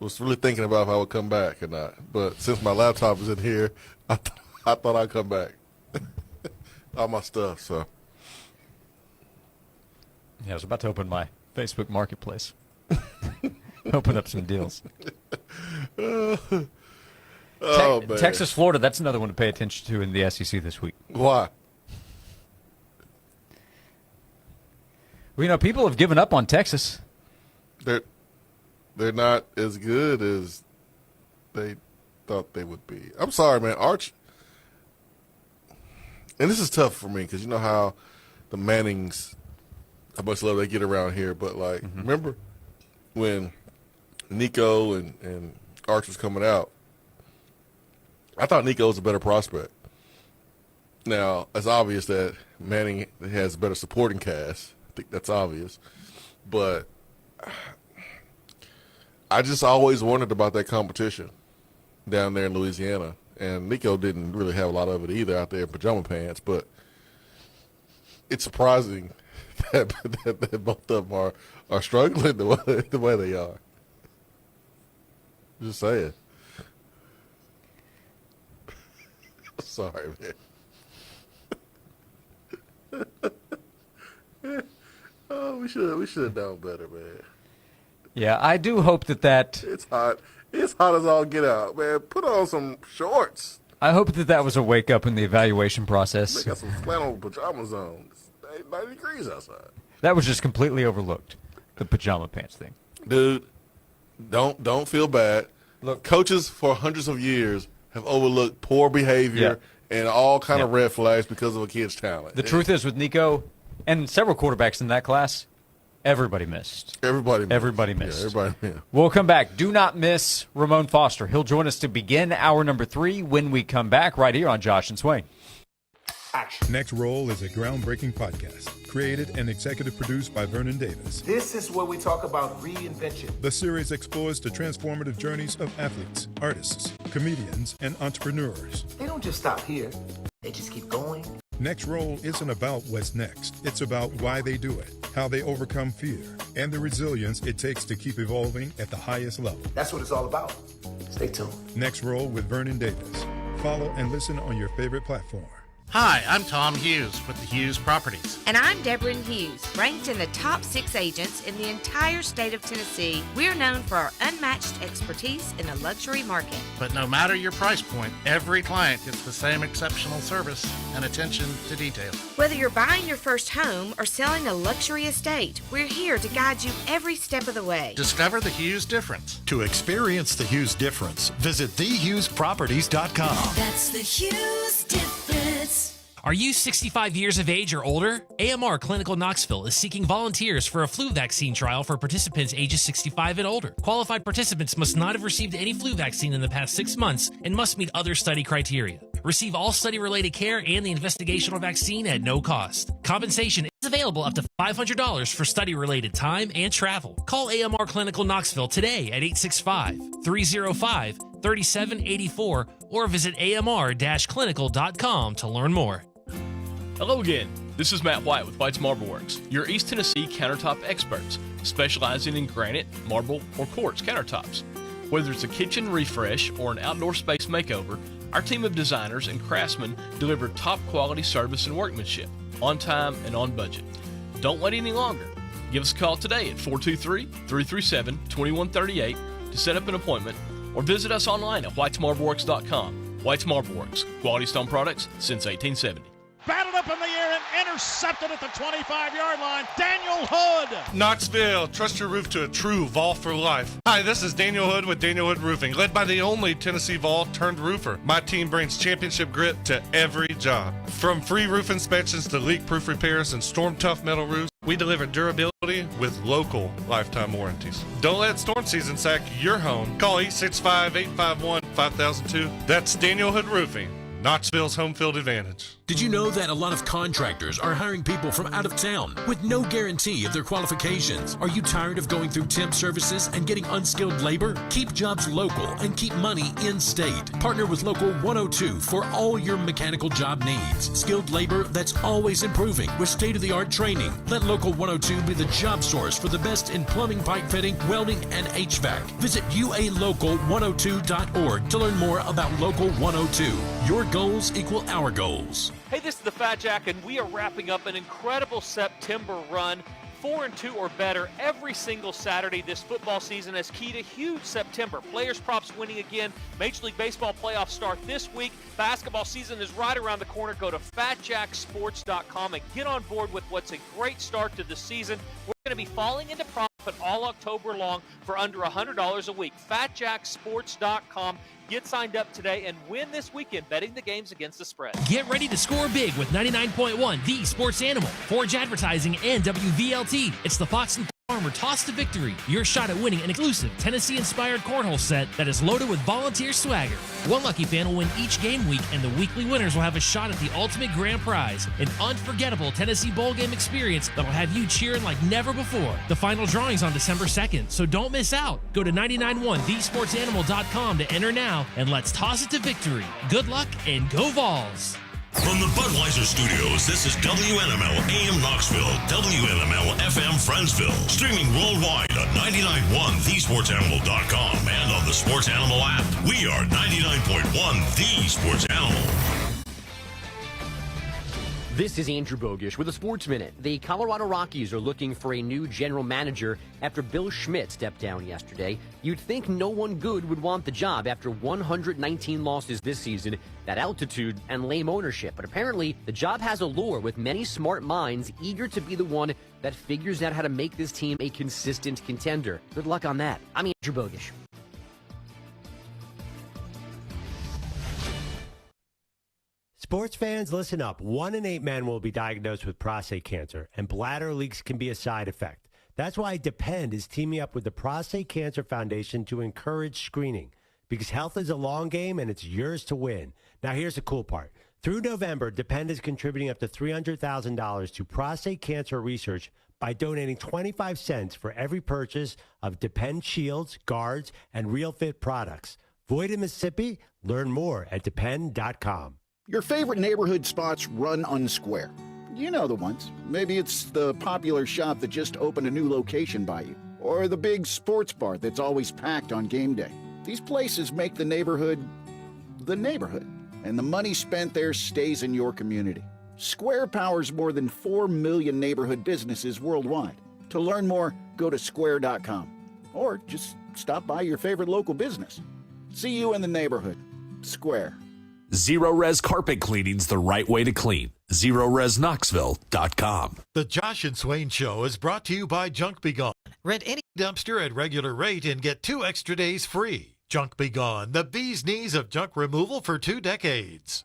was really thinking about if I would come back or not. But since my laptop is in here, I thought I'd come back. All my stuff, so. Yeah, I was about to open my Facebook Marketplace. Open up some deals. Man. Texas, Florida, that's another one to pay attention to in the SEC this week. Why? Well, people have given up on Texas. They're not as good as they thought they would be. I'm sorry, man. Arch, and this is tough for me because you know how the Mannings, how much love they get around here. But, remember when Nico and Arch was coming out, I thought Nico was a better prospect. Now, it's obvious that Manning has a better supporting cast. I think that's obvious. But I just always wondered about that competition down there in Louisiana. And Nico didn't really have a lot of it either out there in pajama pants. But it's surprising that both of them are struggling the way they are. Just saying. Sorry, man. Oh, we should have known better, man. Yeah, I do hope that It's hot. It's hot as all get out, man. Put on some shorts. I hope that was a wake up in the evaluation process. They got some flannel pajamas on. It's 90 degrees outside. That was just completely overlooked, the pajama pants thing. Dude, don't feel bad. Look, coaches for hundreds of years have overlooked poor behavior and all kind of red flags because of a kid's talent. The truth is, with Nico and several quarterbacks in that class, everybody missed. Everybody missed. missed. Yeah, everybody missed. We'll come back. Do not miss Ramon Foster. He'll join us to begin hour number 3 when we come back right here on Josh and Swain. Next Roll is a groundbreaking podcast created and executive produced by Vernon Davis. This is where we talk about reinvention. The series explores the transformative journeys of athletes, artists, comedians, and entrepreneurs. They don't just stop here. They just keep going. Next Roll isn't about what's next. It's about why they do it, how they overcome fear, and the resilience it takes to keep evolving at the highest level. That's what it's all about. Stay tuned. Next Roll with Vernon Davis. Follow and listen on your favorite platform. Hi, I'm Tom Hughes with the Hughes Properties. And I'm Deborah Hughes, ranked in the top 6 agents in the entire state of Tennessee. We're known for our unmatched expertise in the luxury market. But no matter your price point, every client gets the same exceptional service and attention to detail. Whether you're buying your first home or selling a luxury estate, we're here to guide you every step of the way. Discover the Hughes difference. To experience the Hughes difference, visit thehughesproperties.com. That's the Hughes difference. Are you 65 years of age or older? AMR Clinical Knoxville is seeking volunteers for a flu vaccine trial for participants ages 65 and older. Qualified participants must not have received any flu vaccine in the past 6 months and must meet other study criteria. Receive all study-related care and the investigational vaccine at no cost. Compensation is available up to $500 for study-related time and travel. Call AMR Clinical Knoxville today at 865-305-3784 or visit amr-clinical.com to learn more. Hello again. This is Matt White with White's Marble Works, your East Tennessee countertop experts, specializing in granite, marble, or quartz countertops. Whether it's a kitchen refresh or an outdoor space makeover, our team of designers and craftsmen deliver top quality service and workmanship, on time and on budget. Don't wait any longer. Give us a call today at 423-337-2138 to set up an appointment, or visit us online at whitesmarbleworks.com. White's Marble Works, quality stone products since 1870. Batted up in the air and intercepted at the 25-yard line. Daniel Hood. Knoxville, trust your roof to a true Vol for life. Hi, this is Daniel Hood with Daniel Hood Roofing, led by the only Tennessee Vol turned roofer. My team brings championship grit to every job. From free roof inspections to leak-proof repairs and storm-tough metal roofs, we deliver durability with local lifetime warranties. Don't let storm season sack your home. Call 865-851-5002. That's Daniel Hood Roofing, Knoxville's home field advantage. Did you know that a lot of contractors are hiring people from out of town with no guarantee of their qualifications? Are you tired of going through temp services and getting unskilled labor? Keep jobs local and keep money in-state. Partner with Local 102 for all your mechanical job needs. Skilled labor that's always improving with state-of-the-art training. Let Local 102 be the job source for the best in plumbing, pipe fitting, welding, and HVAC. Visit ualocal102.org to learn more about Local 102. Your goals equal our goals. Hey, this is the Fat Jack, and we are wrapping up an incredible September run. 4-2 or better every single Saturday this football season has keyed a huge September. Players props winning again. Major League Baseball playoffs start this week. Basketball season is right around the corner. Go to fatjacksports.com and get on board with what's a great start to the season. We're going to be falling into profit all October long for under $100 a week. fatjacksports.com. Get signed up today and win this weekend betting the games against the spread. Get ready to score big with 99.1 The Sports Animal, Forge Advertising, and WVLT. It's the Fox and Farmer Toss to Victory, your shot at winning an exclusive Tennessee-inspired cornhole set that is loaded with volunteer swagger. One lucky fan will win each game week, and the weekly winners will have a shot at the ultimate grand prize, an unforgettable Tennessee bowl game experience that'll have you cheering like never before. The final drawing's on December 2nd, so don't miss out. Go to 991thesportsanimal.com to enter now, and let's toss it to victory. Good luck and go Vols! From the Budweiser Studios, this is WNML AM Knoxville, WNML FM Friendsville, streaming worldwide on 99.1 thesportsanimal.com and on the Sports Animal app. We are 99.1 The Sports Animal. This is Andrew Bogish with a Sports Minute. The Colorado Rockies are looking for a new general manager after Bill Schmidt stepped down yesterday. You'd think no one good would want the job after 119 losses this season, that altitude, and lame ownership. But apparently, the job has allure with many smart minds eager to be the one that figures out how to make this team a consistent contender. Good luck on that. I'm Andrew Bogish. Sports fans, listen up. 1 in 8 men will be diagnosed with prostate cancer, and bladder leaks can be a side effect. That's why Depend is teaming up with the Prostate Cancer Foundation to encourage screening, because health is a long game and it's yours to win. Now, here's the cool part. Through November, Depend is contributing up to $300,000 to prostate cancer research by donating 25 cents for every purchase of Depend shields, guards, and Real Fit products. Void in Mississippi? Learn more at depend.com. Your favorite neighborhood spots run unsquare. You know the ones. Maybe it's the popular shop that just opened a new location by you, or the big sports bar that's always packed on game day. These places make the neighborhood, and the money spent there stays in your community. Square powers more than 4 million neighborhood businesses worldwide. To learn more, go to square.com, or just stop by your favorite local business. See you in the neighborhood. Square. Zero Res carpet cleaning's the right way to clean. ZeroResKnoxville.com. The Josh and Swain Show is brought to you by Junk Be Gone. Rent any dumpster at regular rate and get 2 extra days free. Junk Be Gone, the bee's knees of junk removal for 2 decades.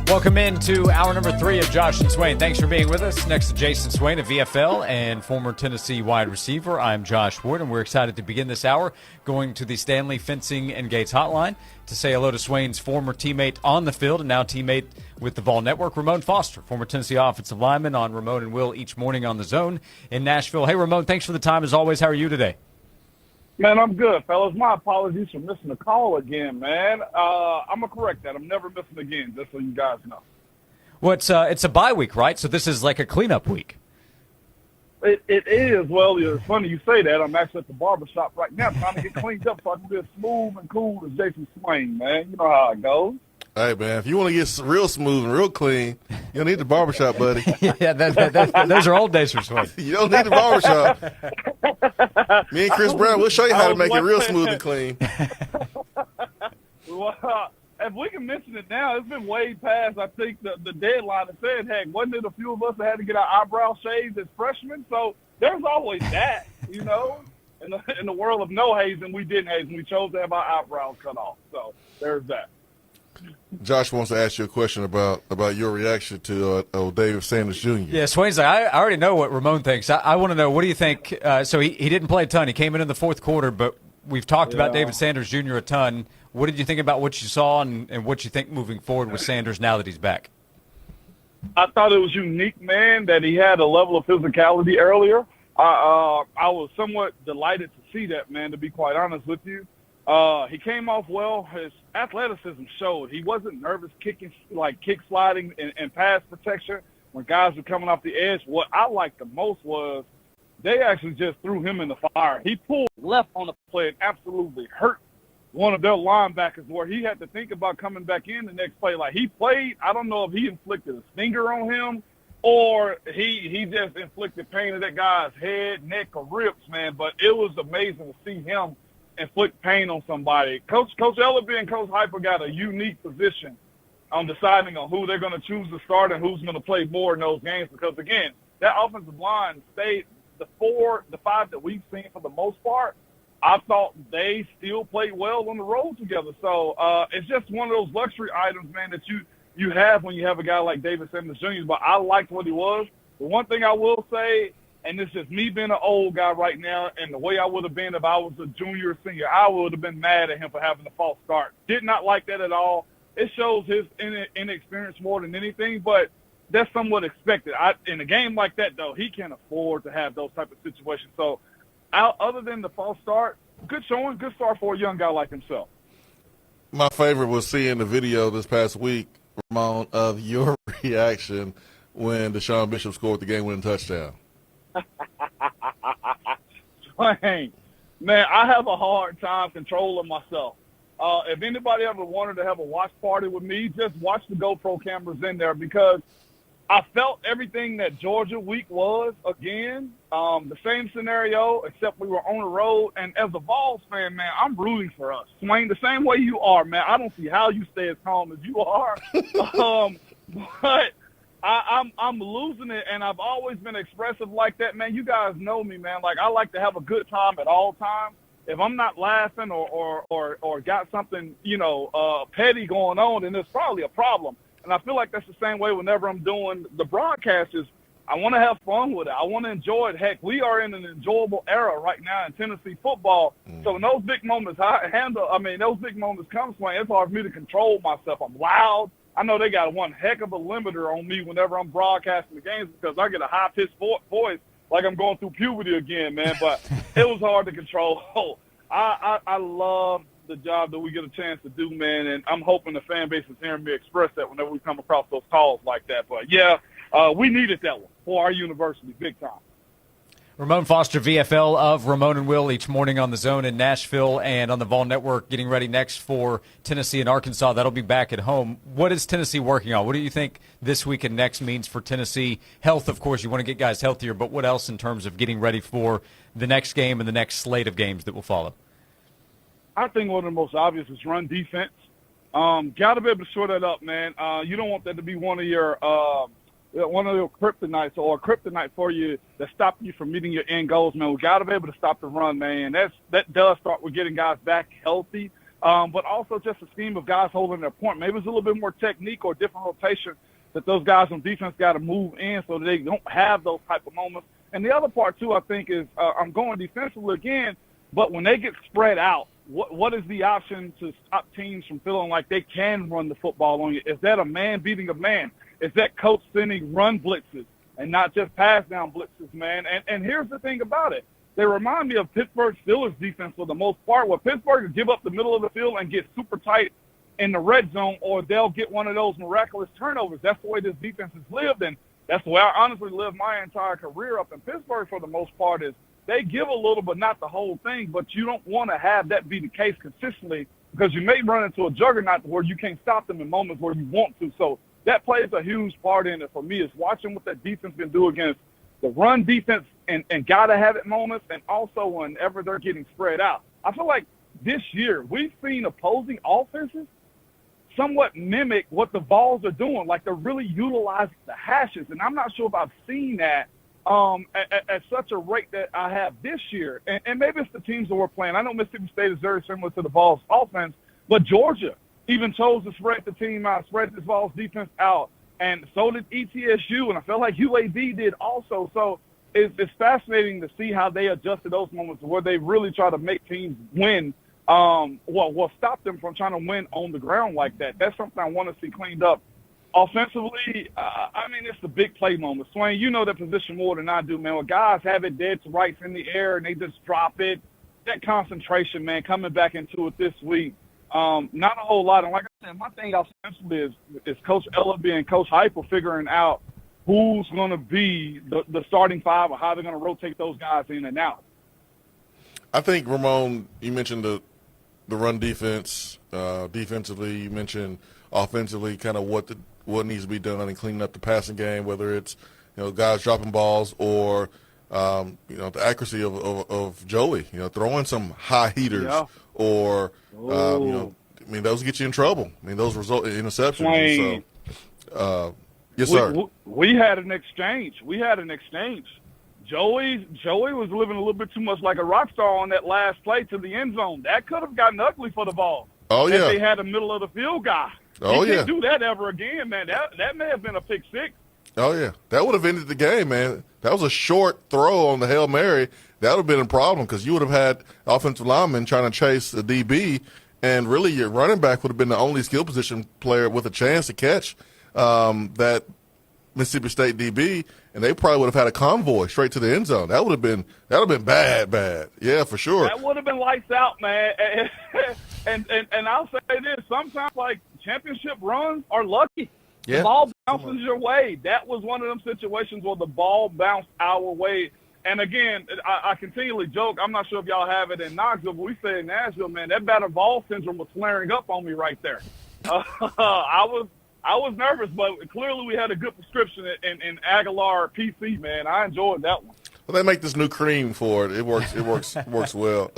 Welcome into hour number 3 of Josh and Swain. Thanks for being with us. Next to Jason Swain of VFL and former Tennessee wide receiver, I'm Josh Wood, and we're excited to begin this hour going to the Stanley Fencing and Gates hotline to say hello to Swain's former teammate on the field and now teammate with the Vol Network, Ramon Foster, former Tennessee offensive lineman on Ramon and Will each morning on the Zone in Nashville. Hey, Ramon, thanks for the time as always. How are you today? Man, I'm good, fellas. My apologies for missing the call again, man. I'm going to correct that. I'm never missing again, just so you guys know. Well, it's a bye week, right? So this is like a cleanup week. It is. Well, it's funny you say that. I'm actually at the barbershop right now trying to get cleaned up so I can be as smooth and cool as Jason Swain, man. You know how it goes. Hey, man, if you want to get real smooth and real clean, you don't need the barbershop, buddy. Yeah, those are old days for Swain. You don't need the barbershop. Me and Chris Brown, we'll show you how to make it real smooth and clean. Well, if we can mention it now, it's been way past, I think, the deadline that said, heck, wasn't it a few of us that had to get our eyebrows shaved as freshmen? So there's always that, you know. In the world of no hazing, we didn't haze, and we chose to have our eyebrows cut off. So there's that. Josh wants to ask you a question about your reaction to David Sanders Jr. Yeah, Swain's like, I already know what Ramon thinks. I want to know, what do you think? So he didn't play a ton. He came in the fourth quarter, but we've talked about David Sanders Jr. a ton. What did you think about what you saw and what you think moving forward with Sanders now that he's back? I thought it was unique, man, that he had a level of physicality earlier. I was somewhat delighted to see that, man, to be quite honest with you. He came off well. His athleticism showed. He wasn't nervous kick sliding and pass protection when guys were coming off the edge. What I liked the most was they actually just threw him in the fire. He pulled left on the play and absolutely hurt one of their linebackers where he had to think about coming back in the next play. Like, he played, I don't know if he inflicted a stinger on him or he just inflicted pain to that guy's head, neck, or ribs, man. But it was amazing to see him inflict pain on somebody. Coach Ellaby and Coach Hyper got a unique position on deciding on who they're going to choose to start and who's going to play more in those games because, again, that offensive line stayed the 5 that we've seen for the most part. I thought they still played well on the road together. So it's just one of those luxury items, man, that you have when you have a guy like David Sanders Jr. But I liked what he was. The one thing I will say, and it's just me being an old guy right now, and the way I would have been if I was a junior or senior, I would have been mad at him for having a false start. Did not like that at all. It shows his inexperience more than anything, but that's somewhat expected. In a game like that, though, he can't afford to have those type of situations. So, other than the false start, good showing, good start for a young guy like himself. My favorite was seeing the video this past week, Ramon, of your reaction when Deshaun Bishop scored the game-winning touchdown. Swain, man, I have a hard time controlling myself. If anybody ever wanted to have a watch party with me, just watch the GoPro cameras in there, because I felt everything that Georgia week was again. The same scenario, except we were on the road. And as a Vols fan, man, I'm rooting for us. Swain, the same way you are, man. I don't see how you stay as calm as you are. But I'm losing it, and I've always been expressive like that, man. You guys know me, man. Like, I like to have a good time at all times. If I'm not laughing or got something, petty going on, then there's probably a problem. And I feel like that's the same way whenever I'm doing the broadcasts. I want to have fun with it. I want to enjoy it. Heck, we are in an enjoyable era right now in Tennessee football. So when those big moments those big moments come, Swain, it's hard for me to control myself. I'm loud. I know they got one heck of a limiter on me whenever I'm broadcasting the games, because I get a high-pitched voice like I'm going through puberty again, man. But it was hard to control. I love the job that we get a chance to do, man, and I'm hoping the fan base is hearing me express that whenever we come across those calls like that. But, yeah, we needed that one for our university big time. Ramon Foster, VFL of Ramon and Will, each morning on the Zone in Nashville and on the Vol Network, getting ready next for Tennessee and Arkansas. That'll be back at home. What is Tennessee working on? What do you think this week and next means for Tennessee? Health, of course, you want to get guys healthier, but what else in terms of getting ready for the next game and the next slate of games that will follow? I think one of the most obvious is run defense. Got to be able to shore that up, man. You don't want that to be one of your kryptonites or a kryptonite for you that's stopping you from meeting your end goals, man. We got to be able to stop the run, man. That does start with getting guys back healthy, but also just a scheme of guys holding their point. Maybe it's a little bit more technique or different rotation that those guys on defense got to move in so that they don't have those type of moments. And the other part, too, I think is I'm going defensively again, but when they get spread out, what is the option to stop teams from feeling like they can run the football on you? Is that a man beating a man? Is that coach sending run blitzes and not just pass down blitzes, man? And here's the thing about it. They remind me of Pittsburgh Steelers defense for the most part, where Pittsburgh will give up the middle of the field and get super tight in the red zone, or they'll get one of those miraculous turnovers. That's the way this defense has lived, and that's the way I honestly lived my entire career up in Pittsburgh for the most part. Is they give a little but not the whole thing, but you don't want to have that be the case consistently, because you may run into a juggernaut where you can't stop them in moments where you want to. So that plays a huge part in it for me, is watching what that defense can do against the run defense and got to have it moments, and also whenever they're getting spread out. I feel like this year we've seen opposing offenses somewhat mimic what the Vols are doing. Like, they're really utilizing the hashes, and I'm not sure if I've seen that at such a rate that I have this year. And maybe it's the teams that we're playing. I know Mississippi State is very similar to the Vols offense, but Georgia even chose to spread the team out, spread this Vols defense out, and so did ETSU, and I felt like UAB did also. So it's fascinating to see how they adjusted those moments where they really try to make teams win, stop them from trying to win on the ground like that. That's something I want to see cleaned up. Offensively, it's the big play moment. Swain, you know that position more than I do, man. When guys have it dead to rights in the air and they just drop it, that concentration, man, coming back into it this week, not a whole lot. And like I said, my thing offensively is Coach Ellaby and Coach Hyper figuring out who's going to be the starting five or how they're going to rotate those guys in and out. I think, Ramon, you mentioned the run defense. Defensively, you mentioned offensively kind of what needs to be done and cleaning up the passing game, whether it's guys dropping balls or the accuracy of Joey, throwing some high heaters or those get you in trouble. Those result in interceptions. So, yes, sir. We had an exchange. Joey was living a little bit too much like a rock star on that last play to the end zone. That could have gotten ugly for the ball. Oh, yeah. They had a middle of the field guy. Oh, he yeah. can't do that ever again, man. That may have been a pick six. Oh, yeah. That would have ended the game, man. That was a short throw on the Hail Mary. That would have been a problem because you would have had offensive linemen trying to chase the DB, and really your running back would have been the only skill position player with a chance to catch that Mississippi State DB, and they probably would have had a convoy straight to the end zone. That would have been bad. Yeah, for sure. That would have been lights out, man. And I'll say this: sometimes like championship runs are lucky. Yeah. The ball bounces your way. That was one of them situations where the ball bounced our way. And again, I continually joke. I'm not sure if y'all have it in Knoxville, but we say in Nashville, man, that battered ball syndrome was flaring up on me right there. I was nervous, but clearly we had a good prescription in Aguilar PC, man. I enjoyed that one. Well, they make this new cream for it. It works well.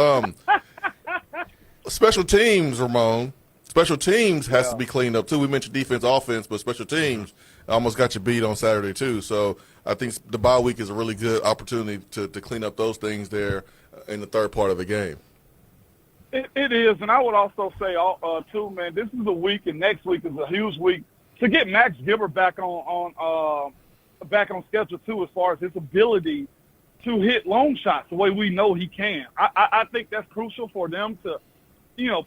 Special teams, Ramon. Special teams has to be cleaned up, too. We mentioned defense, offense, but special teams almost got you beat on Saturday, too. So I think the bye week is a really good opportunity to clean up those things there in the third part of the game. It is, and I would also say, too, man, this is a week, and next week is a huge week to get Max Gilbert back on schedule, too, as far as his ability to hit long shots the way we know he can. I think that's crucial for them to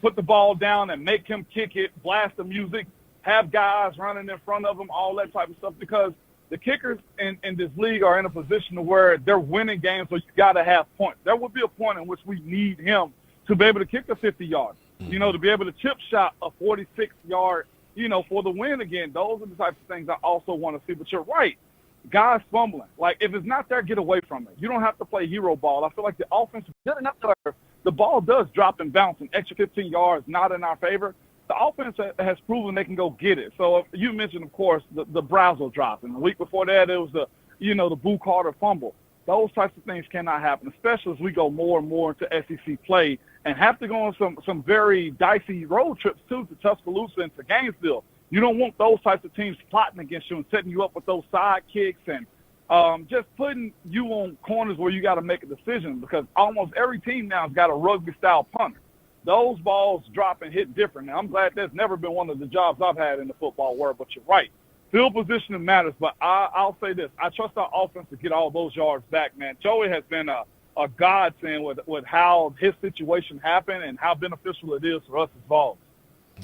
put the ball down and make him kick it, blast the music, have guys running in front of him, all that type of stuff, because the kickers in this league are in a position to where they're winning games, so you got to have points. There will be a point in which we need him to be able to kick a 50-yard, to be able to chip shot a 46-yard, for the win again. Those are the types of things I also want to see. But you're right. Guys fumbling. Like, if it's not there, get away from it. You don't have to play hero ball. I feel like the offense is good enough to the ball does drop and bounce, an extra 15 yards not in our favor. The offense has proven they can go get it. So you mentioned, of course, the Brazel drop. And the week before that, it was the Boo Carter fumble. Those types of things cannot happen, especially as we go more and more into SEC play and have to go on some very dicey road trips, too, to Tuscaloosa and to Gainesville. You don't want those types of teams plotting against you and setting you up with those side kicks and just putting you on corners where you got to make a decision, because almost every team now has got a rugby-style punter. Those balls drop and hit different. Now, I'm glad that's never been one of the jobs I've had in the football world, but you're right. Field positioning matters, but I'll say this. I trust our offense to get all those yards back, man. Joey has been a godsend with how his situation happened and how beneficial it is for us as Vols.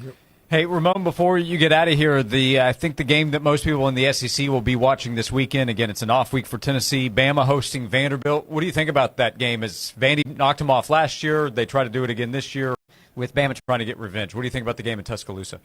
Yep. Hey, Ramon, before you get out of here, I think the game that most people in the SEC will be watching this weekend, again, it's an off week for Tennessee, Bama hosting Vanderbilt. What do you think about that game? As Vandy knocked them off last year, they try to do it again this year with Bama trying to get revenge. What do you think about the game in Tuscaloosa?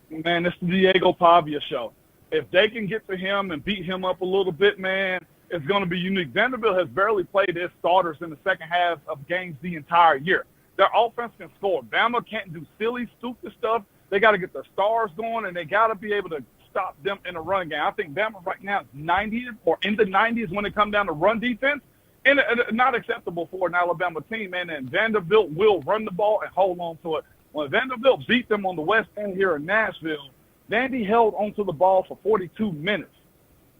Man, it's the Diego Pavia show. If they can get to him and beat him up a little bit, man, it's going to be unique. Vanderbilt has barely played their starters in the second half of games the entire year. Their offense can score. Bama can't do silly, stupid stuff. They got to get their stars going, and they got to be able to stop them in a run game. I think Bama right now is 90 or in the 90s when it comes down to run defense, and not acceptable for an Alabama team, man. And Vanderbilt will run the ball and hold on to it. When Vanderbilt beat them on the west end here in Nashville, Vandy held onto the ball for 42 minutes.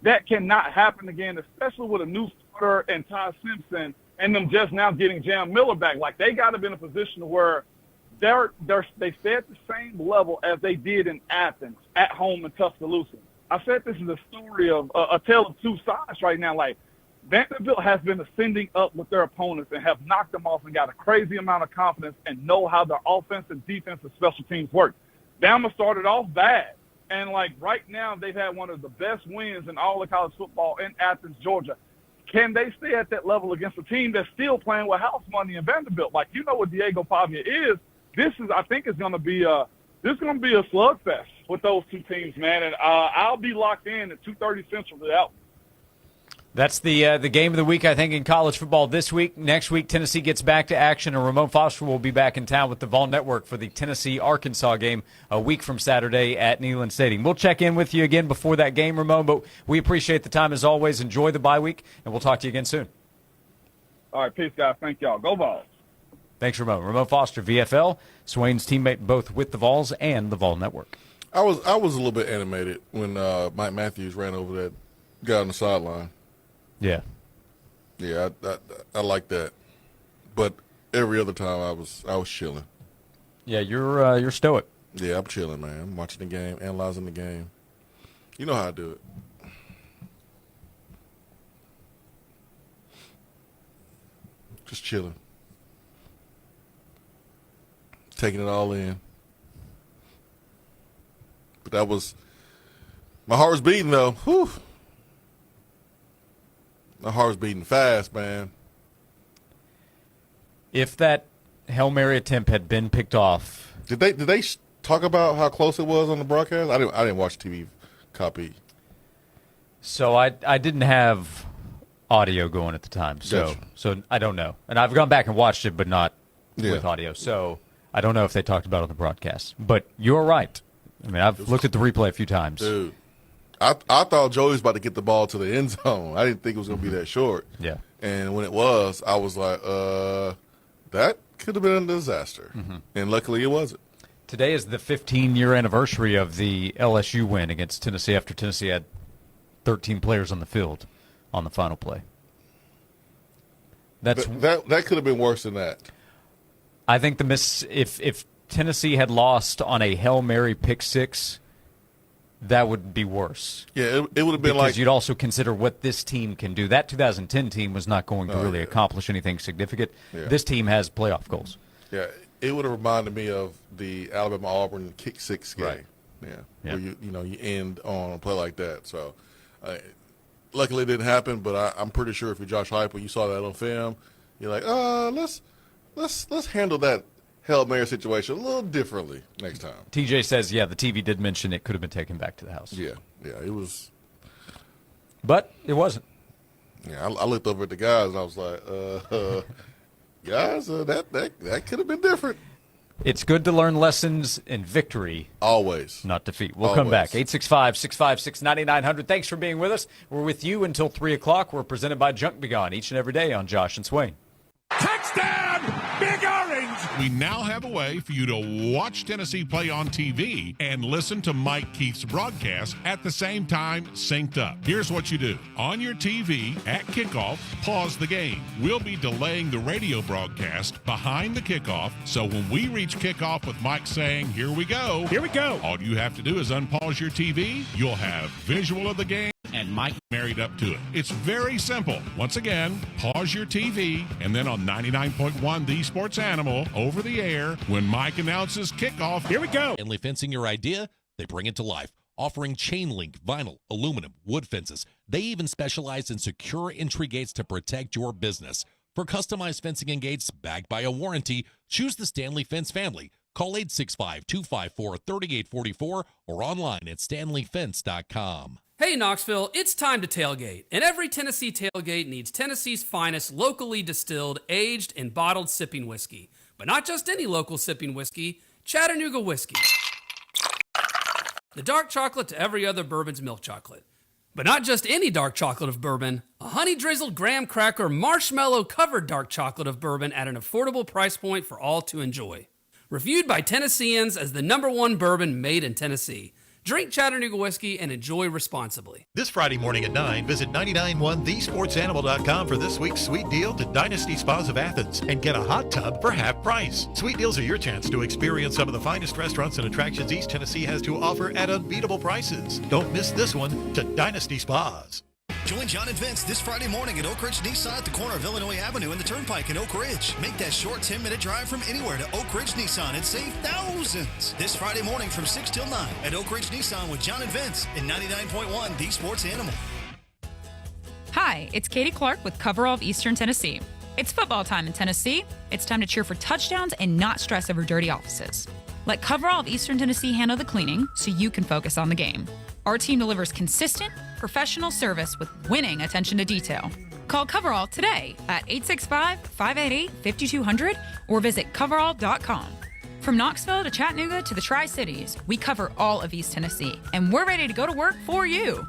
That cannot happen again, especially with a new starter and Ty Simpson and them just now getting Jam Miller back. Like, they got to be in a position where they stay at the same level as they did in Athens at home in Tuscaloosa. I said this is a story of a tale of two sides right now. Like, Vanderbilt has been ascending up with their opponents and have knocked them off and got a crazy amount of confidence and know how their offense and defense and special teams work. Bama started off bad. And, like, right now they've had one of the best wins in all of college football in Athens, Georgia. Can they stay at that level against a team that's still playing with house money in Vanderbilt? Like, you know what Diego Pavia is. I think it's going to be a slugfest with those two teams, man. And I'll be locked in at 2:30 Central to that one. That's the game of the week, I think, in college football this week. Next week, Tennessee gets back to action, and Ramon Foster will be back in town with the Vol Network for the Tennessee-Arkansas game a week from Saturday at Neyland Stadium. We'll check in with you again before that game, Ramon, but we appreciate the time as always. Enjoy the bye week, and we'll talk to you again soon. All right, peace, guys. Thank y'all. Go Vols. Thanks, Ramon. Ramon Foster, VFL, Swain's teammate both with the Vols and the Vol Network. I was a little bit animated when Mike Matthews ran over that guy on the sideline. Yeah. Yeah, I like that. But every other time I was chilling. Yeah, you're stoic. Yeah, I'm chilling, man. I'm watching the game, analyzing the game. You know how I do it. Just chilling. Taking it all in. But that was, my heart was beating though. Whew. My heart was beating fast, man. If that Hail Mary attempt had been picked off. Did they talk about how close it was on the broadcast? I didn't watch TV copy. So I didn't have audio going at the time. So I don't know. And I've gone back and watched it, but not with audio. So I don't know if they talked about it on the broadcast. But you're right. I mean, I've looked at the replay a few times. Dude, I thought Joey was about to get the ball to the end zone. I didn't think it was going to be that short. Yeah. And when it was, I was like, that could have been a disaster. Mm-hmm. And luckily it wasn't. Today is the 15-year anniversary of the LSU win against Tennessee after Tennessee had 13 players on the field on the final play. That could have been worse than that. I think if Tennessee had lost on a Hail Mary pick six, that would be worse. Yeah, it would have been because you'd also consider what this team can do. That 2010 team was not going to really accomplish anything significant. Yeah. This team has playoff goals. Yeah, it would have reminded me of the Alabama-Auburn kick six game. Right. Yeah. Where you end on a play like that. So, luckily it didn't happen. But I'm pretty sure if you're Josh Heupel, you saw that on film, you're like, let's handle that Hail Mary situation a little differently next time. TJ says, the TV did mention it could have been taken back to the house. Yeah, it was. But it wasn't. Yeah, I looked over at the guys and I was like, guys, that could have been different. It's good to learn lessons in victory. Always. Not defeat. We'll come back. 865-656-9900. Thanks for being with us. We're with you until 3 o'clock. We're presented by Junk Be Gone each and every day on Josh and Swain. Touchdown, Big Orange! We now have a way for you to watch Tennessee play on TV and listen to Mike Keith's broadcast at the same time, synced up. Here's what you do. On your TV, at kickoff, pause the game. We'll be delaying the radio broadcast behind the kickoff, so when we reach kickoff with Mike saying, here we go, all you have to do is unpause your TV. You'll have visual of the game and Mike married up to it. It's very simple. Once again, pause your TV, and then on 99.1 The Sports Animal, over the air, when Mike announces kickoff, here we go. Stanley Fencing your idea, they bring it to life. Offering chain link, vinyl, aluminum, wood fences. They even specialize in secure entry gates to protect your business. For customized fencing and gates backed by a warranty, choose the Stanley Fence family. Call 865-254-3844 or online at stanleyfence.com. Hey Knoxville, it's time to tailgate, and every Tennessee tailgate needs Tennessee's finest locally distilled, aged, and bottled sipping whiskey. But not just any local sipping whiskey, Chattanooga whiskey. The dark chocolate to every other bourbon's milk chocolate. But not just any dark chocolate of bourbon, a honey-drizzled graham cracker marshmallow-covered dark chocolate of bourbon at an affordable price point for all to enjoy. Reviewed by Tennesseans as the #1 bourbon made in Tennessee. Drink Chattanooga whiskey and enjoy responsibly. This Friday morning at 9, visit 991thesportsanimal.com for this week's sweet deal to Dynasty Spas of Athens and get a hot tub for half price. Sweet deals are your chance to experience some of the finest restaurants and attractions East Tennessee has to offer at unbeatable prices. Don't miss this one to Dynasty Spas. Join John and Vince this Friday morning at Oak Ridge Nissan at the corner of Illinois Avenue and the Turnpike in Oak Ridge. Make that short 10-minute drive from anywhere to Oak Ridge Nissan and save thousands. This Friday morning from 6 till 9 at Oak Ridge Nissan with John and Vince in 99.1 The Sports Animal. Hi, it's Katie Clark with Coverall of Eastern Tennessee. It's football time in Tennessee. It's time to cheer for touchdowns and not stress over dirty offices. Let Coverall of Eastern Tennessee handle the cleaning so you can focus on the game. Our team delivers consistent, professional service with winning attention to detail. Call Coverall today at 865-588-5200 or visit coverall.com. From Knoxville to Chattanooga to the Tri-Cities, we cover all of East Tennessee, and we're ready to go to work for you.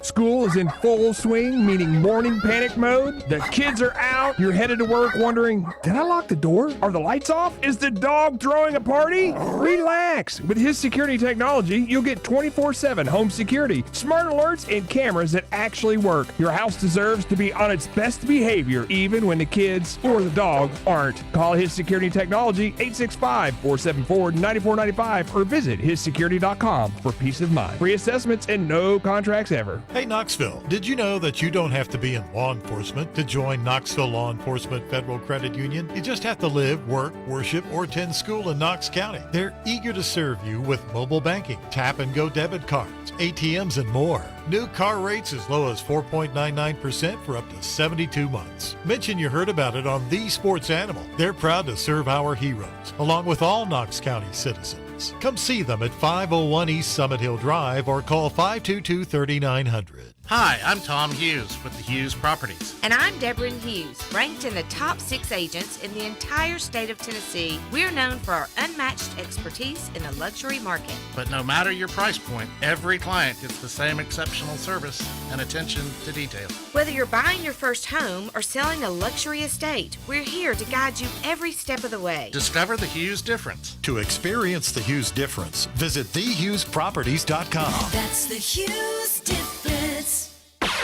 School is in full swing, meaning morning panic mode. The kids are out. You're headed to work wondering, did I lock the door? Are the lights off? Is the dog throwing a party? Relax. With his security technology, you'll get 24/7 home security, smart alerts, and cameras that actually work. Your house deserves to be on its best behavior, even when the kids or the dog aren't. Call his security technology 865-474-9495 or visit hissecurity.com for peace of mind. Free assessments and no contracts ever. Hey, Knoxville, did you know that you don't have to be in law enforcement to join Knoxville Law Enforcement Federal Credit Union? You just have to live, work, worship, or attend school in Knox County. They're eager to serve you with mobile banking, tap-and-go debit cards, ATMs, and more. New car rates as low as 4.99% for up to 72 months. Mention you heard about it on The Sports Animal. They're proud to serve our heroes, along with all Knox County citizens. Come see them at 501 East Summit Hill Drive or call 522-3900. Hi, I'm Tom Hughes with the Hughes Properties. And I'm Deborah Hughes, ranked in the top 6 agents in the entire state of Tennessee. We're known for our unmatched expertise in the luxury market. But no matter your price point, every client gets the same exceptional service and attention to detail. Whether you're buying your first home or selling a luxury estate, we're here to guide you every step of the way. Discover the Hughes difference. To experience the Hughes difference, visit thehughesproperties.com. That's the Hughes difference.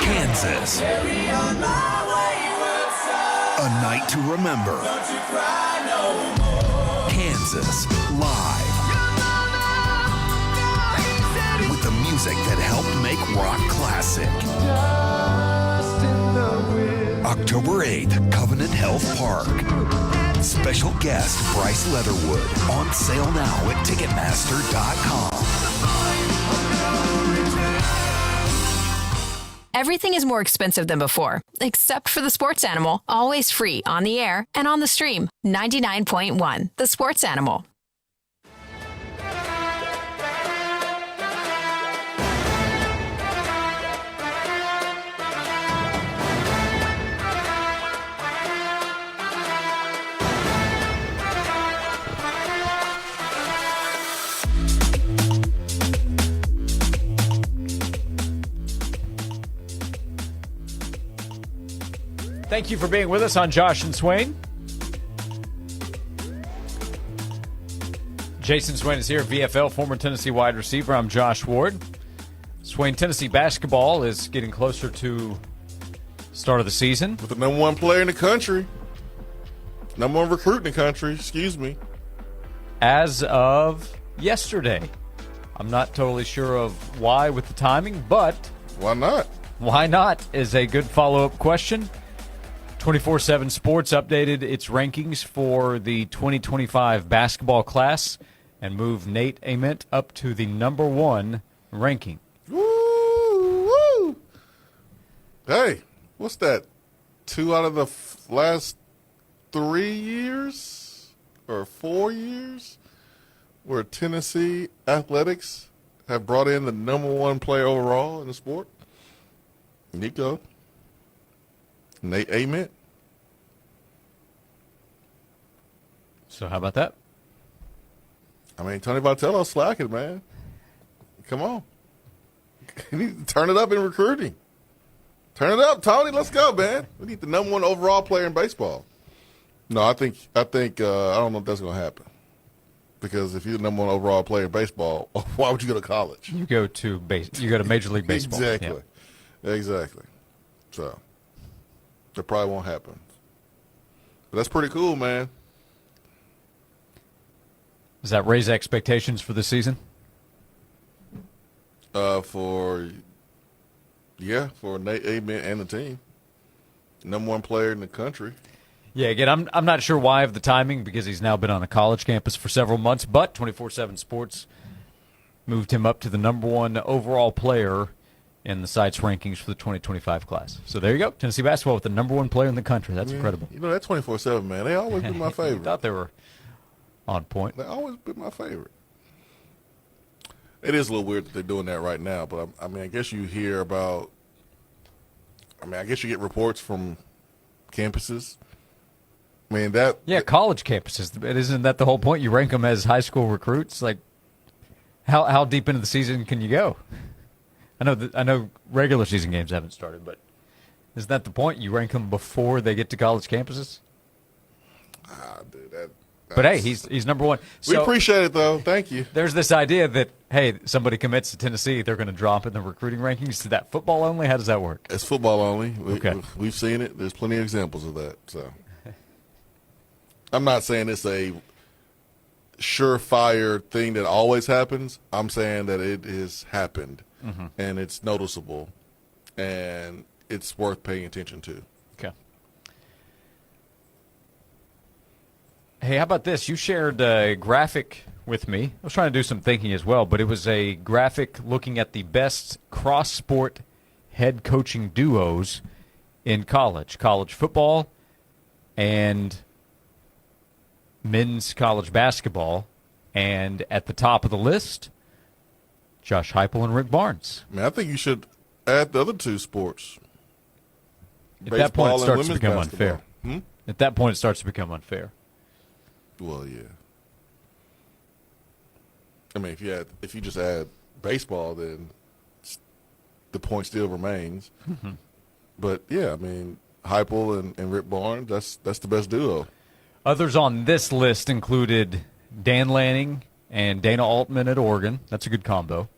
Kansas. A night to remember. Kansas live. With the music that helped make rock classic. October 8th, Covenant Health Park. Special guest Bryce Leatherwood. On sale now at Ticketmaster.com. Everything is more expensive than before, except for the Sports Animal, always free on the air and on the stream. 99.1, the Sports Animal. Thank you for being with us on Josh and Swain. Jason Swain is here, VFL, former Tennessee wide receiver. I'm Josh Ward. Swain, Tennessee basketball is getting closer to start of the season. With the number one player in the country. Number one recruit in the country, excuse me. As of yesterday. I'm not totally sure of why with the timing, but... Why not? Why not is a good follow-up question. 24/7 Sports updated its rankings for the 2025 basketball class and moved Nate Ament up to the number one ranking. Woo, woo. Hey, what's that? 2 out of the last 3 years or 4 years where Tennessee athletics have brought in the number one player overall in the sport? Nico. Nate Ament. So how about that? I mean, Tony Vitello's slacking, man. Come on. You need to turn it up in recruiting. Turn it up, Tony. Let's go, man. We need the number one overall player in baseball. No, I think I don't know if that's going to happen. Because if you're the number one overall player in baseball, why would you go to college? You go to Major League Baseball. Exactly. Yeah. Exactly. So that probably won't happen. But that's pretty cool, man. Does that raise expectations for the season? For Nate Ament and the team. Number one player in the country. Yeah, again, I'm not sure why of the timing because he's now been on a college campus for several months, but 24/7 Sports moved him up to the number one overall player in the site's rankings for the 2025 class. So there you go. Tennessee basketball with the number one player in the country. That's incredible. You know, that 24/7, man, they always been my favorite. I thought they were on point. They always been my favorite. It is a little weird that they're doing that right now, but I mean, I guess you hear about. I mean, I guess you get reports from campuses. I mean that. Yeah, college campuses. Isn't that the whole point? You rank them as high school recruits. Like, how deep into the season can you go? I know regular season games haven't started, but isn't that the point? You rank them before they get to college campuses. Dude, but hey, he's number one. We appreciate it, though. Thank you. There's this idea that, hey, somebody commits to Tennessee, they're going to drop in the recruiting rankings. Is that football only? How does that work? It's football only. Okay. We've seen it. There's plenty of examples of that. So I'm not saying it's a surefire thing that always happens. I'm saying that it has happened, and it's noticeable. and it's worth paying attention to. Okay. Hey, how about this? You shared a graphic with me. I was trying to do some thinking as well, but it was a graphic looking at the best cross-sport head coaching duos in college football and men's college basketball. And at the top of the list, Josh Heupel and Rick Barnes. Man, I think you should add the other two sports. At that point, it starts to become basketball. unfair. At that point, it starts to become unfair. Well, yeah. I mean, if you just add baseball, then the point still remains. Mm-hmm. But yeah, I mean, Heupel and Rick Barnes, that's the best duo. Others on this list included Dan Lanning and Dana Altman at Oregon. That's a good combo.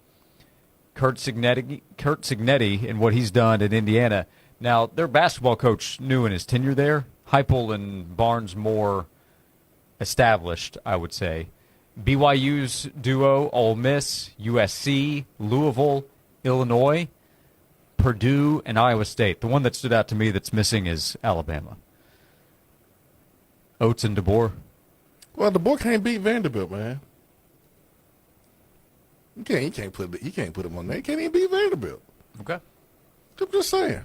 Kurt Signetti and what he's done at Indiana. Now, their basketball coach new in his tenure there. Heupel and Barnes more established, I would say. BYU's duo, Ole Miss, USC, Louisville, Illinois, Purdue, and Iowa State. The one that stood out to me that's missing is Alabama. Oates and DeBoer. Well, DeBoer can't beat Vanderbilt, man. You can't put him on there. He can't even beat Vanderbilt. Okay. I'm just saying.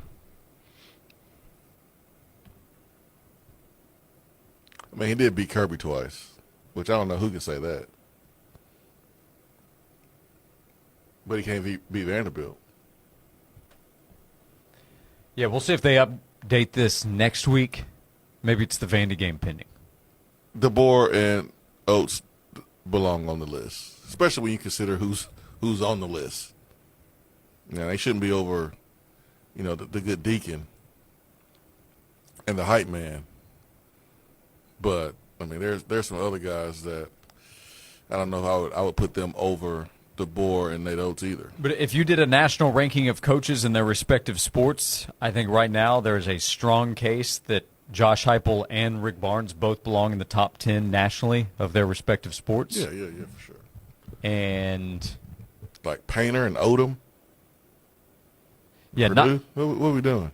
I mean, he did beat Kirby twice, which I don't know who can say that. But he can't beat Vanderbilt. Yeah, we'll see if they update this next week. Maybe it's the Vandy game pending. DeBoer and Oates belong on the list, especially when you consider who's on the list. Now, they shouldn't be over, the good deacon and the hype man. But I mean, there's some other guys that I don't know if I would put them over DeBoer and Nate Oates either. But if you did a national ranking of coaches in their respective sports, I think right now there's a strong case that Josh Heupel and Rick Barnes both belong in the top 10 nationally of their respective sports. Yeah, for sure. And like Painter and Odom. Yeah, Purdue? What are we doing?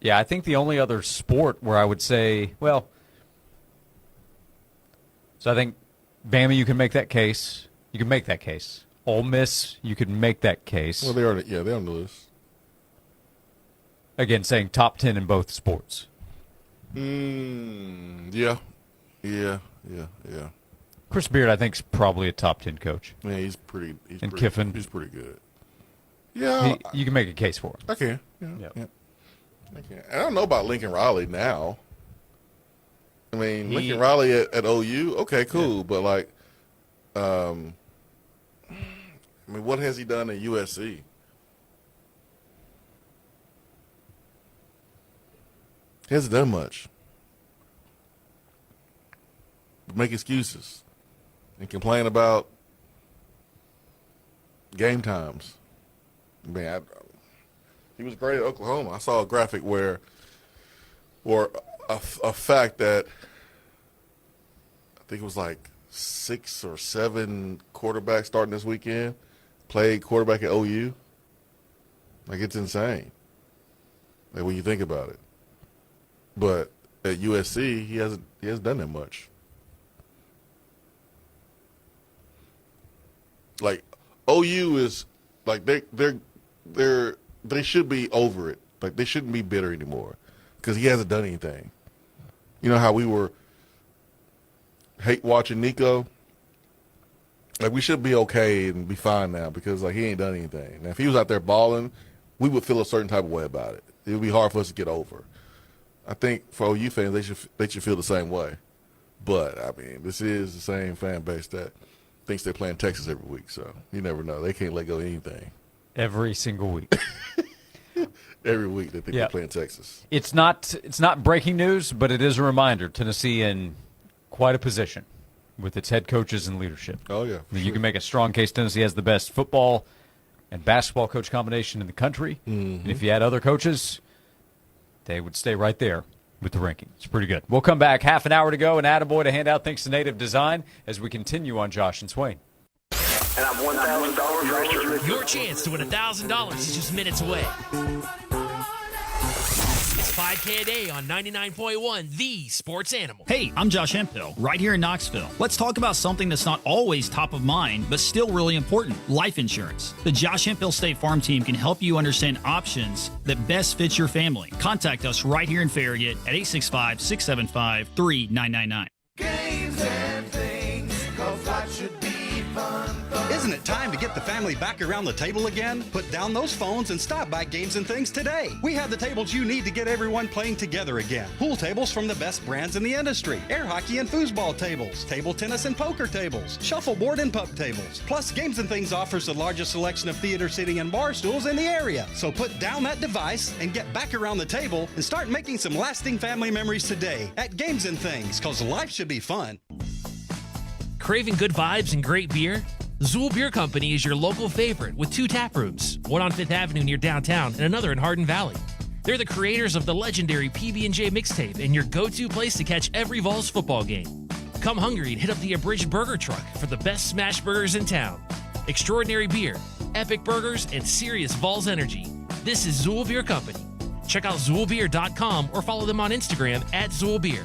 Yeah, I think the only other sport where I would say, so I think Bama, you can make that case. You can make that case. Ole Miss, you could make that case. Well, they're on the list. Again, saying top 10 in both sports. Yeah. Chris Beard, I think, is probably a top 10 coach. Yeah, he's pretty. Kiffin, he's pretty good. Yeah, you can make a case for him. I can. Yeah. I can. I don't know about Lincoln Riley now. I mean, Lincoln Riley at OU, okay, cool, yeah. But like, what has he done at USC? He hasn't done much. Make excuses and complain about game times. Man, he was great at Oklahoma. I saw a graphic or a fact that I think it was like 6 or 7 quarterbacks starting this weekend played quarterback at OU. Like, it's insane. Like, when you think about it. But at USC, he hasn't done that much. Like, OU is like they should be over it. Like, they shouldn't be bitter anymore because he hasn't done anything. You know how we were hate watching Nico? Like, we should be okay and be fine now because like he ain't done anything. Now, if he was out there balling, we would feel a certain type of way about it. It would be hard for us to get over. I think for OU fans, they should feel the same way. But I mean, this is the same fan base that thinks they're playing Texas every week, so you never know. They can't let go of anything. Every single week. Every week they think they're playing Texas. It's not breaking news, but it is a reminder. Tennessee in quite a position with its head coaches and leadership. Oh, yeah. You can make a strong case Tennessee has the best football and basketball coach combination in the country. Mm-hmm. And if you had other coaches, they would stay right there with the ranking. It's pretty good. We'll come back. Half an hour to go, and attaboy to hand out thanks to Native Design as we continue on Josh and Swain. and I'm $1,000 richer. Your chance to win $1,000 is just minutes away. It's 5K a day on 99.1 The Sports Animal. Hey, I'm Josh Hemphill, right here in Knoxville. Let's talk about something that's not always top of mind, but still really important, life insurance. The Josh Hemphill State Farm team can help you understand options that best fit your family. Contact us right here in Farragut at 865-675-3999. Games and things, 'cause life should be fun. Isn't it time to get the family back around the table again? Put down those phones and stop by Games and Things today. We have the tables you need to get everyone playing together again. Pool tables from the best brands in the industry. Air hockey and foosball tables. Table tennis and poker tables. Shuffleboard and puck tables. Plus, Games and Things offers the largest selection of theater seating and bar stools in the area. So put down that device and get back around the table and start making some lasting family memories today at Games and Things, because life should be fun. Craving good vibes and great beer? Zool Beer Company is your local favorite with 2 tap rooms, one on 5th Avenue near downtown and another in Hardin Valley. They're the creators of the legendary PB&J mixtape and your go-to place to catch every Vols football game. Come hungry and hit up the Abridged Burger Truck for the best smash burgers in town. Extraordinary beer, epic burgers, and serious Vols energy. This is Zool Beer Company. Check out ZoolBeer.com or follow them on Instagram at ZoolBeer.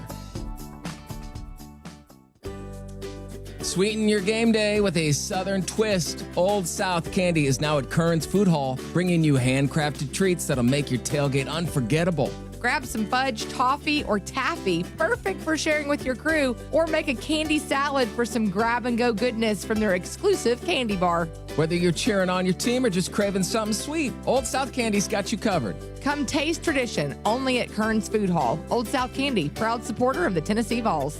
Sweeten your game day with a Southern twist. Old South Candy is now at Kern's Food Hall, bringing you handcrafted treats that'll make your tailgate unforgettable. Grab some fudge, toffee, or taffy, perfect for sharing with your crew, or make a candy salad for some grab-and-go goodness from their exclusive candy bar. Whether you're cheering on your team or just craving something sweet, Old South Candy's got you covered. Come taste tradition, only at Kern's Food Hall. Old South Candy, proud supporter of the Tennessee Vols.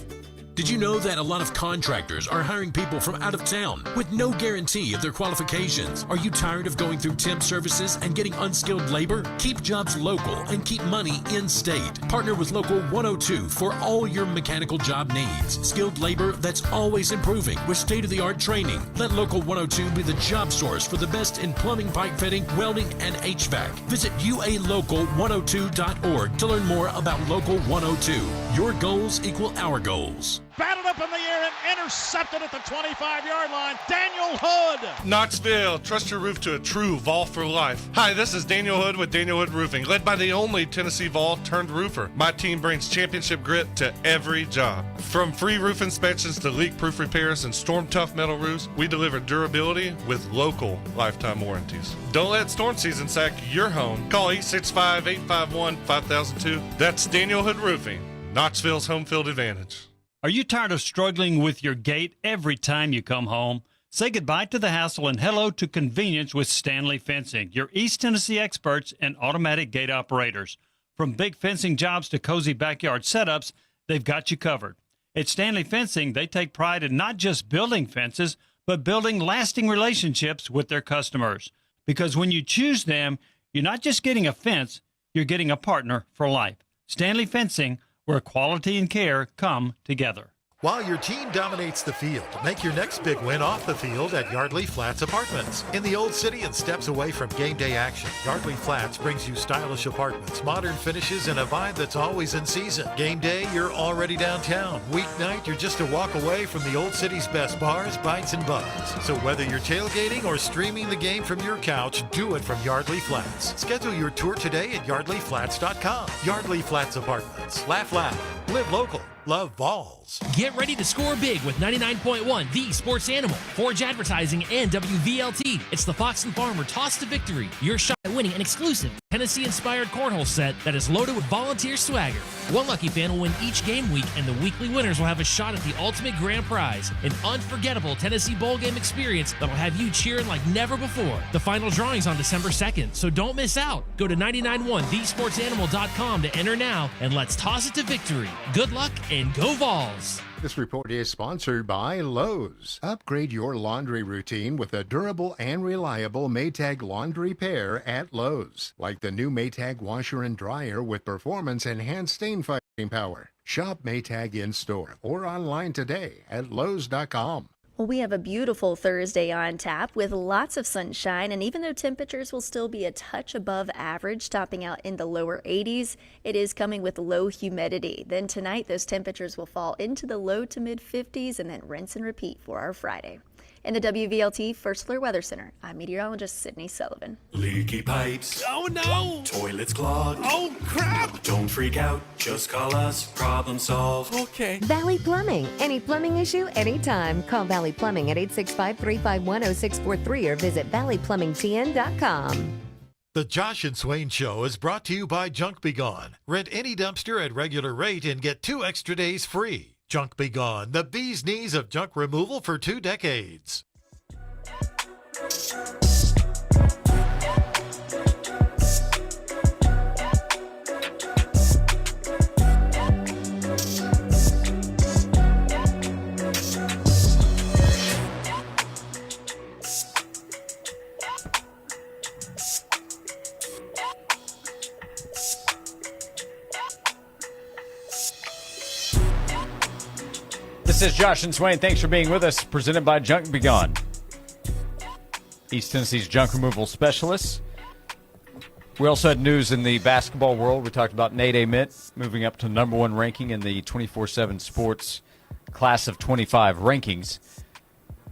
Did you know that a lot of contractors are hiring people from out of town with no guarantee of their qualifications? Are you tired of going through temp services and getting unskilled labor? Keep jobs local and keep money in state. Partner with Local 102 for all your mechanical job needs. Skilled labor that's always improving with state-of-the-art training. Let Local 102 be the job source for the best in plumbing, pipe fitting, welding, and HVAC. Visit ualocal102.org to learn more about Local 102. Your goals equal our goals. Batted up in the air and intercepted at the 25-yard line. Daniel Hood. Knoxville, trust your roof to a true Vol for life. Hi, this is Daniel Hood with Daniel Hood Roofing, led by the only Tennessee Vol turned roofer. My team brings championship grit to every job. From free roof inspections to leak-proof repairs and storm-tough metal roofs, we deliver durability with local lifetime warranties. Don't let storm season sack your home. Call 865-851-5002. That's Daniel Hood Roofing, Knoxville's home field advantage. Are you tired of struggling with your gate every time you come home? Say goodbye to the hassle and hello to convenience with Stanley Fencing, your East Tennessee experts and automatic gate operators. From big fencing jobs to cozy backyard setups, they've got you covered. At Stanley Fencing, they take pride in not just building fences, but building lasting relationships with their customers. Because when you choose them, you're not just getting a fence, you're getting a partner for life. Stanley Fencing, where quality and care come together. While your team dominates the field, make your next big win off the field at Yardley Flats Apartments. In the Old City and steps away from game day action, Yardley Flats brings you stylish apartments, modern finishes, and a vibe that's always in season. Game day, you're already downtown. Weeknight, you're just a walk away from the Old City's best bars, bites, and buns. So whether you're tailgating or streaming the game from your couch, do it from Yardley Flats. Schedule your tour today at yardleyflats.com. Yardley Flats Apartments. Laugh loud. Live local. Love Vols. Get ready to score big with 99.1 The Sports Animal, Forge Advertising, and WVLT. It's the Fox and Farmer Toss to Victory. Your shot at winning an exclusive Tennessee-inspired cornhole set that is loaded with volunteer swagger. One lucky fan will win each game week, and the weekly winners will have a shot at the ultimate grand prize, an unforgettable Tennessee bowl game experience that'll have you cheering like never before. The final drawing is on December 2nd, so don't miss out. Go to 991thesportsanimal.com to enter now, and let's toss it to victory. Good luck and go Vols! This report is sponsored by Lowe's. Upgrade your laundry routine with a durable and reliable Maytag laundry pair at Lowe's. Like the new Maytag washer and dryer with performance-enhanced stain fighting power. Shop Maytag in-store or online today at Lowes.com. Well, we have a beautiful Thursday on tap with lots of sunshine, and even though temperatures will still be a touch above average, topping out in the lower 80s, it is coming with low humidity. Then tonight, those temperatures will fall into the low to mid 50s and then rinse and repeat for our Friday. In the WVLT First Alert Weather Center, I'm meteorologist Sydney Sullivan. Leaky pipes. Oh no! Toilets clogged. Oh crap! Don't freak out. Just call us. Problem solved. Okay. Valley Plumbing. Any plumbing issue, anytime. Call Valley Plumbing at 865-351-0643 or visit valleyplumbingtn.com. The Josh and Swain Show is brought to you by Junk Be Gone. Rent any dumpster at regular rate and get 2 extra days free. Junk Be Gone, the bee's knees of junk removal for 2 decades. This is Josh and Swain. Thanks for being with us. Presented by Junk Be Gone, East Tennessee's junk removal specialists. We also had news in the basketball world. We talked about Nate Ament moving up to number 1 ranking in the 24/7 Sports Class of 25 rankings.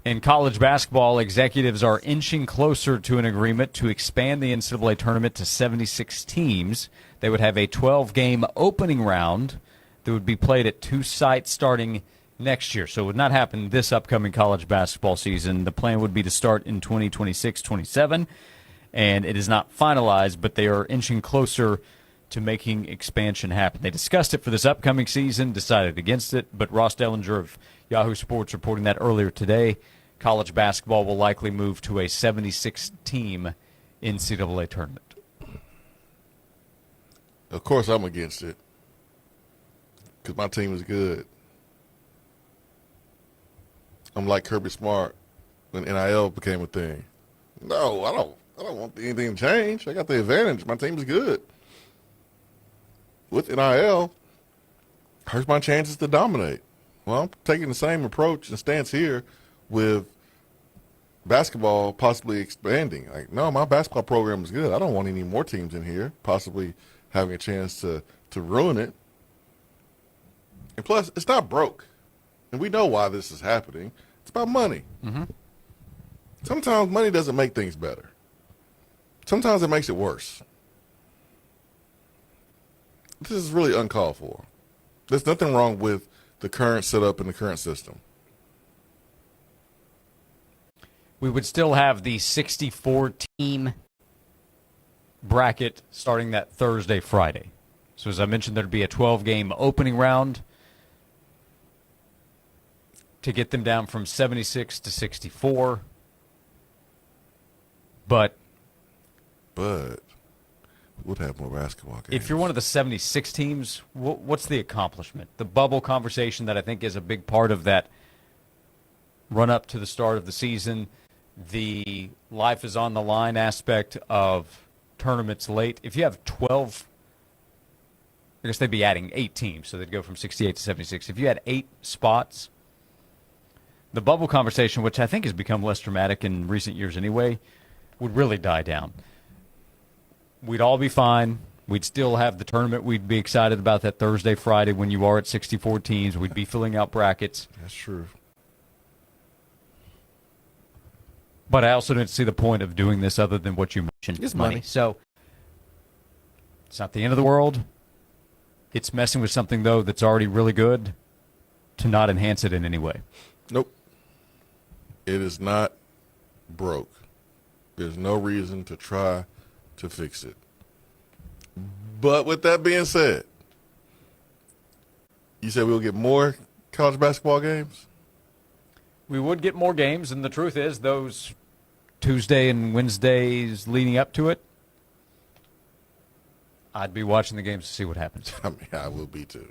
In college basketball, executives are inching closer to an agreement to expand the NCAA tournament to 76 teams. They would have a 12-game opening round that would be played at 2 sites starting next year. So it would not happen this upcoming college basketball season. The plan would be to start in 2026-27, and it is not finalized, but they are inching closer to making expansion happen. They discussed it for this upcoming season, decided against it, but Ross Dellinger of Yahoo Sports reporting that earlier today, college basketball will likely move to a 76-team NCAA tournament. Of course I'm against it because my team is good. I'm like Kirby Smart when NIL became a thing. No, I don't want anything to change. I got the advantage. My team's good. With NIL, hurts my chances to dominate. Well, I'm taking the same approach and stance here with basketball possibly expanding. Like, no, my basketball program is good. I don't want any more teams in here possibly having a chance to ruin it. And plus, it's not broke. And we know why this is happening. It's about money. Mm-hmm. Sometimes money doesn't make things better. Sometimes it makes it worse. This is really uncalled for. There's nothing wrong with the current setup and the current system. We would still have the 64-team bracket starting that Thursday, Friday. So as I mentioned, there'd be a 12-game opening round to get them down from 76 to 64. But we'll have more basketball games. If you're one of the 76 teams, what's the accomplishment? The bubble conversation that I think is a big part of that run-up to the start of the season, the life is on the line aspect of tournaments late. If you have 12, I guess they'd be adding 8 teams, so they'd go from 68 to 76. If you had 8 spots, the bubble conversation, which I think has become less dramatic in recent years anyway, would really die down. We'd all be fine. We'd still have the tournament. We'd be excited about that Thursday, Friday when you are at 64 teams. We'd be filling out brackets. That's true. But I also didn't see the point of doing this other than what you mentioned. It's money. So it's not the end of the world. It's messing with something, though, that's already really good to not enhance it in any way. Nope. It is not broke. There's no reason to try to fix it. But with that being said, you said we'll get more college basketball games? We would get more games, and the truth is those Tuesday and Wednesdays leading up to it, I'd be watching the games to see what happens. I mean, I will be too.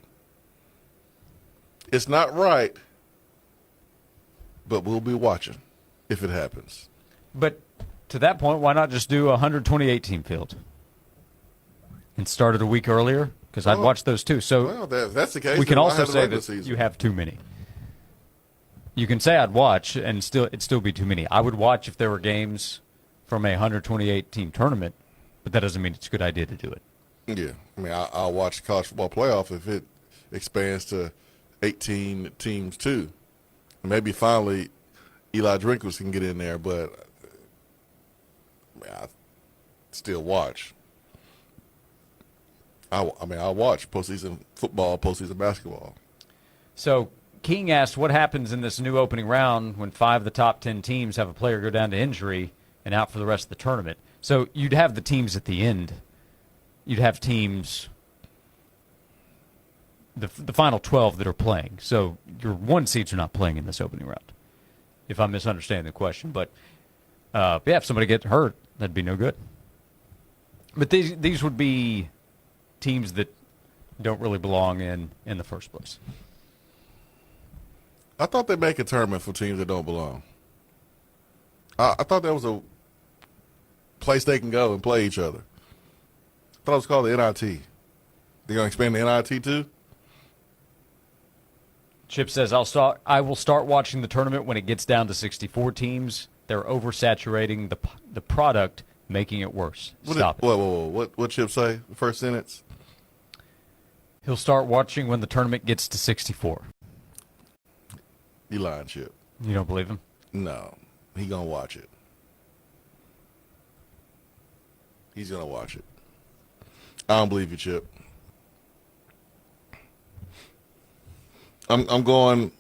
It's not right, but we'll be watching if it happens. But to that point, why not just do a 128-team field and start it a week earlier? Because I'd watch those too. So if that's the case, we can then why also have a say regular that season? you have too many. You can say I'd watch, and it'd still be too many. I would watch if there were games from a 128-team tournament, but that doesn't mean it's a good idea to do it. Yeah. I mean, I'll watch the college football playoff if it expands to 18 teams too. Maybe finally Eli Drinkers can get in there, but I still watch. I watch postseason football, postseason basketball. So King asked, what happens in this new opening round when 5 of the top 10 teams have a player go down to injury and out for the rest of the tournament? So you'd have the teams at the end. You'd have teams, the final 12 that are playing. So your 1 seeds are not playing in this opening round, if I'm misunderstanding the question. But, if somebody gets hurt, that'd be no good. But these would be teams that don't really belong in the first place. I thought they'd make a tournament for teams that don't belong. I thought that was a place they can go and play each other. I thought it was called the NIT. They're going to expand the NIT too? Chip says, I will start watching the tournament when it gets down to 64 teams. They're oversaturating the product, making it worse. Stop it. Whoa. What Chip say? The first sentence? He'll start watching when the tournament gets to 64. You lying, Chip. You don't believe him? No. He going to watch it. He's going to watch it. I don't believe you, Chip. I'm going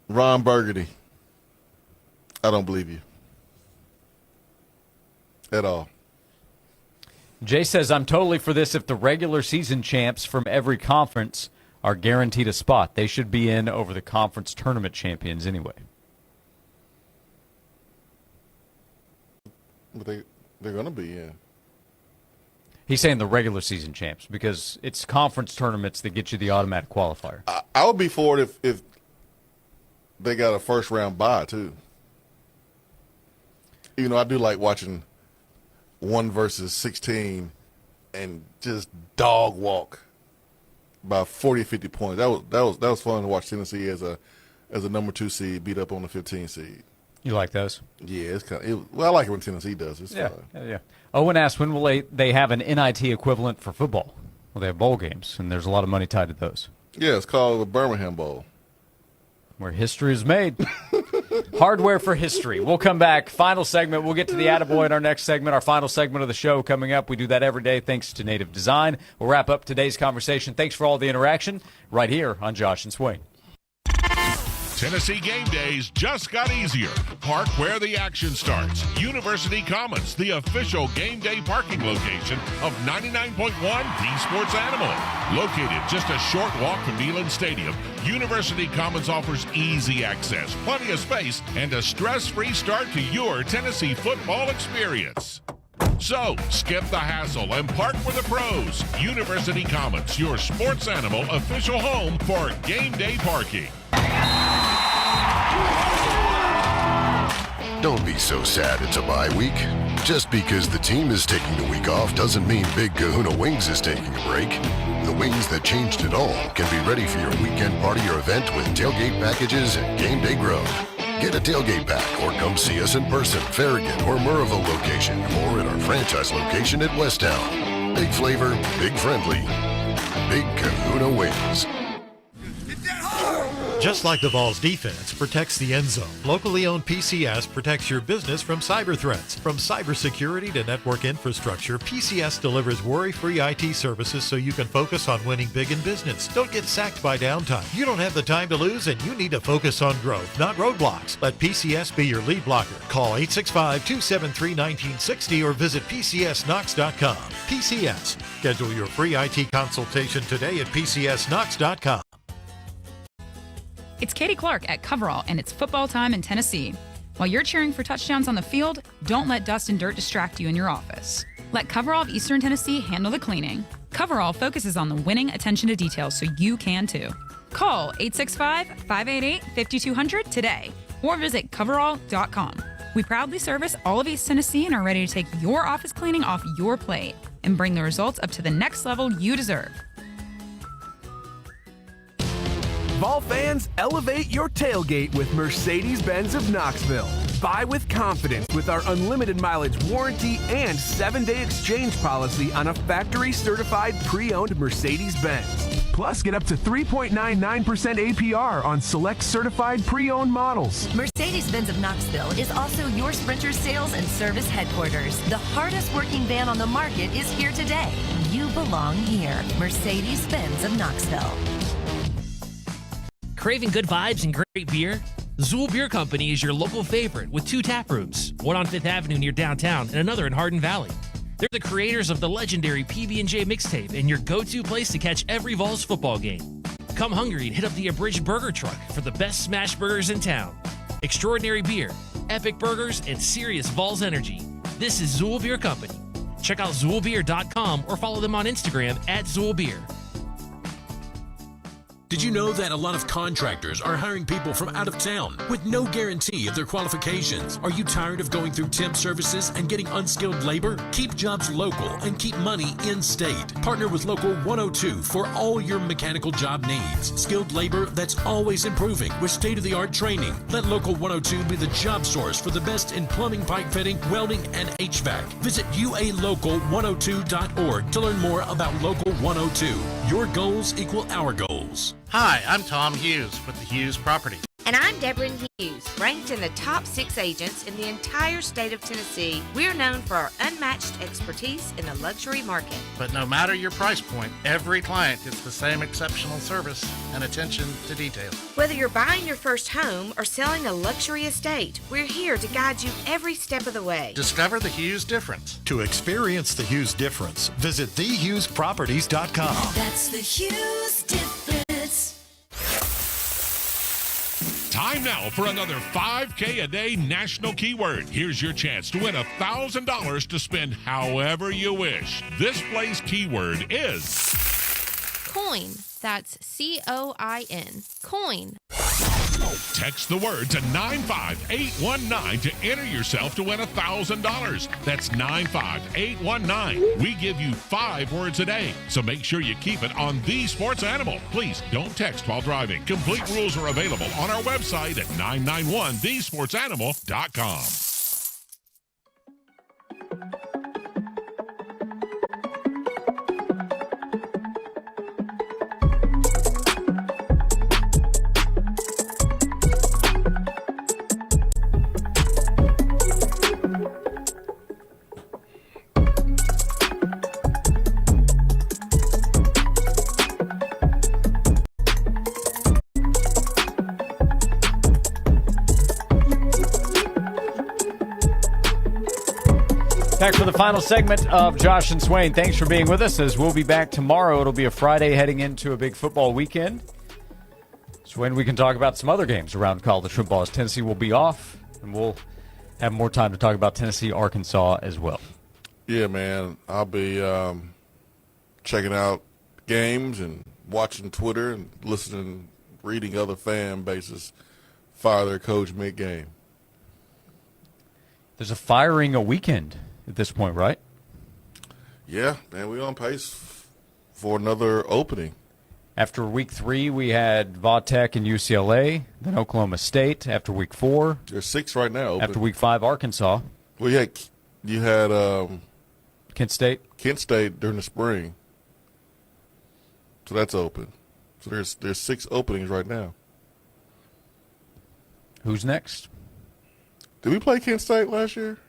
Ron Burgundy. I don't believe you. At all. Jay says, I'm totally for this if the regular season champs from every conference are guaranteed a spot. They should be in over the conference tournament champions anyway. But they're going to be in. He's saying the regular season champs because it's conference tournaments that get you the automatic qualifier. I would be for it if they got a first round bye too. You know, I do like watching 1 versus 16 and just dog walk by 40, 50 points. That was fun to watch Tennessee as a number 2 seed beat up on the 15 seed. You like those? Yeah, it's kind of. I like it when Tennessee does. It's fun. Yeah. Owen asked, when will they have an NIT equivalent for football? Well, they have bowl games, and there's a lot of money tied to those. Yeah, it's called the Birmingham Bowl. Where history is made. Hardware for history. We'll come back. Final segment. We'll get to the Attaboy in our next segment. Our final segment of the show coming up. We do that every day thanks to Native Design. We'll wrap up today's conversation. Thanks for all the interaction right here on Josh and Swain. Tennessee game days just got easier. Park where the action starts. University Commons, the official game day parking location of 99.1 The Sports Animal. Located just a short walk from Neyland Stadium, University Commons offers easy access, plenty of space, and a stress-free start to your Tennessee football experience. So, skip the hassle and park with the pros. University Commons, your sports animal official home for game day parking. Don't be so sad it's a bye week. Just because the team is taking the week off doesn't mean Big Kahuna Wings is taking a break. The wings that changed it all can be ready for your weekend party or event with tailgate packages and Game Day Grove. Get a tailgate pack or come see us in person, Farragut or Murrayville location, or at our franchise location at Westtown. Big flavor, big friendly. Big Kahuna Wings. Just like the Vols defense protects the end zone, locally owned PCS protects your business from cyber threats. From cybersecurity to network infrastructure, PCS delivers worry-free IT services so you can focus on winning big in business. Don't get sacked by downtime. You don't have the time to lose, and you need to focus on growth, not roadblocks. Let PCS be your lead blocker. Call 865-273-1960 or visit PCSKnox.com. PCS. Schedule your free IT consultation today at PCSKnox.com. It's Katie Clark at Coverall, and it's football time in Tennessee. While you're cheering for touchdowns on the field, don't let dust and dirt distract you in your office. Let Coverall of Eastern Tennessee handle the cleaning. Coverall focuses on the winning attention to detail so you can too. Call 865-588-5200 today or visit coverall.com. We proudly service all of East Tennessee and are ready to take your office cleaning off your plate and bring the results up to the next level you deserve. Vol fans, elevate your tailgate with Mercedes-Benz of Knoxville. Buy with confidence with our unlimited mileage warranty and 7-day exchange policy on a factory-certified pre-owned Mercedes-Benz. Plus, get up to 3.99% APR on select certified pre-owned models. Mercedes-Benz of Knoxville is also your Sprinter sales and service headquarters. The hardest working van on the market is here today. You belong here. Mercedes-Benz of Knoxville. Craving good vibes and great beer? Zool Beer Company is your local favorite with 2 tap rooms, one on 5th Avenue near downtown and another in Hardin Valley. They're the creators of the legendary PB&J mixtape and your go-to place to catch every Vols football game. Come hungry and hit up the Abridged Burger Truck for the best smash burgers in town. Extraordinary beer, epic burgers, and serious Vols energy. This is Zool Beer Company. Check out ZoolBeer.com or follow them on Instagram at ZoolBeer. Did you know that a lot of contractors are hiring people from out of town with no guarantee of their qualifications? Are you tired of going through temp services and getting unskilled labor? Keep jobs local and keep money in-state. Partner with Local 102 for all your mechanical job needs. Skilled labor that's always improving with state-of-the-art training. Let Local 102 be the job source for the best in plumbing, pipe fitting, welding, and HVAC. Visit ualocal102.org to learn more about Local 102. Your goals equal our goals. Hi, I'm Tom Hughes with the Hughes Property. And I'm Deborah Hughes, ranked in the top 6 agents in the entire state of Tennessee. We're known for our unmatched expertise in the luxury market. But no matter your price point, every client gets the same exceptional service and attention to detail. Whether you're buying your first home or selling a luxury estate, we're here to guide you every step of the way. Discover the Hughes difference. To experience the Hughes difference, visit thehughesproperties.com. That's the Hughes difference. Time now for another 5K a day national keyword. Here's your chance to win $1,000 to spend however you wish. This play's keyword is coin. That's COIN. Coin. Text the word to 95819 to enter yourself to win $1,000. That's 95819. We give you 5 words a day, so make sure you keep it on The Sports Animal. Please don't text while driving. Complete rules are available on our website at 991thesportsanimal.com. Back for the final segment of Josh and Swain. Thanks for being with us, as we'll be back tomorrow. It'll be a Friday heading into a big football weekend. Swain, we can talk about some other games around college football, as Tennessee will be off, and we'll have more time to talk about Tennessee, Arkansas as well. Yeah, man. I'll be checking out games and watching Twitter and listening, reading other fan bases fire their coach mid-game. There's a firing a weekend at this point, right? Yeah, man, we're on pace for another opening. After week 3, we had Vautech and UCLA, then Oklahoma State. After week 4, there's 6 right now. Open. After week 5, Arkansas. Well, you had Kent State. Kent State during the spring, so that's open. So there's 6 openings right now. Who's next? Did we play Kent State last year?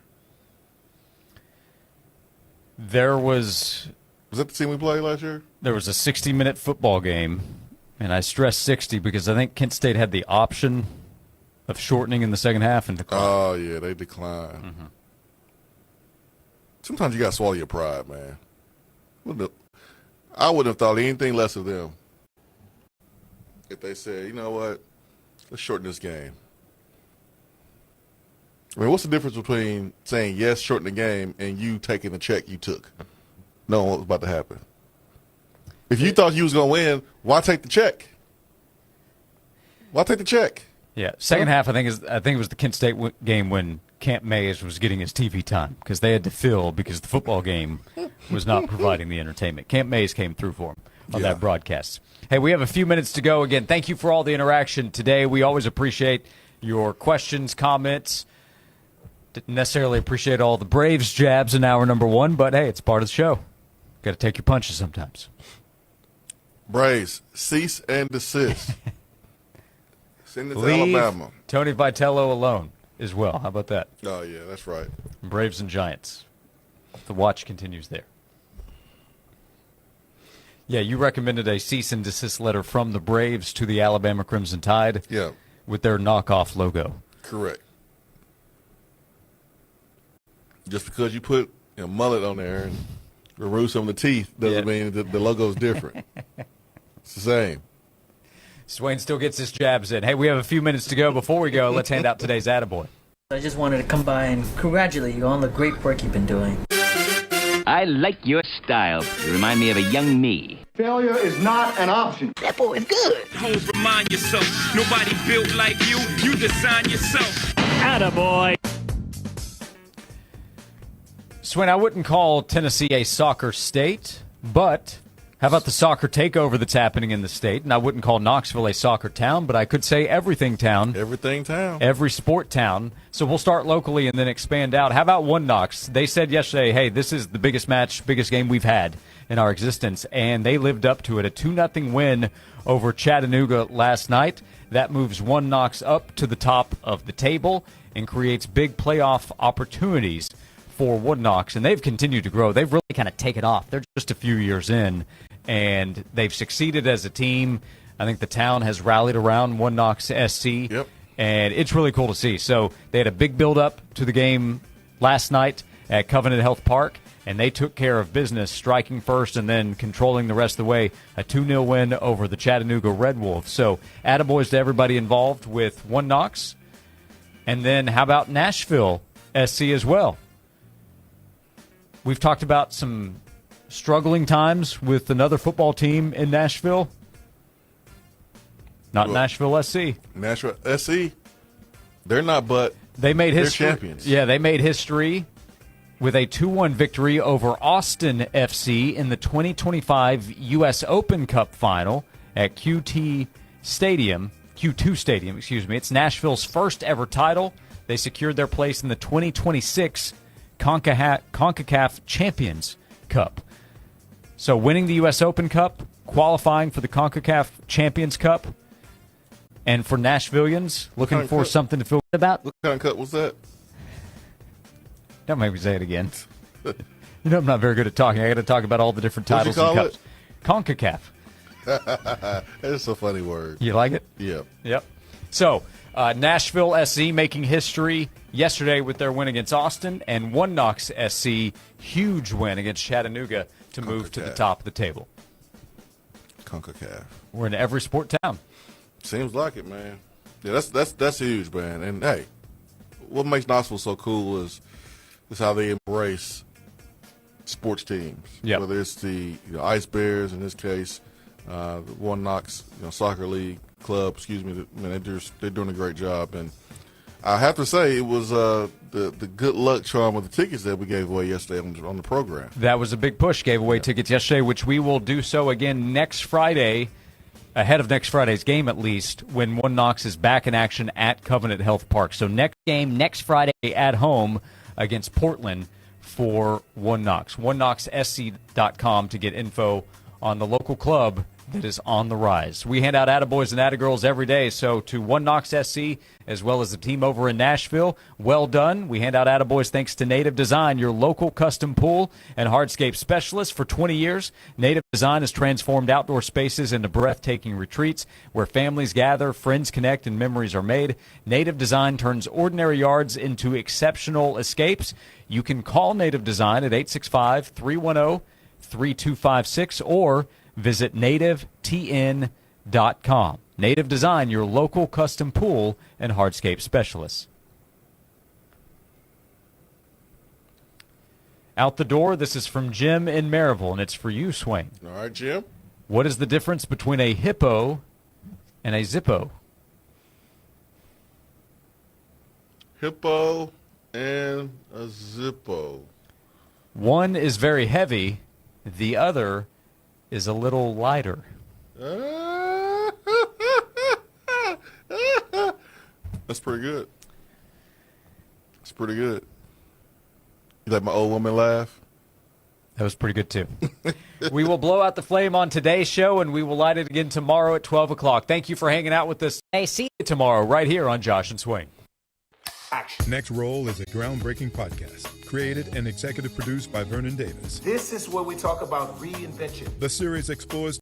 There was that the team we played last year? There was a 60-minute football game, and I stress 60 because I think Kent State had the option of shortening in the second half and declined. Oh, yeah, they declined. Mm-hmm. Sometimes you got to swallow your pride, man. I wouldn't have thought anything less of them if they said, you know what, let's shorten this game. I mean, what's the difference between saying yes, shorten the game, and you taking the check you took, knowing what was about to happen? If you thought you was going to win, why take the check? Why take the check? Yeah, second half I think it was the Kent State game when Camp Mays was getting his TV time because they had to fill because the football game was not providing the entertainment. Camp Mays came through for him on that broadcast. Hey, we have a few minutes to go. Again, thank you for all the interaction today. We always appreciate your questions, comments, Didn't necessarily appreciate all the Braves jabs in hour number one, but hey, it's part of the show. Got to take your punches sometimes. Braves, cease and desist. Send it to Leave Alabama. Tony Vitello alone as well. How about that? Oh, yeah, that's right. Braves and Giants. The watch continues there. Yeah, you recommended a cease and desist letter from the Braves to the Alabama Crimson Tide. Yeah. With their knockoff logo. Correct. Just because you put mullet on there and remove some of the teeth doesn't mean that the logo's different. It's the same. Swain still gets his jabs in. Hey, we have a few minutes to go. Before we go, let's hand out today's attaboy. I just wanted to come by and congratulate you on the great work you've been doing. I like your style. You remind me of a young me. Failure is not an option. That boy is good. Holmes, remind yourself, nobody built like you. You design yourself. Attaboy. Swain, I wouldn't call Tennessee a soccer state, but how about the soccer takeover that's happening in the state? And I wouldn't call Knoxville a soccer town, but I could say everything town. Everything town. Every sport town. So we'll start locally and then expand out. How about One Knox? They said yesterday, hey, this is the biggest match, biggest game we've had in our existence, and they lived up to it. A 2-0 win over Chattanooga last night. That moves One Knox up to the top of the table and creates big playoff opportunities for One Knox, and they've continued to grow. They've really kind of taken off. They're just a few years in, and they've succeeded as a team. I think the town has rallied around One Knox SC, and it's really cool to see. So they had a big build-up to the game last night at Covenant Health Park, and they took care of business, striking first and then controlling the rest of the way. A 2-0 win over the Chattanooga Red Wolves. So attaboys to everybody involved with One Knox. And then how about Nashville SC as well? We've talked about some struggling times with another football team in Nashville. Not Nashville SC. Nashville SC, they're not, but they made history. They're champions. Yeah, they made history with a 2-1 victory over Austin FC in the 2025 U.S. Open Cup final at Q2 Stadium. It's Nashville's first ever title. They secured their place in the 2026 CONCACAF Champions Cup. So winning the U.S. Open Cup, qualifying for the CONCACAF Champions Cup, and for Nashvillians looking for something to feel good about. What kind of cup was that? Don't make me say it again. You know I'm not very good at talking. I got to talk about all the different titles and cups. CONCACAF. It's a funny word. You like it? Yeah. Yep. So Nashville SC making history yesterday with their win against Austin, and One Knox SC, huge win against Chattanooga to move to the top of the table. CONCACAF. We're in every sport town. Seems like it, man. Yeah, that's huge, man. And hey, what makes Knoxville so cool is how they embrace sports teams. Yep. Whether it's the Ice Bears in this case, the One Knox soccer league club. They're doing a great job, and I have to say it was the good luck charm of the tickets that we gave away yesterday on the program. That was a big push. Gave away tickets yesterday, which we will do so again next Friday, ahead of next Friday's game at least, when One Knox is back in action at Covenant Health Park. So next game, next Friday at home against Portland for One Knox. OneKnoxSC.com to get info on the local club that is on the rise. We hand out attaboys and attagirls every day, so to One Knox SC as well as the team over in Nashville, well done. We hand out attaboys thanks to Native Design, your local custom pool and hardscape specialist. For 20 years, Native Design has transformed outdoor spaces into breathtaking retreats where families gather, friends connect, and memories are made. Native Design turns ordinary yards into exceptional escapes. You can call Native Design at 865-310-3256 or visit nativetn.com. Native Design, your local custom pool and hardscape specialist. Out the door, this is from Jim in Maryville, and it's for you, Swain. All right, Jim. What is the difference between a hippo and a Zippo? Hippo and a Zippo. One is very heavy. The other is a little lighter. That's pretty good. It's pretty good. You like my old woman laugh? That was pretty good, too. We will blow out the flame on today's show, and we will light it again tomorrow at 12 o'clock. Thank you for hanging out with us. Hey, see you tomorrow right here on Josh and Swain. Next Roll is a groundbreaking podcast, created and executive produced by Vernon Davis. This is where we talk about reinvention. The series explores